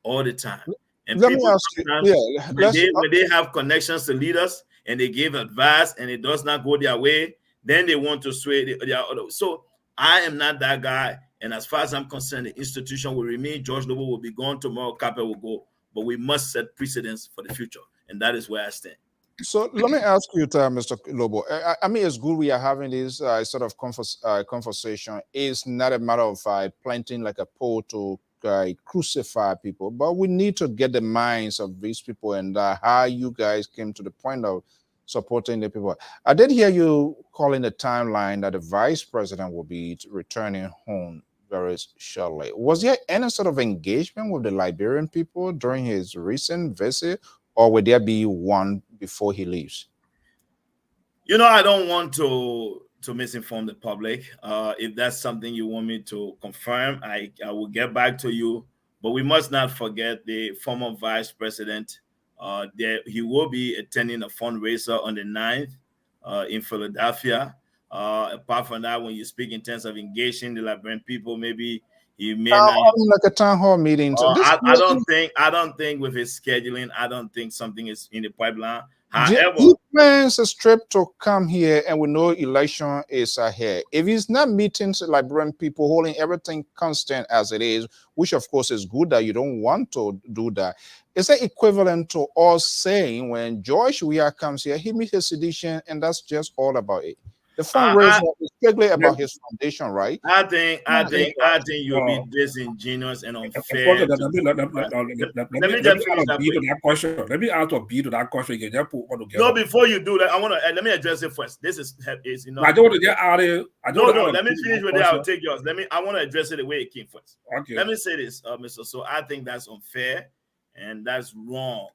all the time. And Let me people ask you, sometimes, yeah, when they have connections to leaders and they give advice and it does not go their way, then they want to sway their other. So I am not that guy. And as far as I'm concerned, the institution will remain. George Lobbo will be gone tomorrow. Capel will go. But we must set precedents for the future. And that is where I stand. So let me ask you, Mr. Lobbo. I mean, it's good we are having this sort of conversation. It's not a matter of planting like a pole to crucify people, but we need to get the minds of these people and how you guys came to the point of supporting the people. I did hear you calling the timeline that the vice president will be returning home very shortly. Was there any sort of engagement with the Liberian people during his recent visit, or will there be one before he leaves? You know, I don't want to misinform the public. If that's something you want me to confirm, I will get back to you. But we must not forget the former vice president. He will be attending a fundraiser on the 9th in Philadelphia. Apart from that, when you speak in terms of engaging the Liberian people, maybe he may not. I mean, like a town hall meeting. I don't think with his scheduling, I don't think something is in the pipeline. However, he plans a trip to come here, and we know election is ahead. If he's not meeting Liberian people, holding everything constant as it is, which of course is good that you don't want to do that, is that equivalent to us saying when George Weah comes here, he meets his sedition, and that's just all about it? The fundraiser is strictly about his foundation, right? I think you'll be disingenuous and unfair. Let me add a B to that question. You can just put all together. No, before you do that, let me address it first. This is I don't want to get out of it. Let me finish with it. I'll take yours. I want to address it the way it came first. Okay. Let me say this, Mr. So I think that's unfair and that's wrong,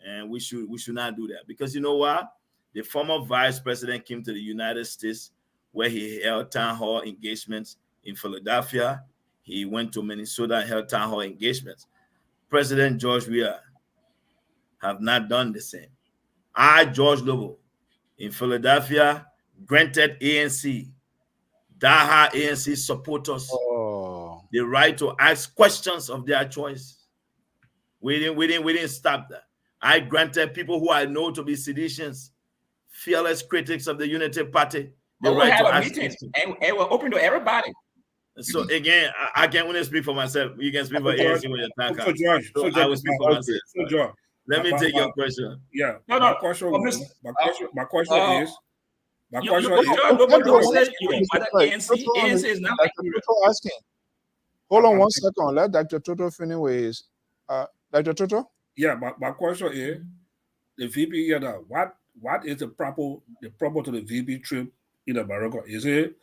and we should not do that, because you know what? The former vice president came to the United States, where he held town hall engagements in Philadelphia. He went to Minnesota and held town hall engagements. President George Weah have not done the same. George Lobbo, in Philadelphia, granted ANC, diehard ANC supporters, the right to ask questions of their choice. We didn't stop that. I granted people who I know to be seditious, fearless critics of the Unity Party, the right to ask questions. And we're open to everybody. So again, I can't only speak for myself. You can speak for ANC when you're talking. I will speak for myself. Let me take your question. Yeah. No. My question is. ANC is not like asking. Hold on 1 second. Let Dr. Toto finish with Dr. Toto. Yeah, my question is the VP. What is the proper to the VP trip in America? Is it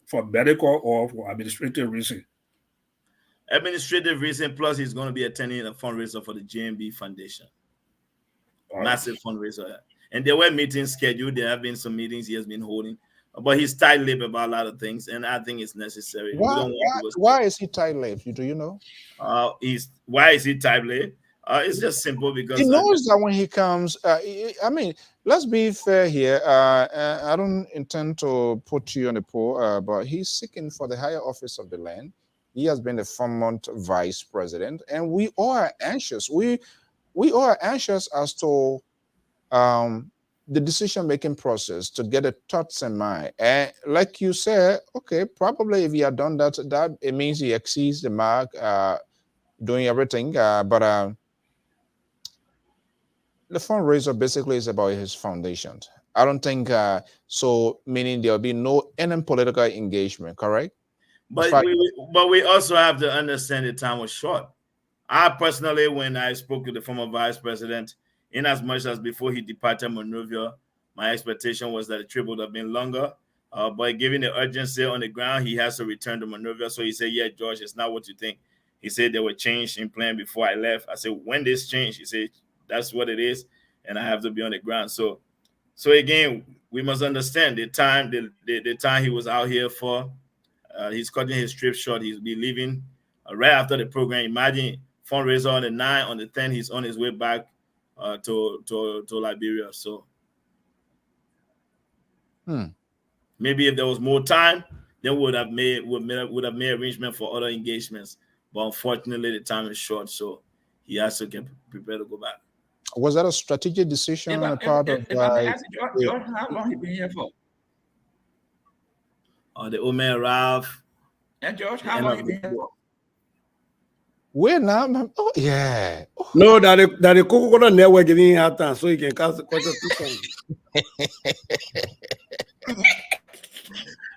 for medical or for administrative reason? Administrative reason, plus he's going to be attending a fundraiser for the JMB Foundation. Massive fundraiser. And there were meetings scheduled. There have been some meetings he has been holding. But he's tight-lipped about a lot of things, and I think it's necessary. Why is he tight-lipped? Do you know? Why is he tight-lipped? It's just simple because he knows that when he comes. I mean, let's be fair here. I don't intend to put you on the poll, but he's seeking for the higher office of the land. He has been the former vice president, and we all are anxious. We all are anxious as to the decision-making process, to get the thoughts in mind. And like you said, okay, probably if he had done that it means he exceeds the mark, doing everything. But the fundraiser basically is about his foundation. I don't think so, meaning there'll be any political engagement, correct? But we also have to understand the time was short. I personally, when I spoke to the former vice president, in as much as before he departed Monrovia, my expectation was that the trip would have been longer. But given the urgency on the ground, he has to return to Monrovia. So he said, yeah, George, it's not what you think. He said there were changes in plan before I left. I said, when this changed? He said, that's what it is, and I have to be on the ground. So again, we must understand the time, the time he was out here for. He's cutting his trip short. He'll be leaving right after the program. Imagine fundraiser on the 9th, on the 10th, he's on his way back to Liberia. So maybe if there was more time, then would have made arrangement for other engagements. But unfortunately, the time is short, so he has to get prepared to go back. Was that a strategic decision on the part of if I may ask George, how long he been here for? The Omer Ralph. And George, how long he been here for? Where now? Oh, yeah. Oh. No, that the Coca-Cola network giving him time so he can cast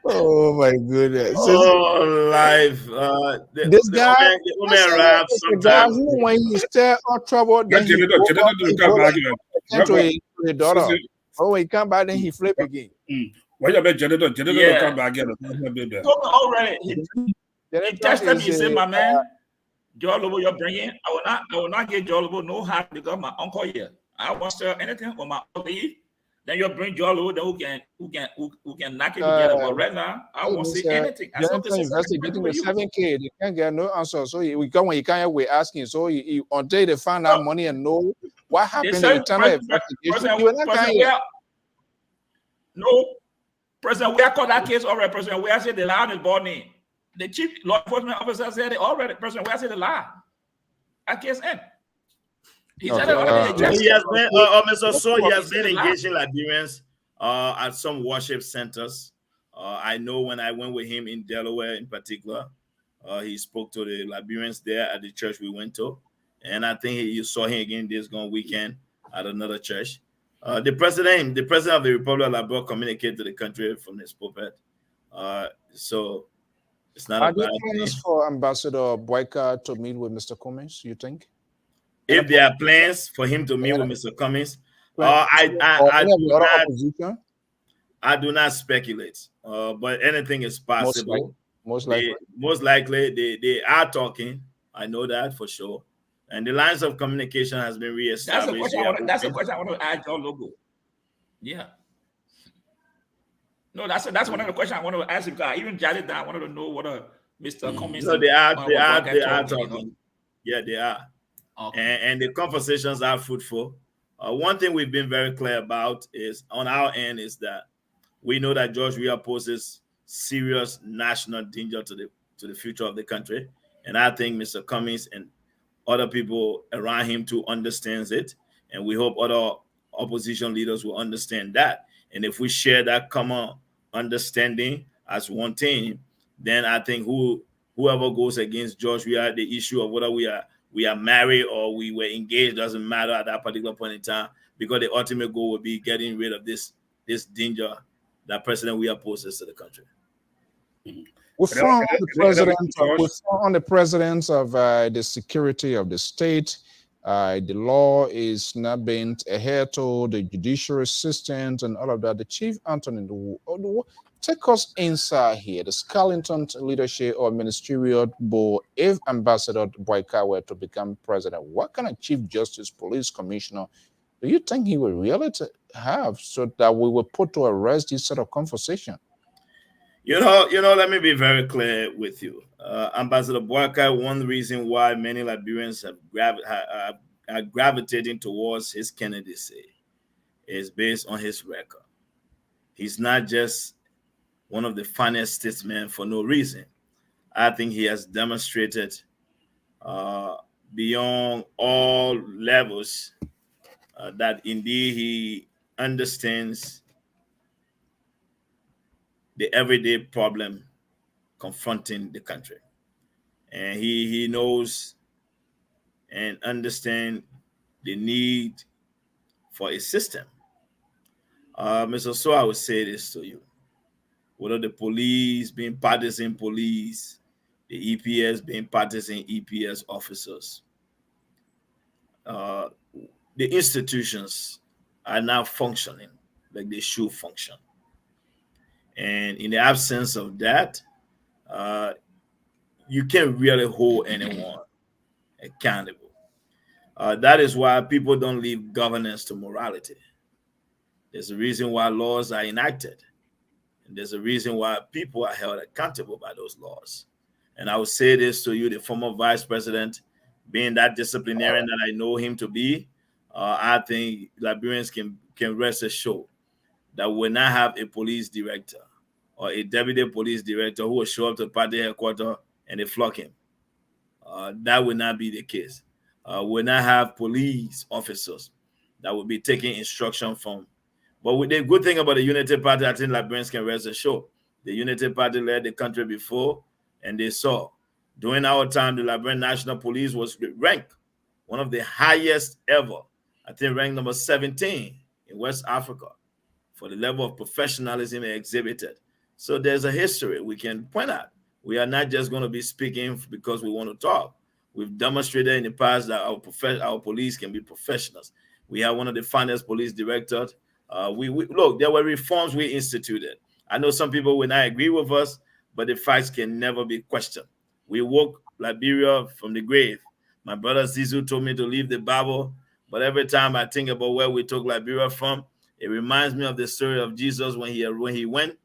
Oh my goodness! Oh, life. This guy, the Omer Ralph. Sometimes when he stir up trouble, then he go to a daughter. Oh, when he come back, then he flip again. Why you bet Janitor come back again? Already, he texted me. He said, "My man, Joe Lobbo, you're bringing. I will not get Joe Lobbo no hard because my uncle here. I won't sell anything on my uncle. Then you bring Joe Lobbo, then who can knock it together. But right now, I won't say anything. I said, investigating the 7K. They can't get no answer. So we come when you can't wait asking. So he until they find out money and know what happened in the internal investigation. No, President, we are called that case already. President, we are said the lie on his board name. The chief law enforcement officer said it already. President, we are said the lie. That case end. He said it already. He has been, Mr. So he has been engaging Liberians at some worship centers. I know when I went with him in Delaware in particular, he spoke to the Liberians there at the church we went to. And I think you saw him again this gone weekend at another church. The president of the Republic of Liberia communicated to the country from his pulpit. So it's not a bad thing. For Ambassador Boyka to meet with Mr. Cummings, you think? If there are plans for him to meet with Mr. Cummings, I do not speculate. But anything is possible. Most likely they are talking. I know that for sure. And the lines of communication has been reestablished. That's the question I want to ask your logo. Yeah. No, that's one of the questions I want to ask him. Because I even jotted down. I wanted to know what Mr. Cummings. No, they are talking. Yeah, they are. Okay. And the conversations are fruitful. One thing we've been very clear about is on our end is that we know that George Weah poses serious national danger to the future of the country. And I think Mr. Cummings and other people around him too understands it. And we hope other opposition leaders will understand that. And if we share that common understanding as one team, then I think whoever goes against George Weah, the issue of whether we are married or we were engaged doesn't matter at that particular point in time, because the ultimate goal will be getting rid of this danger that President Weah poses to the country. We found on the presidents of the security of the state. The law is not being adhered to, the judiciary system and all of that. The Chief Anthony, take us inside here, the Scarlington leadership or ministerial board. If Ambassador Boyka were to become president, what kind of Chief Justice, Police Commissioner do you think he will really have so that we will put to rest this sort of conversation? You know, let me be very clear with you. Ambassador Boyka, one reason why many Liberians are gravitating towards his candidacy is based on his record. He's not just one of the finest statesmen for no reason. I think he has demonstrated beyond all levels that indeed he understands the everyday problem confronting the country. And he knows and understands the need for a system. Mr. So I would say this to you. Whether the police being partisan police, the EPS being partisan EPS officers, the institutions are now functioning like they should function. And in the absence of that, you can't really hold anyone accountable. That is why people don't leave governance to morality. There's a reason why laws are enacted. And there's a reason why people are held accountable by those laws. And I will say this to you, the former vice president, being that disciplinarian that I know him to be, I think Liberians can rest assured that we will not have a police director or a deputy police director who will show up to the party headquarters and they flock him. That will not be the case. We will not have police officers that will be taking instruction from. But with the good thing about the Unity Party, I think Liberians can rest assured. The Unity Party led the country before, and they saw. During our time, the Liberian National Police was ranked one of the highest ever. I think ranked number 17 in West Africa for the level of professionalism they exhibited. So there's a history we can point at. We are not just going to be speaking because we want to talk. We've demonstrated in the past that our police can be professionals. We have one of the finest police directors. Look, there were reforms we instituted. I know some people will not agree with us, but the facts can never be questioned. We woke Liberia from the grave. My brother Zizu told me to leave the Bible, but every time I think about where we took Liberia from, it reminds me of the story of Jesus when he went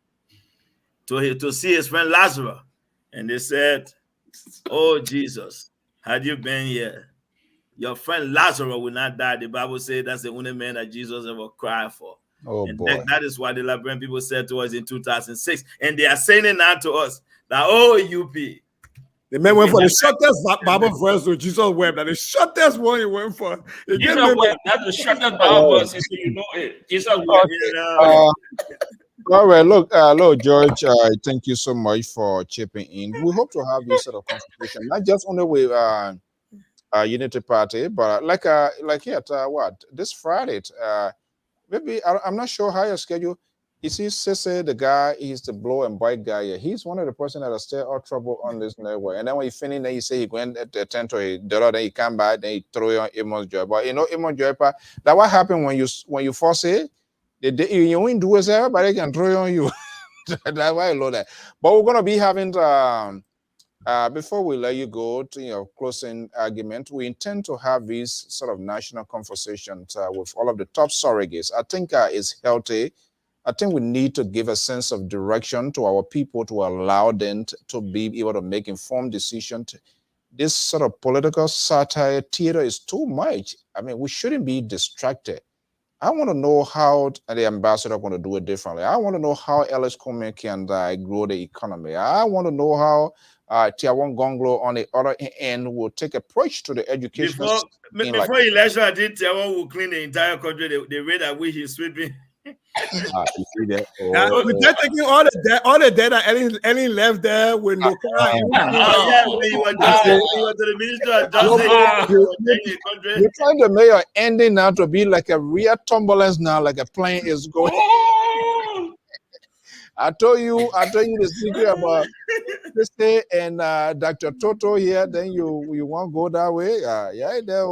to see his friend Lazarus, and they said, "Oh Jesus, had you been here, your friend Lazarus would not die." The Bible says that's the only man that Jesus ever cried for. Oh, and boy. that is why the Liberian people said to us in 2006, and they are saying it now to us that, "Oh, UP." The man went for the shortest Bible verse with Jesus wept. That the shortest one he went for. Jesus wept. That's the shortest Bible verse. So you know it. Jesus wept. All right, look, George, thank you so much for chipping in. We hope to have this sort of conversation, not just only with Unity Party, but like here, what this Friday, maybe I'm not sure how your schedule. You see, Sisse, the guy, he's the blow and bite guy. Yeah, he's one of the person that will stir all trouble on this network. And then when you finish, then you say he went at the $10 to $1, then he come back, then he throw you on Amos Joy. But you know, Amos Joy, that what happened when you force it. You won't do it, everybody can throw it on you. That's why I love that. But we're gonna be having before we let you go to your closing argument, we intend to have these sort of national conversations with all of the top surrogates. I think it's healthy. I think we need to give a sense of direction to our people to allow them to be able to make informed decisions. This sort of political satire theater is too much. I mean, we shouldn't be distracted. I want to know how the ambassador going to do it differently. I want to know how Ellis Coleman can grow the economy. I want to know how Tiawan Gonglo on the other end will take approach to the education. Before election, I think Tiawan will clean the entire country the way that we he's sweeping. You see that? They're taking all the data Ellie left there with no yeah, when you were to the Minister of Justice, you're trying to make your ending now to be like a real turbulence now, like a plane is going. I told you the secret about this day and Dr. Toto here. Then you won't go that way. Yeah, there.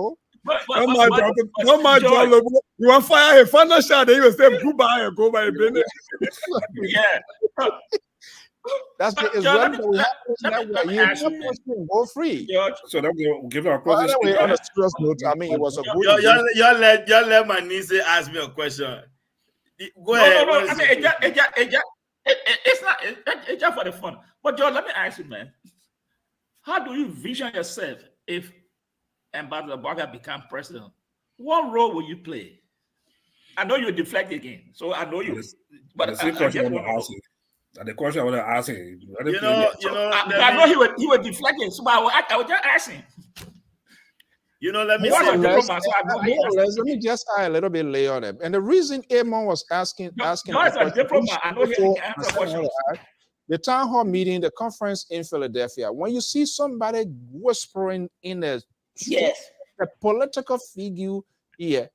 Don't mind John Lobbo. You want fire a final shot, then you will say goodbye and go by a business. Yeah. That's the Israeli that we have. You go free. So that we'll give our closing statement. On a serious note, I mean, it was a good. Y'all let my niece ask me a question. Go ahead. No. I mean, it's not. It's just for the fun. But John, let me ask you, man. How do you vision yourself if Ambassador Barker become president? What role will you play? I know you deflect again, so I know you. But the question I want to ask him. I know he would deflect it, so I would just ask him. Let me let me just add a little bit later on it. And the reason Amon was asking a diplomat. I know he can answer questions. The town hall meeting, the conference in Philadelphia, when you see somebody whispering in a political figure here,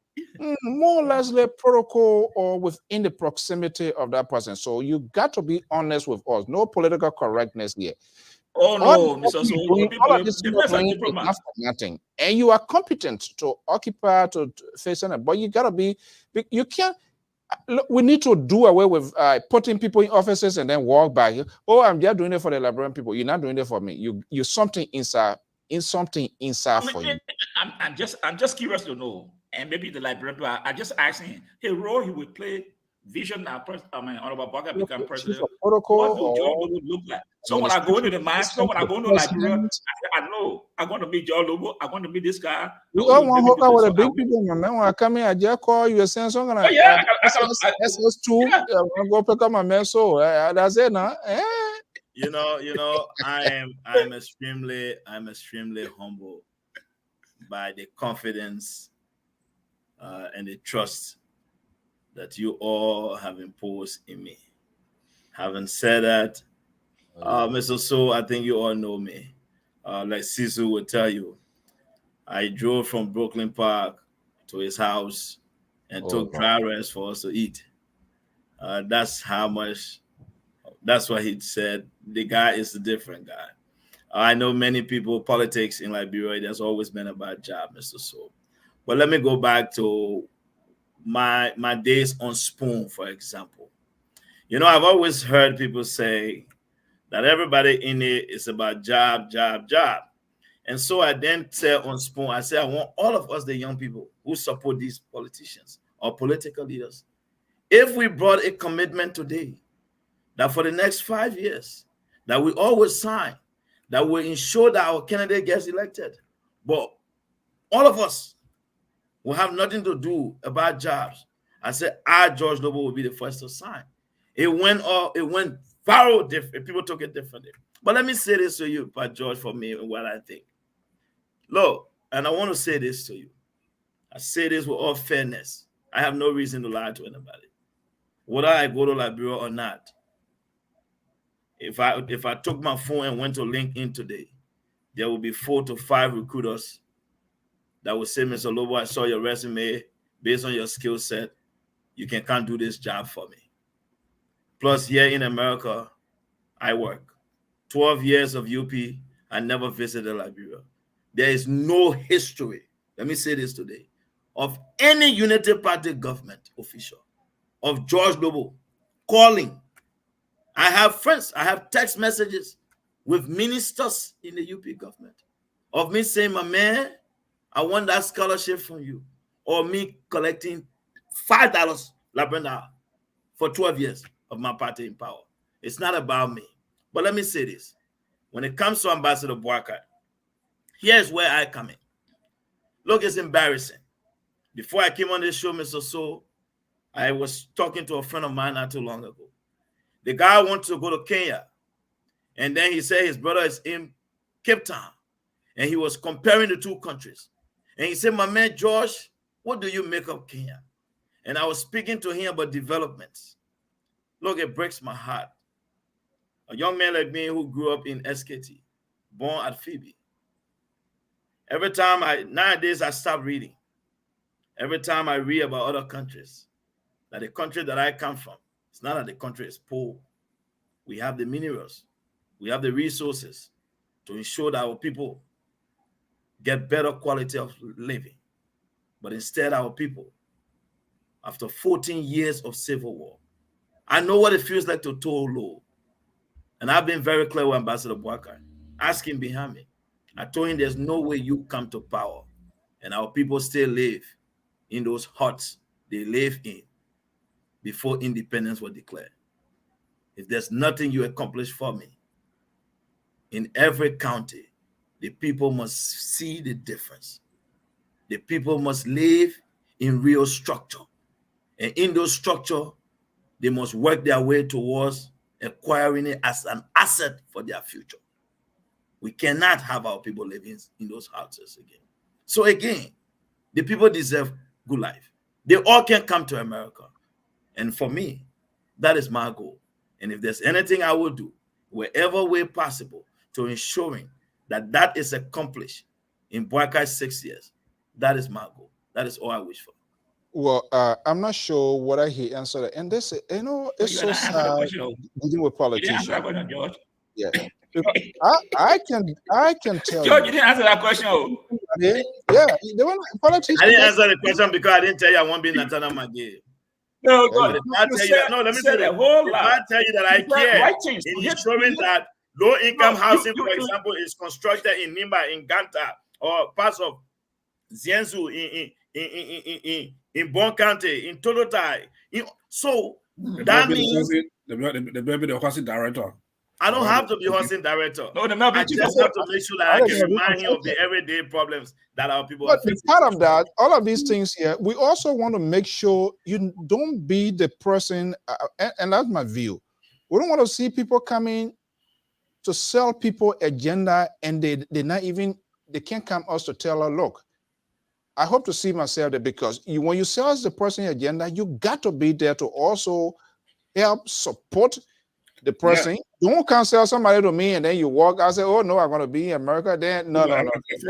more or less the protocol or within the proximity of that person. So you got to be honest with us. No political correctness here. Oh no, Mr. Nothing. And you are competent to occupy, to face it, but you gotta be. You can't. Look, we need to do away with putting people in offices and then walk back. Oh, I'm just doing it for the Liberian people. You're not doing it for me. You something inside for you. I'm just curious to know, and maybe the Liberian people are just asking his role he will play vision that Honorable Parker become president, Chief of protocol what will George or Lobo look like? So when I go into the mine, so when I go into Liberia, I know I'm going to meet George Lobo. I'm going to meet this guy. We all want to hook up with the big people, man. When I come in, I just call you. Saying so gonna SS2. I'm gonna pick up my man. So that's it, now. You know, I'm extremely humble by the confidence and the trust that you all have imposed in me. Having said that, Mr. So, I think you all know me. Like Sisu would tell you, I drove from Brooklyn Park to his house and took dry rest for us to eat. That's what he said. The guy is a different guy. I know many people, politics in Liberia, there's always been about job, Mr. So. But let me go back to my days on Spoon, for example. You know, I've always heard people say that everybody in it is about job. And so I then say on Spoon, I say, I want all of us, the young people who support these politicians or political leaders, if we brought a commitment today that for the next 5 years, that we always sign, that will ensure that our candidate gets elected, but all of us will have nothing to do about jobs. I said, George Lobo will be the first to sign. It went viral different. People took it differently. But let me say this to you, Pat George, for me and what I think. Look, and I want to say this to you. I say this with all fairness. I have no reason to lie to anybody. Whether I go to Liberia or not, if I took my phone and went to LinkedIn today, there will be 4 to 5 recruiters that will say, Mr. Lobo, I saw your resume. Based on your skill set, you can't do this job for me. Plus, here in America, I work. 12 years of UP, I never visited Liberia. There is no history, let me say this today, of any Unity Party government official, of George Lobo calling. I have friends, I have text messages with ministers in the UP government of me saying, my man, I want that scholarship from you. Or me collecting $5 Labrador for 12 years of my party in power. It's not about me. But let me say this. When it comes to Ambassador Boakai, here's where I come in. Look, it's embarrassing. Before I came on this show, Mr. So, I was talking to a friend of mine not too long ago. The guy wanted to go to Kenya. And then he said his brother is in Cape Town. And he was comparing the two countries. And he said, my man, George, what do you make of Kenya? And I was speaking to him about developments. Look, it breaks my heart. A young man like me who grew up in SKT, born at Phoebe. Every time nowadays I stop reading. Every time I read about other countries, that the country that I come from, it's not that the country is poor. We have the minerals. We have the resources to ensure that our people get better quality of living. But instead, our people, after 14 years of civil war, I know what it feels like to toll low. And I've been very clear with Ambassador Boakai. Ask him behind me. I told him there's no way you come to power and our people still live in those huts they live in before independence was declared. If there's nothing you accomplish for me, in every county, the people must see the difference. The people must live in real structure. And in those structure, they must work their way towards acquiring it as an asset for their future. We cannot have our people living in those houses again. So again, the people deserve good life. They all can come to America. And for me, that is my goal. And if there's anything I will do, wherever way possible, to ensuring that that is accomplished in Boakai's 6 years, that is my goal. That is all I wish for. Well, I'm not sure whether he answered it. And this, you know, it's so sad dealing with politicians. George. Yeah. I can tell George, you didn't answer that question. Yeah, they were politicians. I didn't answer the question because I didn't tell you I won't be Natana Magee. No, let me tell you that I care in ensuring that low-income housing, for example, is constructed in Nimba, in Ganta, or parts of Zienzu, in Bon County, in Todotai. So that means the baby the housing director. I don't have to be housing director. No, I just have to make sure that I can remind him of the everyday problems that our people are facing. Part of that, all of these things here, we also want to make sure you don't be the person, and that's my view. We don't want to see people coming to sell people agenda, and they can't come us to tell her, look, I hope to see myself there, because when you sell the person agenda, you got to be there to also help support the person. Yeah. Don't cancel somebody to me and then you walk. I say, oh no, I'm gonna be in America. Then no.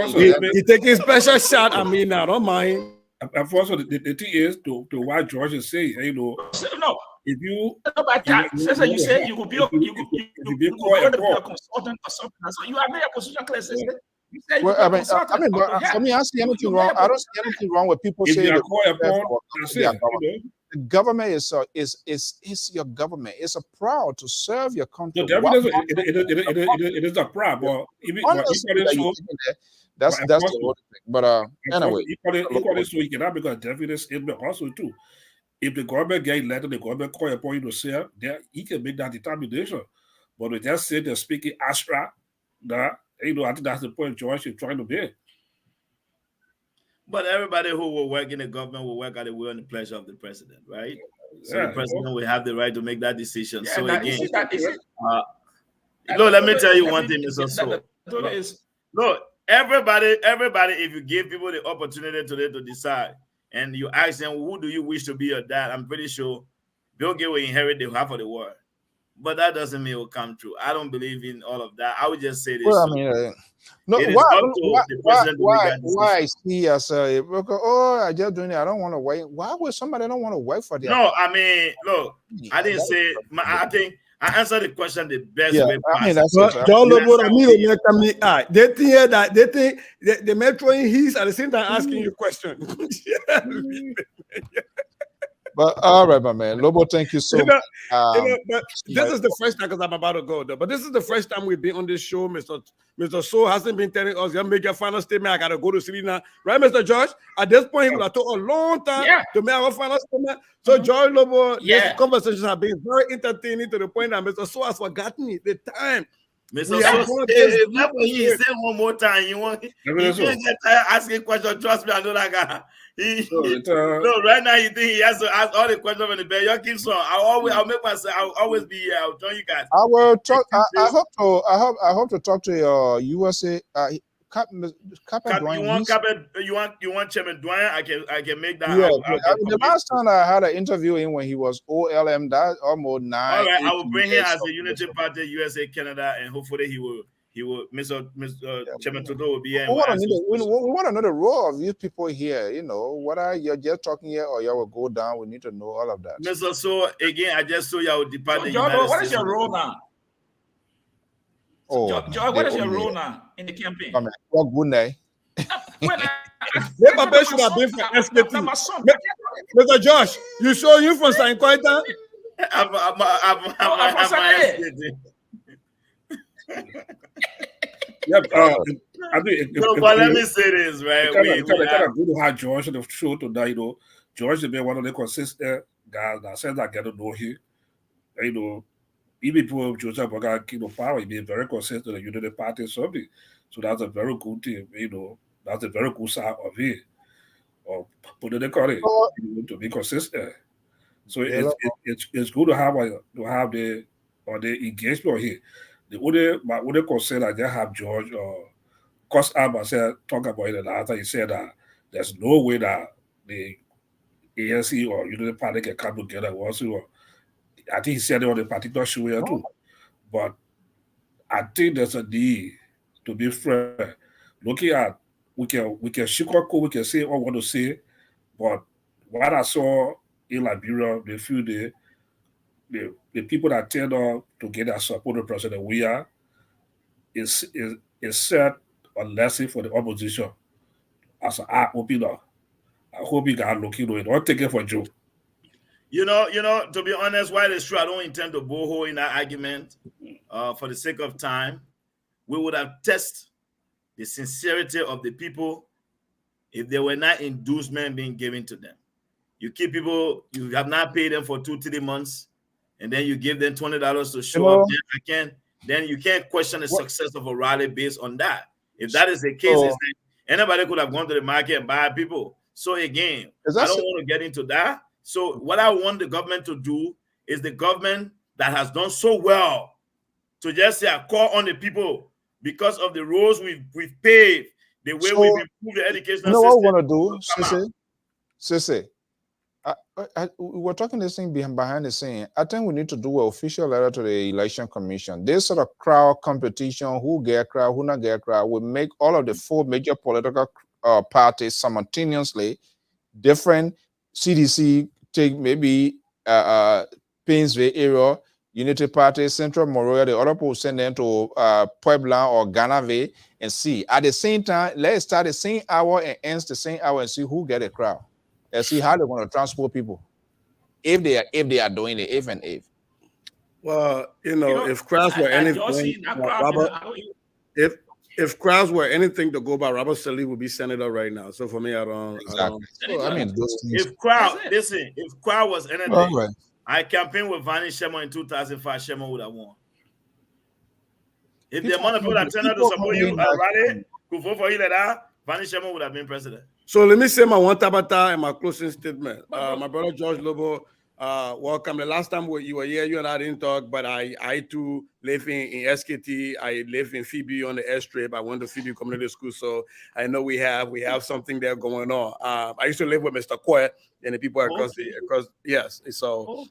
He taking special shot at me now. Don't mind. And also, the thing is to what George is saying. No. If you you said you could be a consultant or something. So you are not a consultant class. Well, I mean, for me, I don't see anything wrong. I don't see anything wrong with people saying the government is your government. It's a proud to serve your country. No, it is a proud, but that's the whole thing. But anyway, equally so, you cannot make a definite statement also too. If the government get elected, the government call upon you to serve, then he can make that determination. But we just say they're speaking abstract, that I think that's the point George is trying to make. But everybody who will work in the government will work at the will and the pleasure of the president, right? So the president will have the right to make that decision. So again, let me tell you one thing, Mr. So. Look, everybody, if you give people the opportunity today to decide, and you ask them, who do you wish to be your dad? I'm pretty sure Bill Gates will inherit the half of the world. But that doesn't mean it will come true. I don't believe in all of that. I would just say this. Well, I mean, why is he as I just doing it? I don't want to wait. Why would somebody don't want to wait for that? No, I mean, look, I didn't say. I think I answered the question the best way possible. I mean, that's John Lobbo, they think that the metro in his at the same time asking you question. But all right, my man, Lobbo, thank you so much. But this is the first time, because I'm about to go though. But this is the first time we've been on this show. Mr. So hasn't been telling us, "Gonna make your final statement. I gotta go to sleep now." Right, Mr. George? At this point, he would have took a long time to make our final statement. So, George Lobbo, these conversations have been very entertaining to the point that Mr. So has forgotten the time. Mr. So, he said one more time. You can't get tired asking questions. Trust me, I know that guy. No, right now you think he has to ask all the questions from the bed. You keep so. I'll make myself. I'll always be here. I'll join you guys. I will talk. I hope to talk to your USA. Captain Dwayne. You want Chairman Dwayne? I can make that. Yeah, the last time I had an interview in when he was OLM, that almost 9. All right, I will bring him as a Unity Party USA Canada, and hopefully he will. Mr. Chairman Toto will be here. We want to know the role of these people here. You know, whether you're just talking here or you will go down. We need to know all of that. Mr. So again, I just saw you will depart the John, United what States. is your role now? Oh, George, what is your role now in the campaign? What good day? Papa should have been for SKT. Mr. Josh, you show you from San Quentin? I'm SKT. But let me say this, right? It's kind of good to have George on the show today. You know, George has been one of the consistent guys that says I get to know him. You know, even people Joseph Boga power, he been very consistent in the Unity Party something. So that's a very good thing. You know, that's a very good side of it. Or politically, to be consistent. So it's good to have the engagement here. My only concern I just have George Cos Abba said talk about it after he said that there's no way that the ANC or Unity Party can come together also. I think he said it on a particular show here too. But I think there's a need to be fair. Looking at we can sugarcoat, we can say what we want to say, but what I saw in Liberia, the people that turned up to get that support the president we are is set a lesson for the opposition. As an eye opener. I hope you guys look into it. Don't take it for a joke. You know, to be honest, while it's true, I don't intend to boho in that argument. For the sake of time, we would have tested the sincerity of the people if there were not inducement being given to them. You keep people, you have not paid them for 2-3 months, and then you give them $20 to show up there again, then you can't question the success of a rally based on that. If that is the case, it's like anybody could have gone to the market and buy people. So again, I don't want to get into that. So what I want the government to do is the government that has done so well to just say, I call on the people because of the roads we've paved, the way we've improved the educational system. You know what we want to do, Sissy? We were talking this thing behind the scene. I think we need to do an official letter to the election commission. This sort of crowd competition, who get crowd, who not get crowd, will make all of the 4 major political parties simultaneously. Different CDC take maybe Painesville area, Unity Party, Central Moroya, the other people send them to Puebla or Ganave and see. At the same time, let's start the same hour and ends the same hour and see who get a crowd. And see how they're going to transport people. If they are doing it, if. Well, if crowds were anything, if crowds were anything to go by, Robert Salih would be senator right now. So for me, I don't. I mean, those things. If crowd was anything, I campaigned with Vani Shema in 2005. Shema would have won. If the amount of people that turned out to support you at rally could vote for you like that, Vani Shema would have been president. So let me say my one tabata and my closing statement. My brother George Lobbo, welcome. The last time you were here, you and I didn't talk, but I too live in SKT. I live in Phoebe on the airstrip. I went to Phoebe Community School, so I know we have something there going on. I used to live with Mr. Koy and the people across yes. So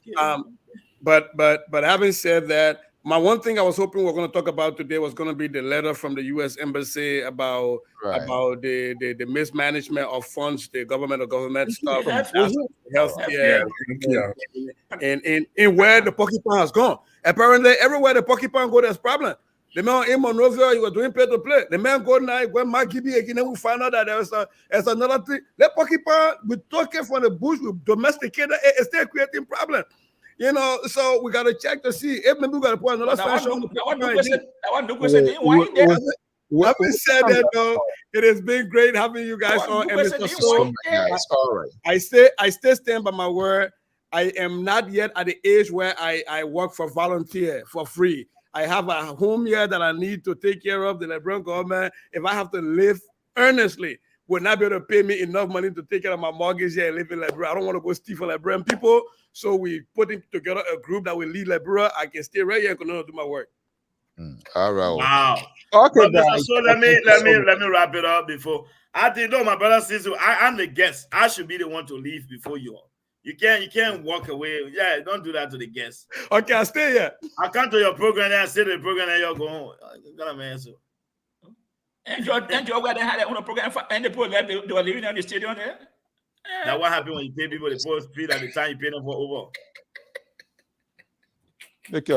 but having said that, my one thing I was hoping we're going to talk about today was going to be the letter from the U.S. Embassy about the mismanagement of funds, the government stuff, healthcare, and where the porcupine has gone. Apparently, everywhere the porcupine go, there's problem. The man in Monrovia, he was doing pay to play. The man go now, when Mark Gibby again, then we find out that there's another thing. The porcupine, we took it from the bush, we domesticated it, it's still creating problem. So we got to check to see if maybe we got to put another special. Having said that, though, it has been great having you guys on. And Mr. So, I still stand by my word. I am not yet at the age where I work for volunteer for free. I have a home here that I need to take care of. The Liberian government, if I have to live earnestly, will not be able to pay me enough money to take care of my mortgage here and live in Liberia. I don't want to go steal for Liberian people. So we putting together a group that will lead Liberia. I can stay right here and continue to do my work. All right. Wow. Okay, guys. So let me wrap it up before. I think my brother says I'm the guest. I should be the one to leave before you all. You can't walk away. Yeah, don't do that to the guests. Okay, I'll stay here. I come to your program and I say to the program and you're going, got a answer. And you where they had on a program and they were living in the stadium there. Now what happened when you pay people the post fee at the time you pay them for over? Make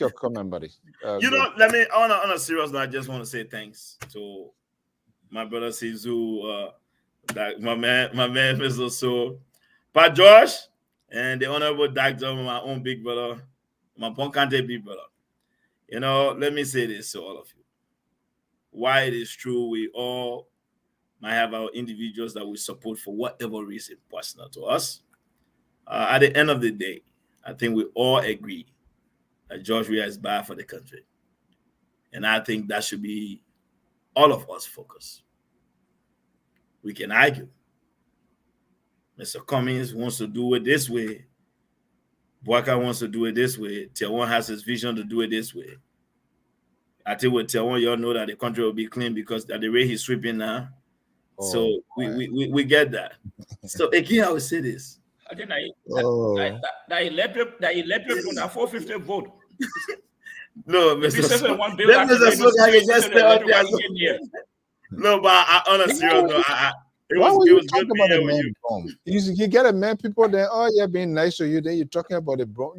your comment, buddy. On a serious note, I just want to say thanks to my brother Sizu, my man, Mr. So, Pat Josh, and the honorable Doctor, my own big brother, my Ponkante big brother. Let me say this to all of you. Why it is true, we all might have our individuals that we support for whatever reason personal to us. At the end of the day, I think we all agree that George Weah is bad for the country. And I think that should be all of us focus. We can argue. Mr. Cummings wants to do it this way. Boaka wants to do it this way. Tiawan has his vision to do it this way. I think with Tiawan, you all know that the country will be clean because at the way he's sweeping now. So we get that. So again, I will say this. I think that electorate on a 450 vote. No, Mr. No, but on a serious note, it was good to be here with you. You get a man, people then, being nice to you, then you're talking about the bro.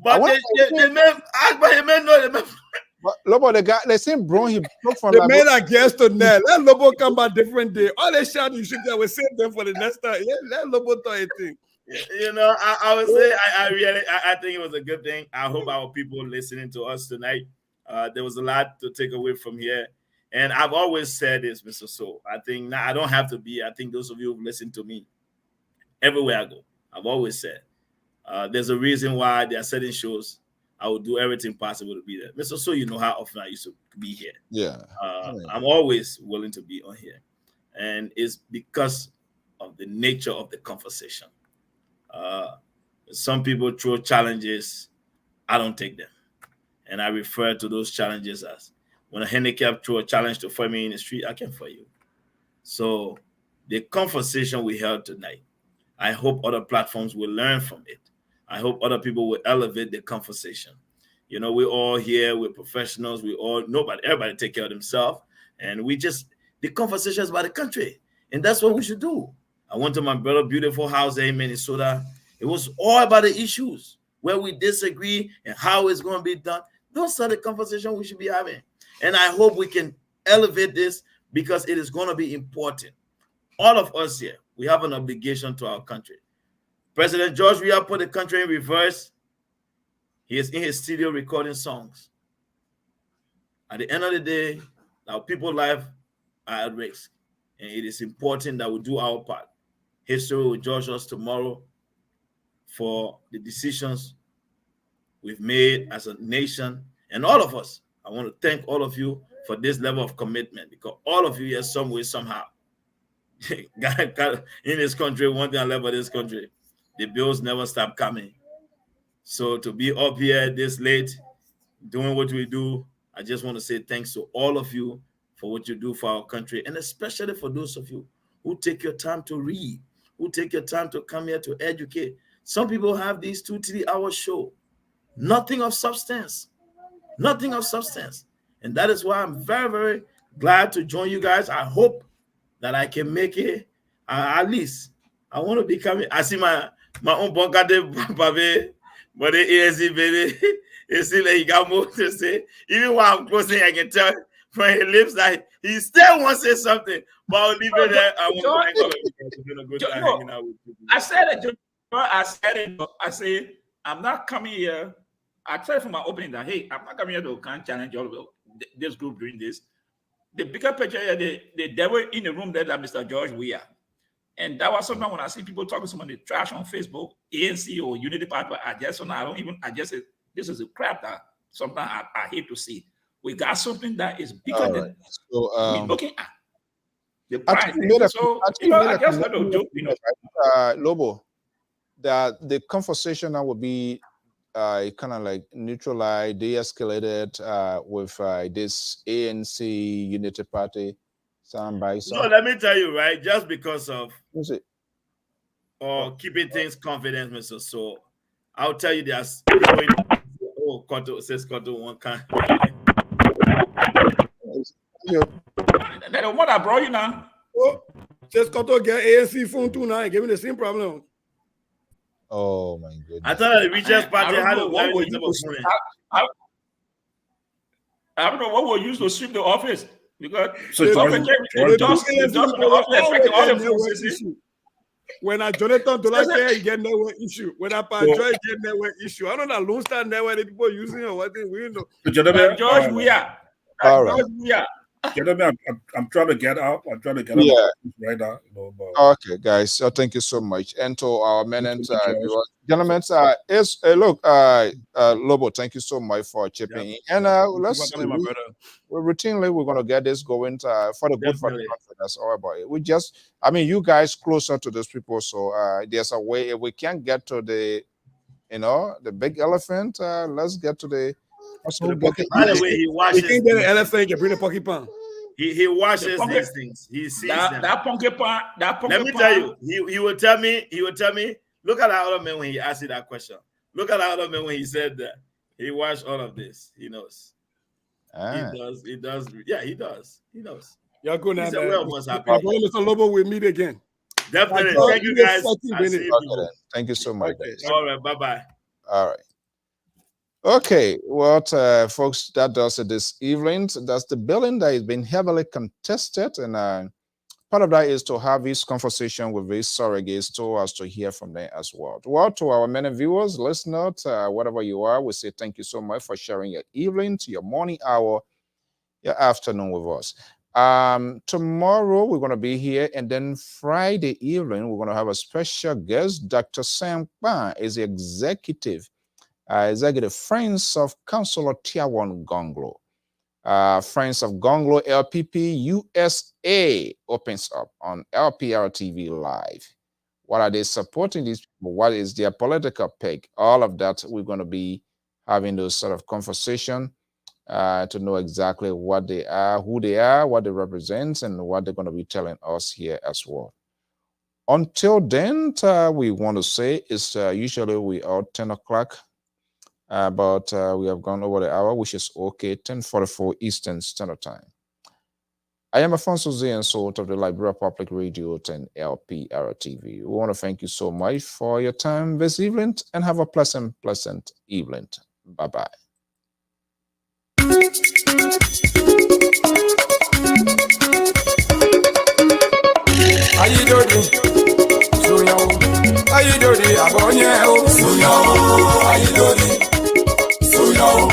But the man know the man. Lobbo, the guy, the same bro, he broke from the men against the net. Let Lobbo come back different day. All they shout you should get, we save them for the next time. Yeah, let Lobbo do anything. I would say I think it was a good thing. I hope our people listening to us tonight, there was a lot to take away from here. And I've always said this, Mr. So. I think now I don't have to be. I think those of you who've listened to me everywhere I go, I've always said there's a reason why there are certain shows I will do everything possible to be there. Mr. So, you know how often I used to be here. Yeah. I'm always willing to be on here. And it's because of the nature of the conversation. Some people throw challenges, I don't take them. And I refer to those challenges as when a handicap throw a challenge to fight me in the street, I can fight you. So the conversation we held tonight, I hope other platforms will learn from it. I hope other people will elevate the conversation. You know, we're all here, we're professionals, everybody take care of themselves. And the conversation is about the country. And that's what we should do. I went to my brother beautiful house there in Minnesota. It was all about the issues, where we disagree and how it's going to be done. Those are the conversations we should be having. And I hope we can elevate this because it is going to be important. All of us here, we have an obligation to our country. President George Weah put the country in reverse. He is in his studio recording songs. At the end of the day, our people's lives are at risk. And it is important that we do our part. History will judge us tomorrow for the decisions we've made as a nation. And all of us, I want to thank all of you for this level of commitment, because all of you here some way, somehow, in this country, one thing I love about this country, the bills never stop coming. So to be up here this late, doing what we do, I just want to say thanks to all of you for what you do for our country, and especially for those of you who take your time to read, who take your time to come here to educate. Some people have these 2-3 hour show, nothing of substance, nothing of substance. And that is why I'm very, very glad to join you guys. I hope that I can make it. At least I want to be coming. I see my own Bogade Babe, but the ANC baby, it seems like he got more to say. Even while I'm closing, I can tell from his lips that he still wants to say something. But I'll leave it there. I want to thank all of you guys. It's been a good time hanging out with you. I said it. I say I'm not coming here. I tell you from my opening that, hey, I'm not coming here to challenge all of this group doing this. The bigger picture here, they were in the room there that Mr. George Weah. And that was sometimes when I see people talking some of the trash on Facebook, ANC or Unity Party, I just say, this is a crap that sometimes I hate to see. We got something that is bigger than we're looking at. The price. I guess I don't joke, Lobbo, that the conversation that would be kind of like neutralized, de-escalated with this ANC Unity Party soundbite. No, let me tell you, right? Just because of keeping things confident, Mr. So, I'll tell you there's Koto says Koto one kind. That's what I brought you now. Oh, says Koto get ANC phone too now and give me the same problem. Oh my goodness. I thought the Richards Party had a very reasonable point. I don't know what we'll use to sweep the office. Because when I Jonathan Dolake, you get network issue. When I Panjoy, get network issue. I don't know Lone Star network the people using or what they we know. George Weah. All right. Gentlemen, I'm trying to get out. I'm trying to get out right now. Okay, guys. So thank you so much. And to our men and gentlemen, Lobbo, thank you so much for chipping in. And routinely we're gonna get this going for the good for the country. That's all about it. You guys closer to those people. So there's a way if we can't get to the big elephant, let's get to the by the way, he washes. You can get an elephant, you can bring a porcupine. He washes these things. He sees them. That porcupine. Let me tell you, he will tell me, look at that other man when he asked you that question. Look at that other man when he said that. He watched all of this. He knows. He does. Yeah, he does. He knows. You're good now, man. Mr. Lobbo, we'll meet again. Definitely. Thank you, guys. Thank you so much. Okay. All right. Bye-bye. All right. Okay, folks, that does it this evening. That's the billing that has been heavily contested, and part of that is to have this conversation with these surrogates to us to hear from them as well. Well, to our many viewers, listeners, whatever you are, we say thank you so much for sharing your evening to your morning hour your afternoon with us. Tomorrow we're going to be here, and then Friday evening we're going to have a special guest. Dr. Sam Kwan is the executive Friends of Councilor Tiawan Gonglo. Friends of Gonglo LPP USA opens up on LPR-TV Live. What are they supporting these people? What is their political peg? All of that, we're going to be having those sort of conversation to know exactly what they are, who they are, what they represent, and what they're going to be telling us here as well. Until then, we want to say is usually we are 10 o'clock. But we have gone over the hour, which is okay, 10:44 Eastern Standard Time. I am Afonso Ziensot of the Liberia Public Radio and LPR-TV. We want to thank you so much for your time this evening, and have a pleasant evening. Bye-bye. How you doing? So yo, how you doing? Abonye, so yo, how you doing? So yo,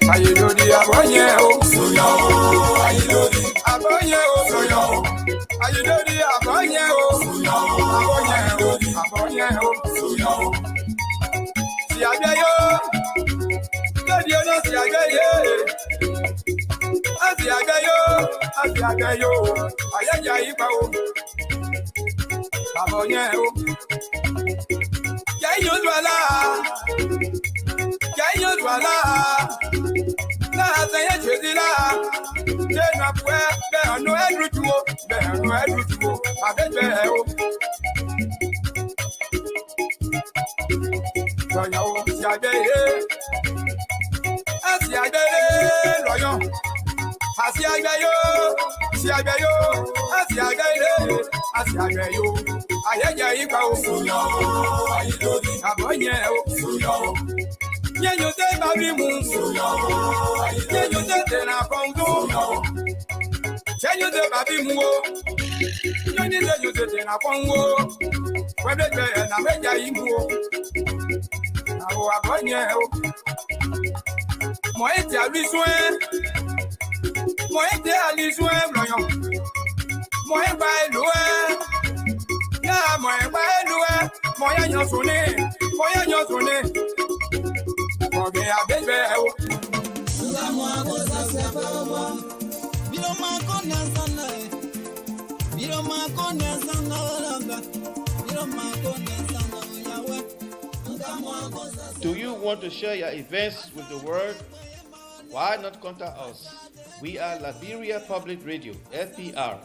how you doing? Abonye, so yo, how you doing? Abonye, so yo, how you doing? Abonye, so yo, abonye, so yo. Si agayo, lady no si agayo. Asi agayo, ayaja ipawo. Abonye, yayo dwala. Yayo dwala. Na azanye chedila. Jena pwe, be anu edrutuo, abebe o. Yonya o, si ageye. Asi ageye, loyon. Asi agayo, si agayo, asi agayo, ayaja ipa o, suyo, ayidodi, abonye o, suyo, yenyo te babimu, suyo, yenyo te na kongo, yenyo te babimu o, yenyo te na kongo, webebe na meja imu o, awo abonye o, mo eti abiswe. Mo ete alizwe mloyon. Mo eba eluwe. Ya mo eba eluwe. Mo ya nyosune. Mo be abebe o. Suga mo agoza sefa mo. Biro ma kone sana. Biro ma kone sana langa. Biro ma kone sana yawe. Suga mo agoza. Do you want to share your events with the world? Why not contact us? We are Liberia Public Radio, LPR.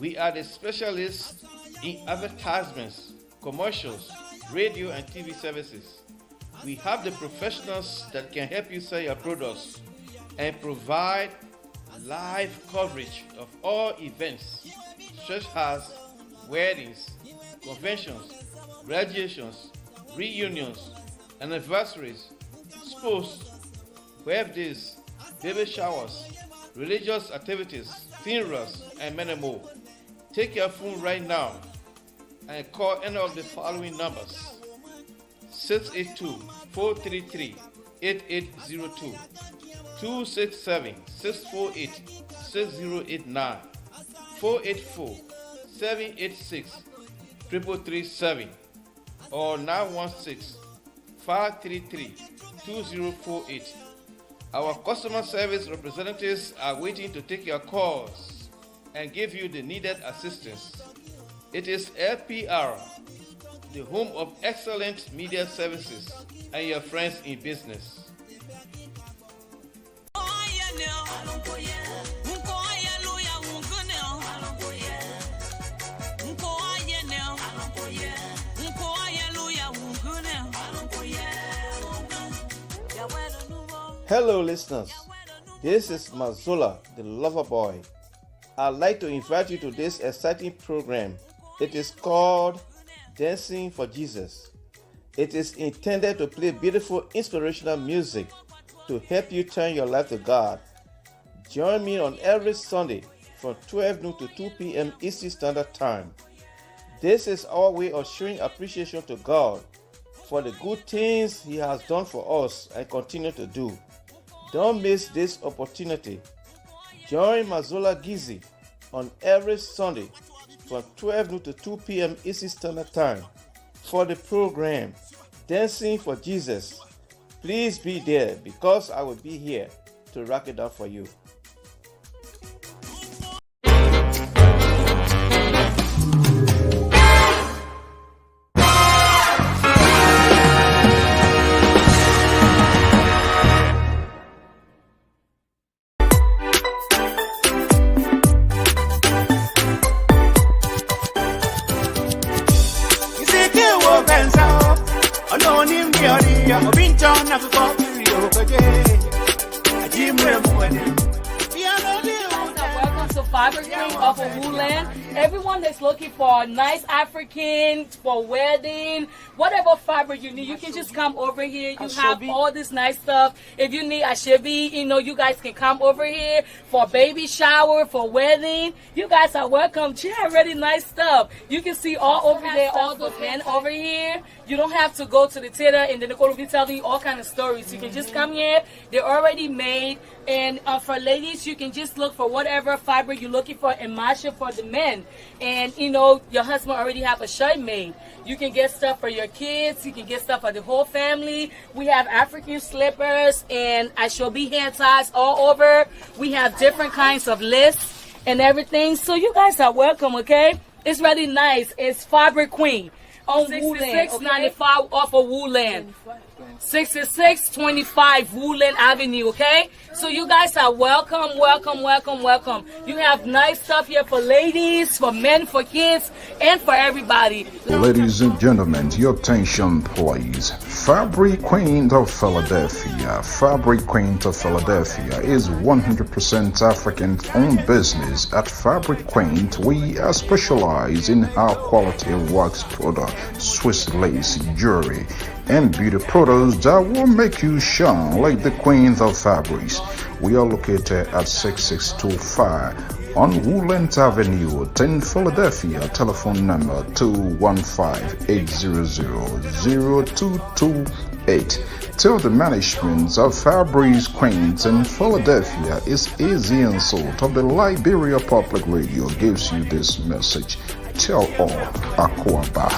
We are the specialists in advertisements, commercials, radio and TV services. We have the professionals that can help you sell your products and provide live coverage of all events, such as weddings, conventions, graduations, reunions, anniversaries, sports, birthdays, baby showers, religious activities, funerals, and many more. Take your phone right now and call any of the following numbers: 682-433-8802, 267-648-6089, 484-786-3337, or 916-533-2048. Our customer service representatives are waiting to take your calls and give you the needed assistance. It is LPR, the home of excellent media services, and your friends in business. Hello listeners, this is Mazola, the lover boy. I'd like to invite you to this exciting program. It is called Dancing for Jesus. It is intended to play beautiful inspirational music to help you turn your life to God. Join me on every Sunday from 12 noon to 2 p.m. Eastern Standard Time. This is our way of showing appreciation to God for the good things He has done for us and continue to do. Don't miss this opportunity. Join Mazola Gizi on every Sunday from 12 noon to 2 p.m. Eastern Standard Time for the program Dancing for Jesus. Please be there because I will be here to rock it up for you. Welcome to Fiber Queen of Woodland. Everyone that's looking for a nice African for wedding, whatever fiber you need, you can just come over here. You have all this nice stuff. If you need ashebi, you guys can come over here for baby shower, for wedding. You guys are welcome. She have really nice stuff. You can see all over there, all those men over here. You don't have to go to the theater and then they're going to be telling you all kind of stories. You can just come here. They're already made. And for ladies, you can just look for whatever fiber you're looking for and match it for the men. And, your husband already have a shirt made. You can get stuff for your kids. You can get stuff for the whole family. We have African slippers and ashobi hand ties all over. We have different kinds of lists and everything. So you guys are welcome, okay? It's really nice. It's Fiber Queen on 6695 off of Woodland. 6625 Woodland Avenue, okay? So you guys are welcome, welcome, welcome, welcome. You have nice stuff here for ladies, for men, for kids, and for everybody. Ladies and gentlemen, your attention please. Fabric Queen of Philadelphia. Fabric Queen of Philadelphia is 100% African-owned business. At Fabric Queen, we are specialized in high quality wax product, Swiss lace, jewelry, and beauty products that will make you shine like the queen of fabrics. We are located at 6625 on Woodland Avenue, 10 Philadelphia. Telephone number 215-800-0228. Tell the management of Fabrics Queens in Philadelphia is easy insult of the Liberia Public Radio gives you this message. Tell all Akwaba.